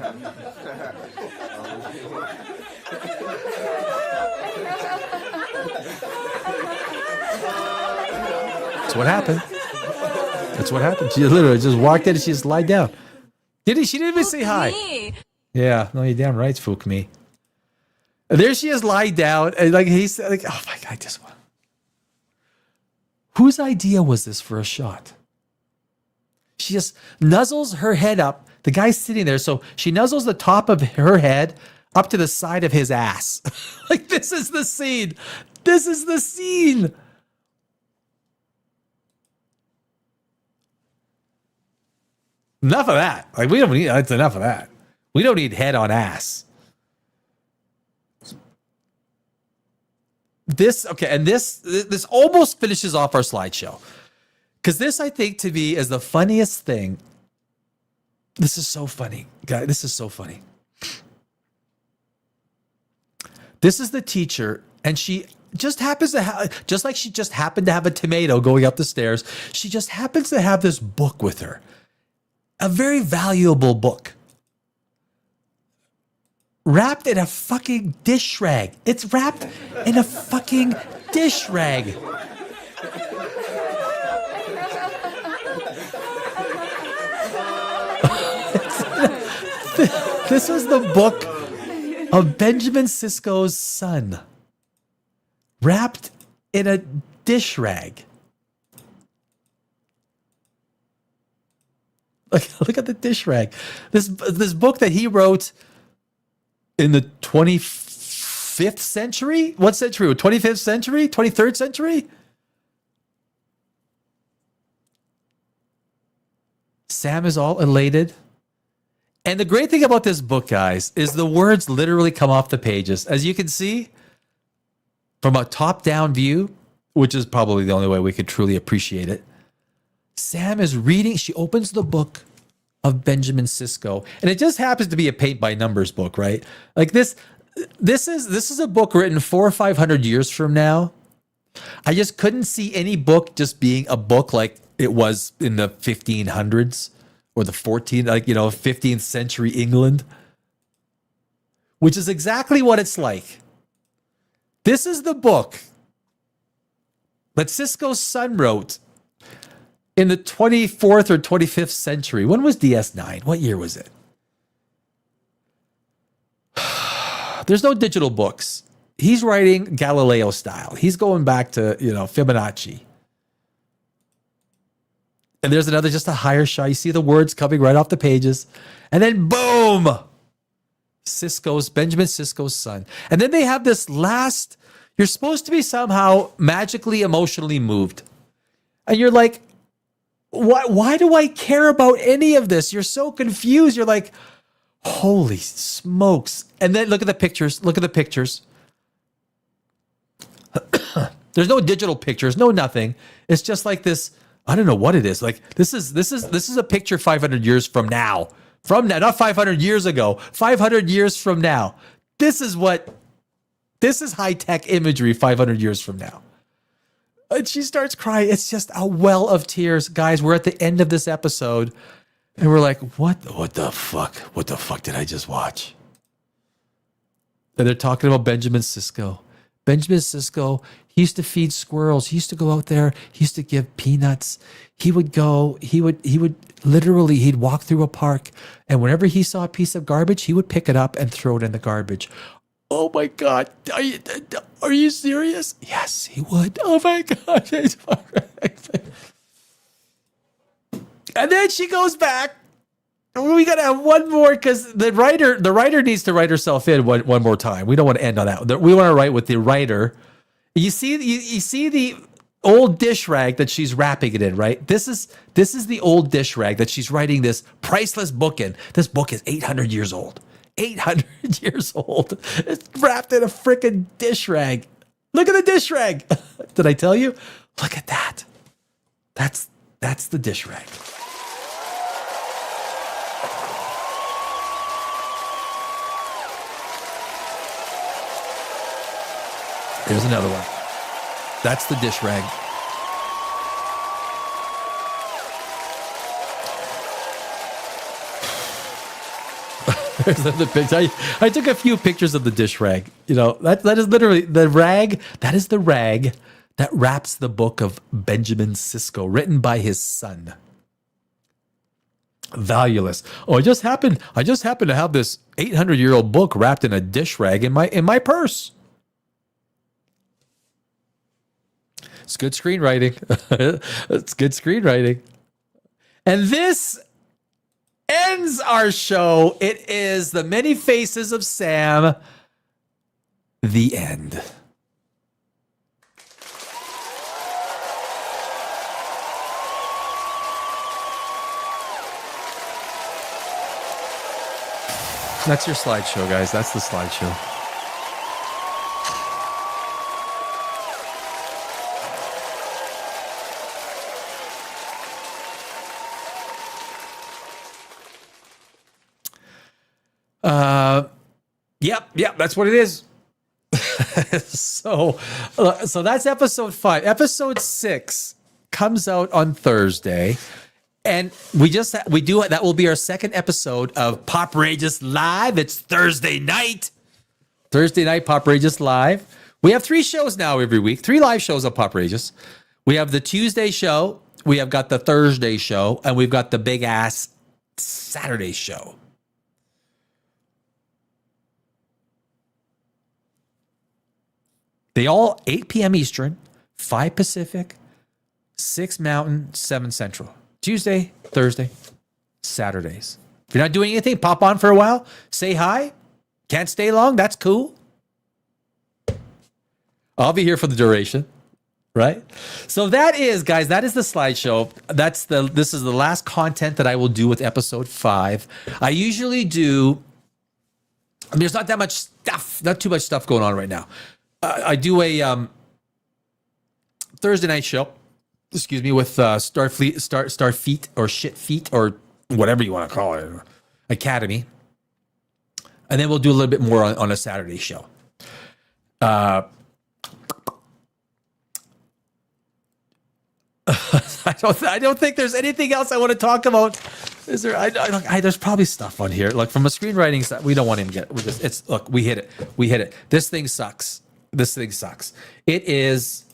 That's what happened. That's what happened. She literally just walked in and she just lied down. She didn't even say hi. Yeah, no, you're damn right, Fook me. And there she is, lied down, and he's like, oh my God, this one. Whose idea was this for a shot? She just nuzzles her head up. The guy's sitting there, so she nuzzles the top of her head up to the side of his ass. This is the scene. This is the scene. Enough of that. We don't need, it's enough of that. We don't need head on ass. This almost finishes off our slideshow. Because this, I think, to me, is the funniest thing. This is so funny. Guys, this is so funny. This is the teacher, and she just happens to have, just like she just happened to have a tomato going up the stairs, she just happens to have this book with her. A very valuable book. Wrapped in a fucking dish rag. It's wrapped in a fucking dish rag. This was the book of Benjamin Sisko's son. Wrapped in a dish rag. Look at the dish rag. This book that he wrote in the 25th century? What century? 25th century? 23rd century? Sam is all elated. And the great thing about this book, guys, is the words literally come off the pages. As you can see, from a top-down view, which is probably the only way we could truly appreciate it, Sam is reading. She opens the book of Benjamin Sisko. And it just happens to be a paint by numbers book, right? Like this is a book written 400 or 500 years from now. I just couldn't see any book just being a book like it was in the 1500s or the 15th century England, which is exactly what it's like. This is the book that Sisko's son wrote in the 24th or 25th century. When was DS9? What year was it? There's no digital books. He's writing Galileo style. He's going back to, Fibonacci. And there's another, just a higher shot. You see the words coming right off the pages. And then boom! Benjamin Sisko's son. And then they have this last, you're supposed to be somehow magically emotionally moved. And you're like, why do I care about any of this? You're so confused. You're like, holy smokes. And then look at the pictures. Look at the pictures. There's no digital pictures, no nothing. It's just like this, I don't know what it is. Like this is a picture 500 years from now. From now, not 500 years ago, 500 years from now. This is high-tech imagery 500 years from now. And she starts crying. It's just a well of tears. Guys, we're at the end of this episode. And we're like, what the fuck? What the fuck did I just watch? And they're talking about Benjamin Sisko. Benjamin Sisko, he used to feed squirrels. He used to go out there. He used to give peanuts. He would literally, he'd walk through a park. And whenever he saw a piece of garbage, he would pick it up and throw it in the garbage. Oh my God. Are you serious? Yes, he would. Oh my God. And then she goes back. We got to have one more because the writer needs to write herself in one more time. We don't want to end on that. We want to write with the writer. You see the old dish rag that she's wrapping it in, right? This is the old dish rag that she's writing this priceless book in. This book is 800 years old. 800 years old. It's wrapped in a freaking dish rag. Look at the dish rag. Did I tell you? Look at that. That's the dish rag. Here's another one. That's the dish rag. There's another picture. I took a few pictures of the dish rag. That is literally the rag. That is the rag that wraps the book of Benjamin Sisko, written by his son. Valueless. Oh, I just happened to have this 800-year-old book wrapped in a dish rag in my purse. It's good screenwriting. It's good screenwriting. And this ends our show. It is The Many Faces of Sam. The end. That's your slideshow, guys. That's the slideshow. Yep, that's what it is. So that's episode 5. Episode 6 comes out on Thursday, and that will be our second episode of POPRAGEOUS Live. It's Thursday night. POPRAGEOUS Live. We have 3 shows now every week, 3 live shows of POPRAGEOUS. We have the Tuesday show, we have got the Thursday show, and we've got the big ass Saturday show. They all 8 p.m. Eastern, 5 Pacific, 6 Mountain, 7 Central. Tuesday, Thursday, Saturdays. If you're not doing anything, pop on for a while. Say hi. Can't stay long. That's cool. I'll be here for the duration, right? So that is, guys, that is the slideshow. This is the last content that I will do with episode 5. I usually do. There's not that much stuff, not too much stuff going on right now. I do a Thursday night show, with Starfleet or Shit Feet or whatever you want to call it, Academy. And then we'll do a little bit more on a Saturday show. I don't think there's anything else I want to talk about. Is there? There's probably stuff on here. Like from a screenwriting side, we don't want him to get. We hit it. We hit it. This thing sucks. It is.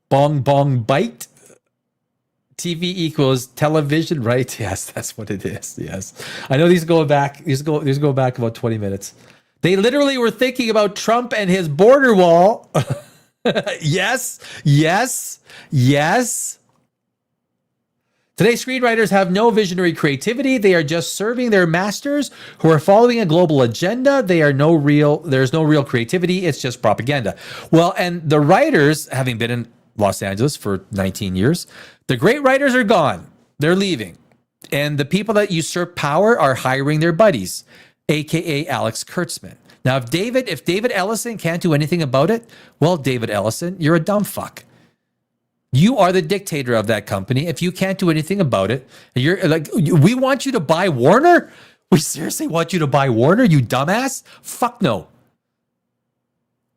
Bong bong bite. TV equals television, right? Yes, that's what it is. Yes, I know these go back. These go back about 20 minutes. They literally were thinking about Trump and his border wall. Yes. Today, screenwriters have no visionary creativity. They are just serving their masters who are following a global agenda. There's no real creativity. It's just propaganda. Well, and the writers, having been in Los Angeles for 19 years, the great writers are gone. They're leaving. And the people that usurp power are hiring their buddies, AKA Alex Kurtzman. Now, if David Ellison can't do anything about it, well, David Ellison, you're a dumb fuck. You are the dictator of that company. If you can't do anything about it, you're like, we want you to buy Warner? We seriously want you to buy Warner, you dumbass? Fuck no.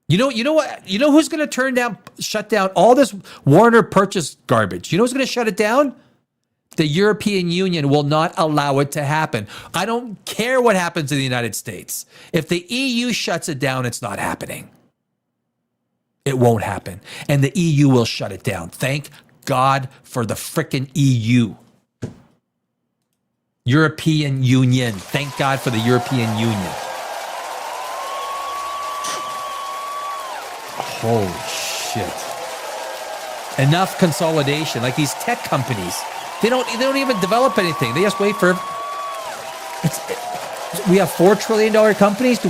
You know what? You know who's going to shut down all this Warner purchase garbage? You know who's going to shut it down? The European Union will not allow it to happen. I don't care what happens in the United States. If the EU shuts it down, it's not happening. It won't happen. And the EU will shut it down. Thank God for the frickin' EU. European Union. Thank God for the European Union. Holy shit. Enough consolidation. Like these tech companies, they don't even develop anything. They just wait for we have $4 trillion companies.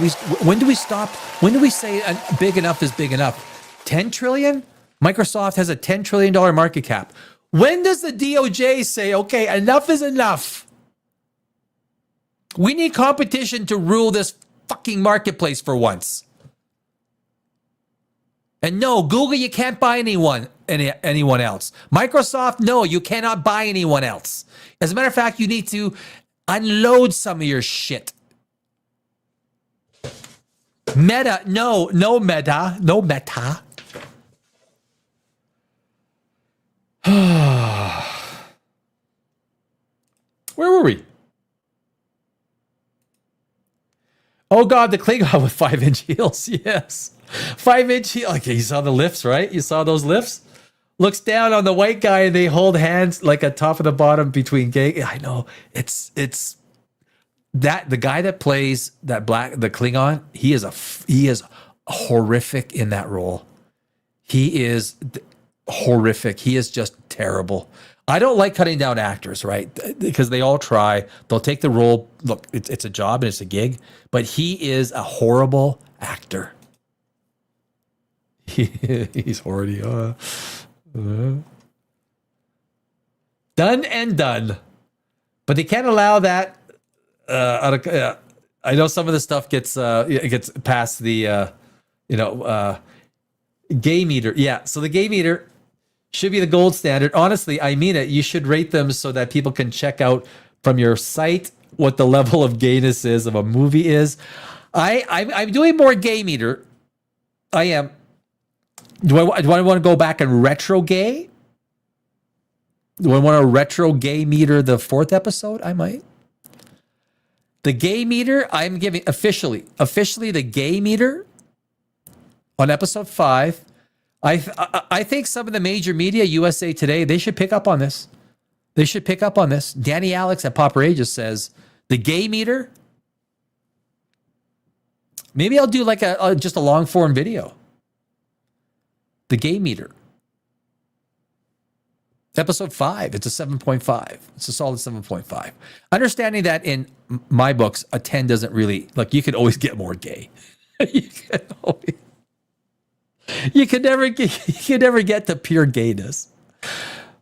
When do we stop? When do we say big enough is big enough? 10 trillion? Microsoft has a $10 trillion market cap. When does the DOJ say, okay, enough is enough? We need competition to rule this fucking marketplace for once. And no, Google, you can't buy anyone else. Microsoft, no, you cannot buy anyone else. As a matter of fact, you need to unload some of your shit. Meta, no Meta. Where were we? Oh God, the Klingon with 5-inch heels. Yes. 5-inch heel. Okay, you saw the lifts, right? You saw those lifts? Looks down on the white guy and they hold hands like a top and the bottom between gay. I know. It's that the guy that plays the Klingon, he is horrific in that role. He is horrific. He is just terrible. I don't like cutting down actors, right? Because they all try. They'll take the role. Look, it's a job and it's a gig, but he is a horrible actor. He's already done and done. But they can't allow that. I know some of the stuff gets past the gay meter. Yeah, so the gay meter should be the gold standard. Honestly, I mean it. You should rate them so that people can check out from your site what the level of gayness is of a movie is. I'm doing more gay meter. I am. Do I want to go back and retro gay? Do I want to retro gay meter the 4th episode? I might. The gay meter, I'm giving officially the gay meter on episode 5. I think some of the major media, USA Today, they should pick up on this. Danny Alex at POPRAGEOUS says the gay meter. Maybe I'll do like just a long form video. The gay meter. Episode 5, it's a 7.5. It's a solid 7.5. Understanding that in my books, a 10 doesn't really, like, you could always get more gay. You could never get to pure gayness.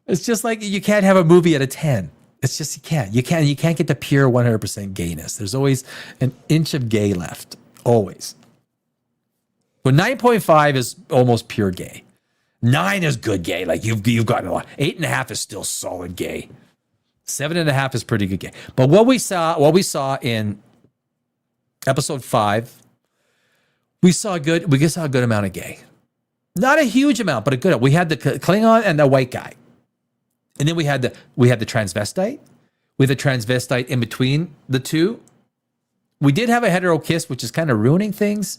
It's just like you can't have a movie at a 10. It's just you can't get to pure 100% gayness. There's always an inch of gay left. Always. But 9.5 is almost pure gay. 9 is good gay. Like you've gotten a lot. 8.5 is still solid gay. 7.5 is pretty good gay. But what we saw in episode 5, we saw a good amount of gay. Not a huge amount, but a good. We had the Klingon and the white guy. And then we had the transvestite. We had the transvestite in between the two. We did have a hetero kiss, which is kind of ruining things.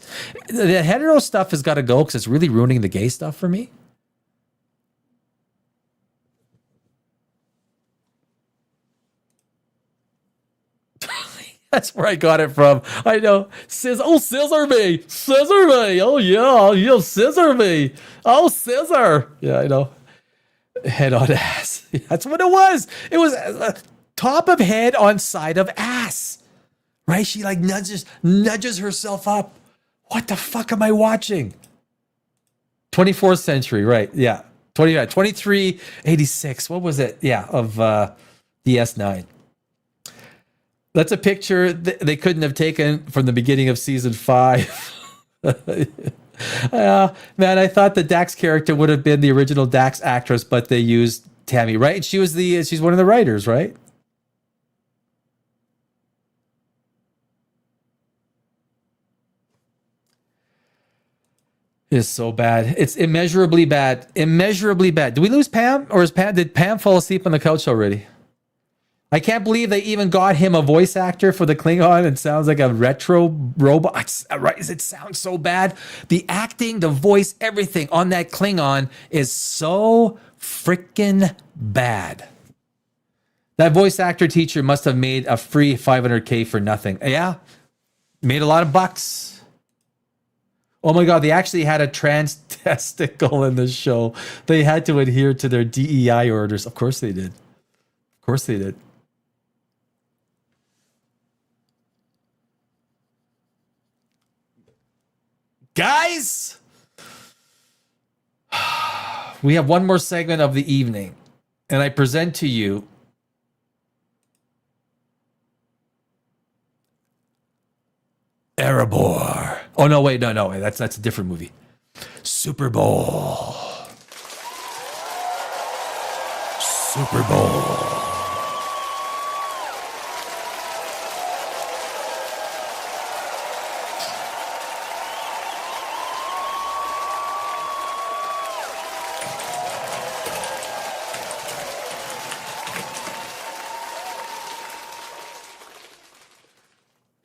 The hetero stuff has got to go because it's really ruining the gay stuff for me. That's where I got it from. I know. Scissor me. Scissor me. Oh, yeah. You scissor me. Oh, scissor. Yeah, I know. Head on ass. That's what it was. It was top of head on side of ass. Right? She like nudges herself up. What the fuck am I watching? 24th century, right? Yeah. 2386. What was it? Yeah, of the S9. That's a picture they couldn't have taken from the beginning of season 5. Man, I thought the Dax character would have been the original Dax actress, but they used Tammy, right? And she's one of the writers, right? It's so bad. It's immeasurably bad. Immeasurably bad. Did we lose Pam? Or did Pam fall asleep on the couch already? I can't believe they even got him a voice actor for the Klingon. It sounds like a retro robot. Right? It sounds so bad. The acting, the voice, everything on that Klingon is so freaking bad. That voice actor teacher must have made a free $500K for nothing. Yeah, made a lot of bucks. Oh my God, they actually had a trans testicle in the show. They had to adhere to their DEI orders. Of course they did. Of course they did. Guys, we have one more segment of the evening, and I present to you Erebor. Oh, no, wait, no. That's a different movie. Super Bowl. Super Bowl.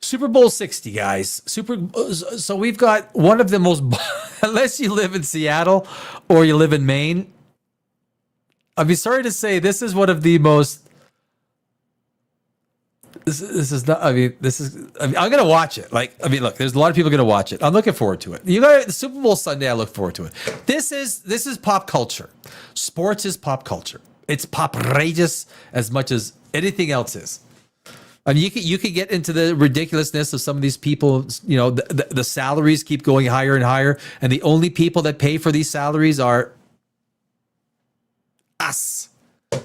Super Bowl 60, guys. So we've got one of the most, unless you live in Seattle or you live in Maine, I'd be sorry to say this is one of the most. This is not. I mean, I'm gonna watch it. Look, there's a lot of people gonna watch it. I'm looking forward to it. You got the Super Bowl Sunday. I look forward to it. This is pop culture. Sports is pop culture. It's poprageous as much as anything else is. I mean, you could get into the ridiculousness of some of these people. You know, the salaries keep going higher and higher, and the only people that pay for these salaries are us,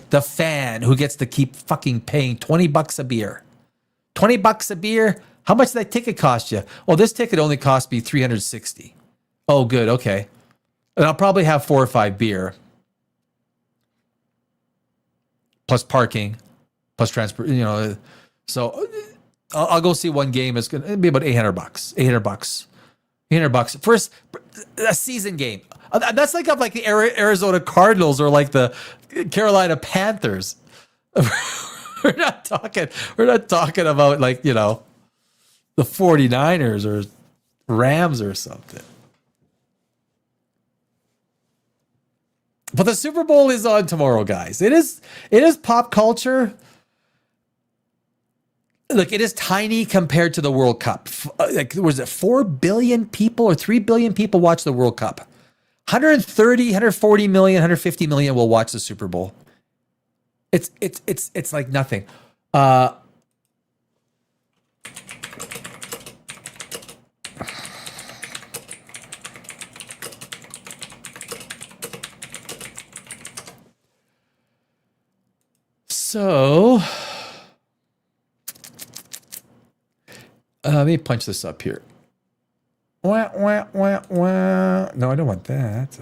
the fan, who gets to keep fucking paying $20 a beer. $20 a beer. How much did that ticket cost you? Well, this ticket only cost me $360. Oh, good. Okay, and I'll probably have 4 or 5 beer, plus parking, plus transport. You know. So I'll go see one game. It's gonna be about $800. $800 for a season game. That's like the Arizona Cardinals or like the Carolina Panthers. We're not talking about like, you know, the 49ers or Rams or something. But the Super Bowl is on tomorrow, guys. It is pop culture. Look, it is tiny compared to the World Cup. Like, was it 4 billion people or 3 billion people watch the World Cup? 130, 140 million, 150 million will watch the Super Bowl. It's like nothing. So let me punch this up here. Wah, wah, wah, wah. No, I don't want that.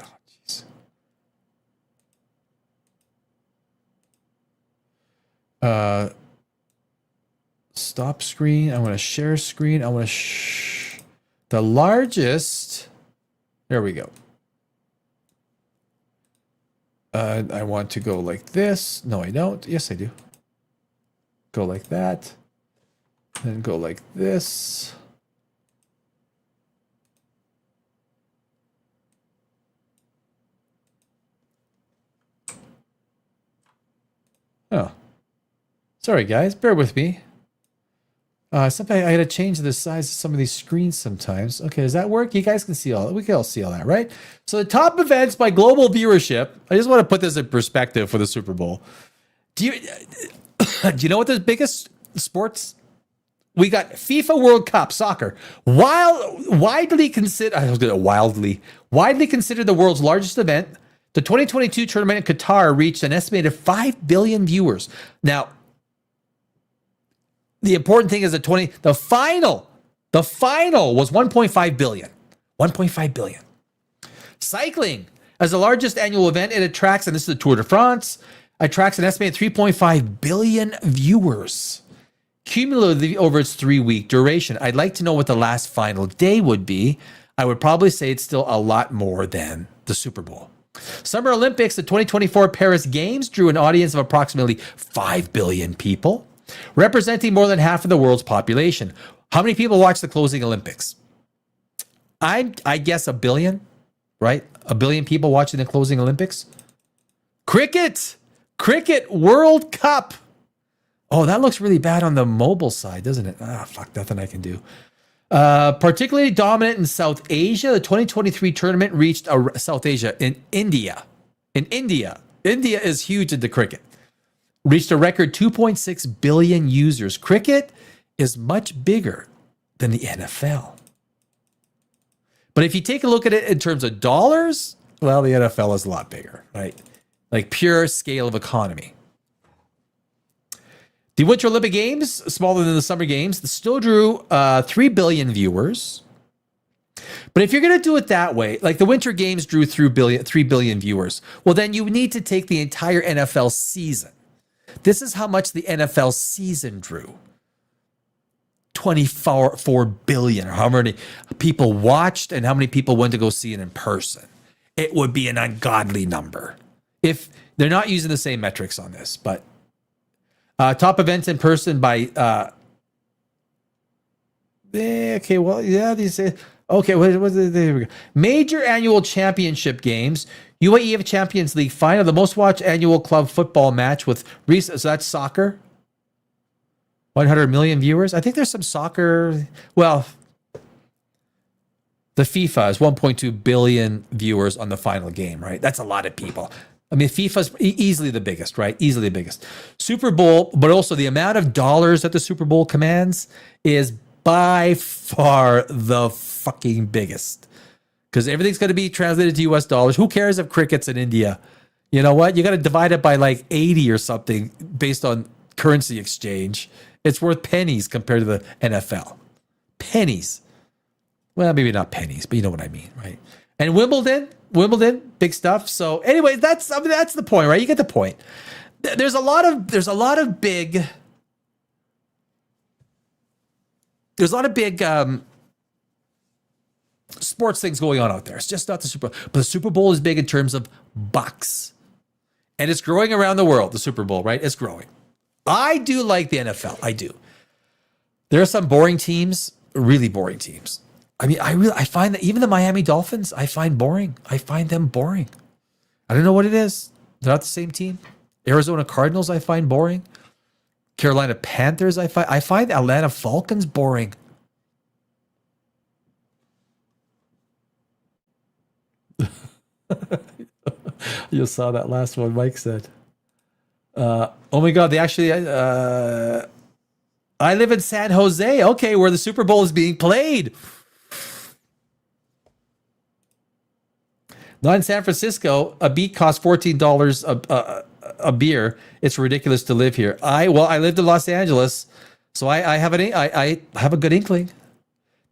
Oh, jeez. Stop screen. I want to share screen. I want to the largest. There we go. I want to go like this. No, I don't. Yes, I do. Go like that. Then go like this. Oh. Sorry, guys. Bear with me. Sometimes I gotta change the size of some of these screens sometimes. Okay, does that work? You guys can see all that. We can all see all that, right? So the top events by global viewership. I just want to put this in perspective for the Super Bowl. Do you know what the biggest sports? We got FIFA World Cup soccer. Widely considered the world's largest event. The 2022 tournament in Qatar reached an estimated 5 billion viewers. Now, the important thing is the final was 1.5 billion. 1.5 billion. Cycling, as the largest annual event, it attracts, and this is the Tour de France, attracts an estimated 3.5 billion viewers. Cumulatively over its 3-week duration. I'd like to know what the last final day would be. I would probably say it's still a lot more than the Super Bowl. Summer Olympics, the 2024 Paris Games drew an audience of approximately 5 billion people, representing more than half of the world's population. How many people watch the closing Olympics? I guess 1 billion, right? 1 billion people watching the closing Olympics. Cricket World Cup. Oh, that looks really bad on the mobile side, doesn't it? Fuck, nothing I can do. Particularly dominant in South Asia, the 2023 tournament reached South Asia in India. India is huge into cricket. Reached a record 2.6 billion users. Cricket is much bigger than the NFL. But if you take a look at it in terms of dollars, well, the NFL is a lot bigger, right? Like pure scale of economy. The Winter Olympic Games, smaller than the Summer Games, still drew 3 billion viewers. But if you're going to do it that way, like the Winter Games drew 3 billion viewers, well, then you need to take the entire NFL season. This is how much the NFL season drew. 24 billion, or how many people watched and how many people went to go see it in person. It would be an ungodly number. If they're not using the same metrics on this, but top events in person by okay, well, yeah, these okay, there we go. Major annual championship games. UAE Champions League final, the most watched annual club football match with so that's soccer. 100 million viewers. I think there's some soccer. Well, the FIFA is 1.2 billion viewers on the final game, right? That's a lot of people. I mean, FIFA's easily the biggest, right? Easily the biggest. Super Bowl, but also the amount of dollars that the Super Bowl commands is by far the fucking biggest. Because everything's going to be translated to US dollars. Who cares if cricket's in India? You know what? You got to divide it by like 80 or something based on currency exchange. It's worth pennies compared to the NFL. Pennies. Well, maybe not pennies, but you know what I mean, right? And Wimbledon, big stuff. So anyway, that's the point, right? You get the point. There's a lot of big sports things going on out there. It's just not the Super Bowl. But the Super Bowl is big in terms of bucks. And it's growing around the world, the Super Bowl, right? It's growing. I do like the NFL. I do. There are some boring teams, really boring teams. I mean, I find that even the Miami Dolphins, I find boring. I find them boring. I don't know what it is. They're not the same team. Arizona Cardinals, I find boring. Carolina Panthers, I find Atlanta Falcons boring. You saw that last one Mike said. Oh my God, they actually... I live in San Jose, okay, where the Super Bowl is being played. Not in San Francisco. A beat costs $14 a beer. It's ridiculous to live here. I lived in Los Angeles, so I have a good inkling.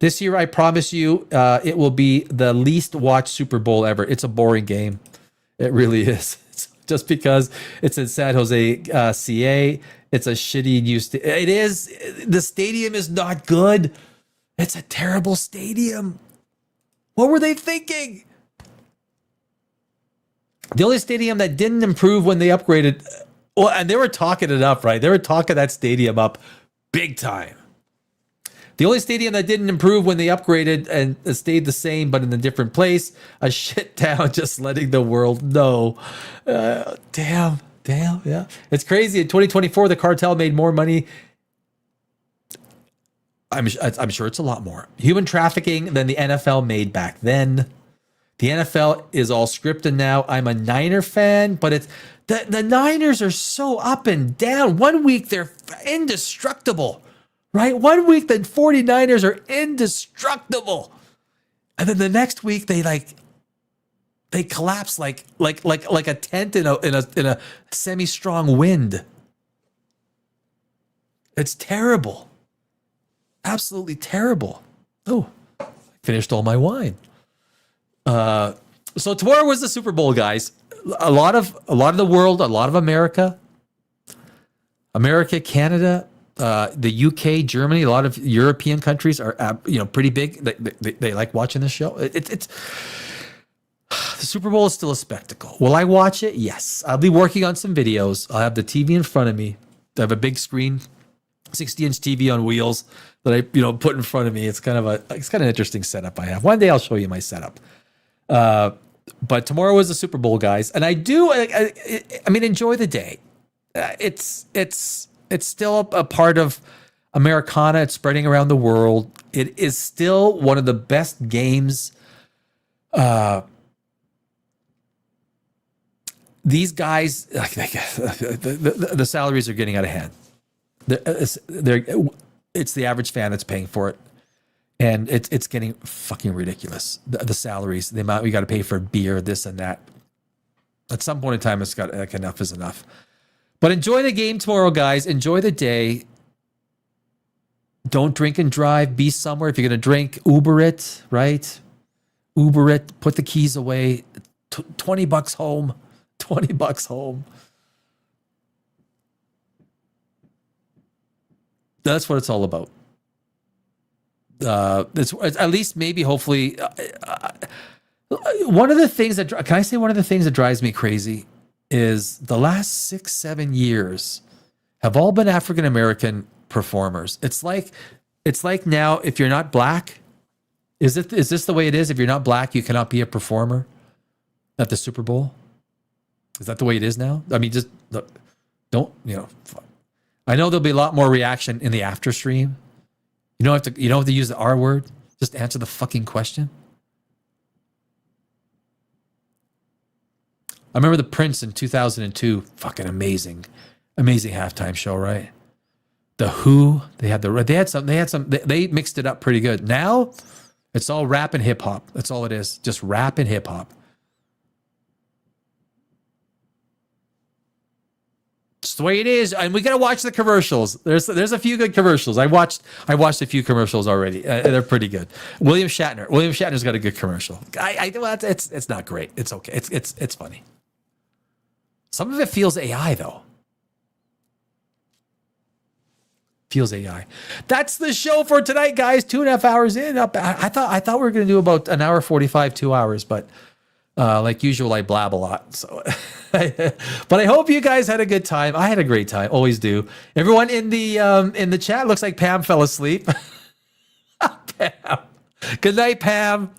This year, I promise you, it will be the least watched Super Bowl ever. It's a boring game. It really is. It's just because it's in San Jose, CA. It's a shitty new it is. The stadium is not good. It's a terrible stadium. What were they thinking? The only stadium that didn't improve when they upgraded, well, and they were talking it up, right? They were talking that stadium up big time. The only stadium that didn't improve when they upgraded and stayed the same, but in a different place, a shit town, just letting the world know. Damn, yeah. It's crazy. In 2024, the cartel made more money. I'm sure it's a lot more. Human trafficking than the NFL made back then. The NFL is all scripted now. I'm a Niner fan, but it's the Niners are so up and down. One week they're indestructible. Right? 1 week the 49ers are indestructible. And then the next week they collapse like a tent in a semi-strong wind. It's terrible. Absolutely terrible. Oh, I finished all my wine. So tomorrow was the Super Bowl, guys. A lot of the world, a lot of America, Canada, the UK, Germany, a lot of European countries are, pretty big. They like watching this show. It's the Super Bowl is still a spectacle. Will I watch it? Yes. I'll be working on some videos. I'll have the TV in front of me. I have a big screen, 60-inch TV on wheels that I, put in front of me. It's kind of an interesting setup I have. One day I'll show you my setup. But tomorrow is the Super Bowl, guys, and I mean, enjoy the day. It's still a part of Americana. It's spreading around the world. It is still one of the best games. These guys, the salaries are getting out of hand. It's the average fan that's paying for it, and it's getting fucking ridiculous. The salaries, the amount we got to pay for beer, this and that. At some point in time, it's got enough is enough. But enjoy the game tomorrow, guys. Enjoy the day. Don't drink and drive. Be somewhere. If you're going to drink, Uber it, right? Uber it. Put the keys away. $20 home. $20 home. That's what it's all about. It's at least maybe, hopefully. One of the things that, can I say one of the things that drives me crazy is the last 6-7 years have all been African-American performers. It's like now, if you're not black, is this the way it is? If you're not black, you cannot be a performer at the Super Bowl. Is that the way it is now? I mean, just don't, I know there'll be a lot more reaction in the after stream. You don't have to use the R word. Just answer the fucking question. I remember the Prince in 2002. Fucking amazing halftime show, right? The Who, they mixed it up pretty good. Now it's all rap and hip hop. That's all it is. Just rap and hip hop. It's the way it is, and we gotta watch the commercials. There's a few good commercials. I watched a few commercials already. They're pretty good. William Shatner's got a good commercial. It's not great. It's okay. It's funny. Some of it feels AI though. Feels AI. That's the show for tonight, guys. 2.5 hours in. I thought we were gonna do about an hour 45, 2 hours, but like usual, I blab a lot. So, but I hope you guys had a good time. I had a great time. Always do. Everyone in the chat, looks like Pam fell asleep. Pam. Good night, Pam.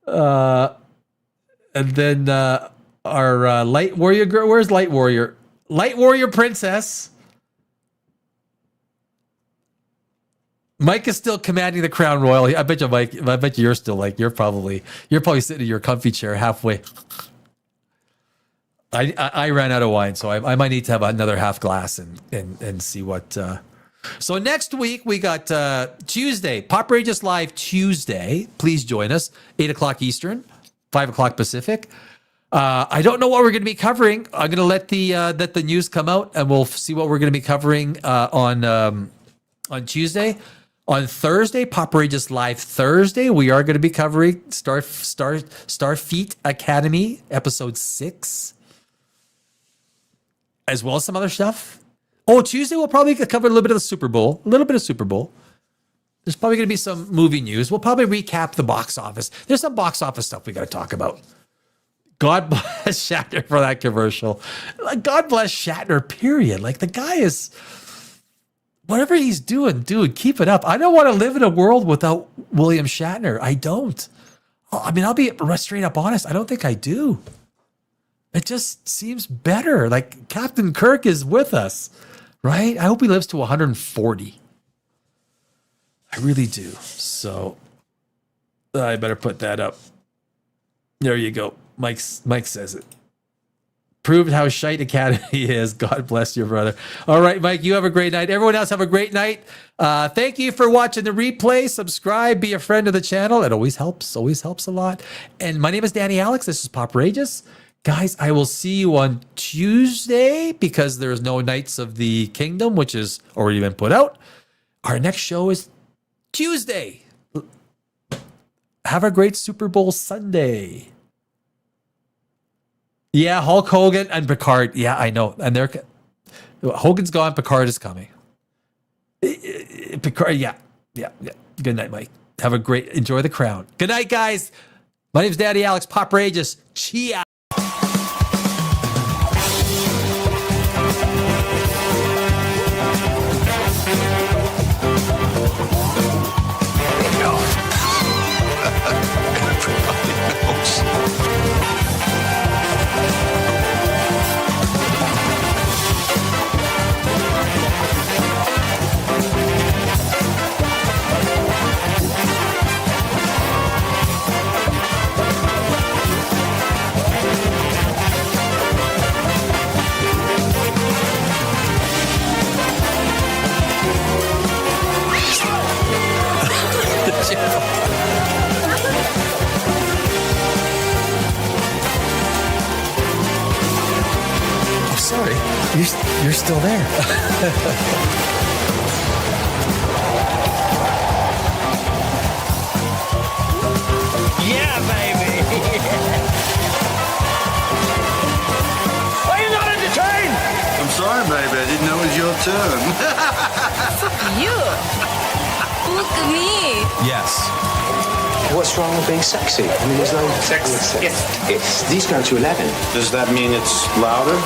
And then our Light Warrior girl. Where's Light Warrior? Light Warrior Princess. Mike is still commanding the crown royal. I bet you, Mike. I bet you're still you're probably sitting in your comfy chair halfway. I ran out of wine, so I might need to have another half glass and see what. So next week we got Tuesday, POPRAGEOUS Live Tuesday. Please join us, 8:00 Eastern, 5:00 Pacific. I don't know what we're going to be covering. I'm going to let the news come out, and we'll see what we're going to be covering on Tuesday. On Thursday, POPRAGEOUS Live Thursday, we are going to be covering Starfleet Academy, episode 6, as well as some other stuff. Oh, Tuesday, we'll probably cover a little bit of the Super Bowl, There's probably going to be some movie news. We'll probably recap the box office. There's some box office stuff we got to talk about. God bless Shatner for that commercial. Like, God bless Shatner, period. Like, the guy is, whatever he's doing, dude, keep it up. I don't want to live in a world without William Shatner. I don't. I mean, I'll be straight up honest. I don't think I do. It just seems better. Like, Captain Kirk is with us, right? I hope he lives to 140. I really do. So I better put that up. There you go. Mike says it. Proved how shite Academy is. God bless your brother. All right, Mike, you have a great night. Everyone else have a great night. Thank you for watching the replay. Subscribe, be a friend of the channel. It always helps a lot. And my name is Danny Alex. This is POPRAGEOUS. Guys, I will see you on Tuesday because there's no Knights of the Kingdom, which has already been put out. Our next show is Tuesday. Have a great Super Bowl Sunday. Yeah, Hulk Hogan and Picard. Yeah, I know. And Hogan's gone. Picard is coming. Picard. Yeah. Good night, Mike. Enjoy the crown. Good night, guys. My name's Daddy Alex. POPRAGEOUS. Chia. I'm sorry. You're still there. Yeah, baby. Are you not entertained? I'm sorry, baby. I didn't know it was your turn. You. Look at me. Yes. What's wrong with being sexy? I mean, there's no Sexy. These go to 11. Does that mean it's louder?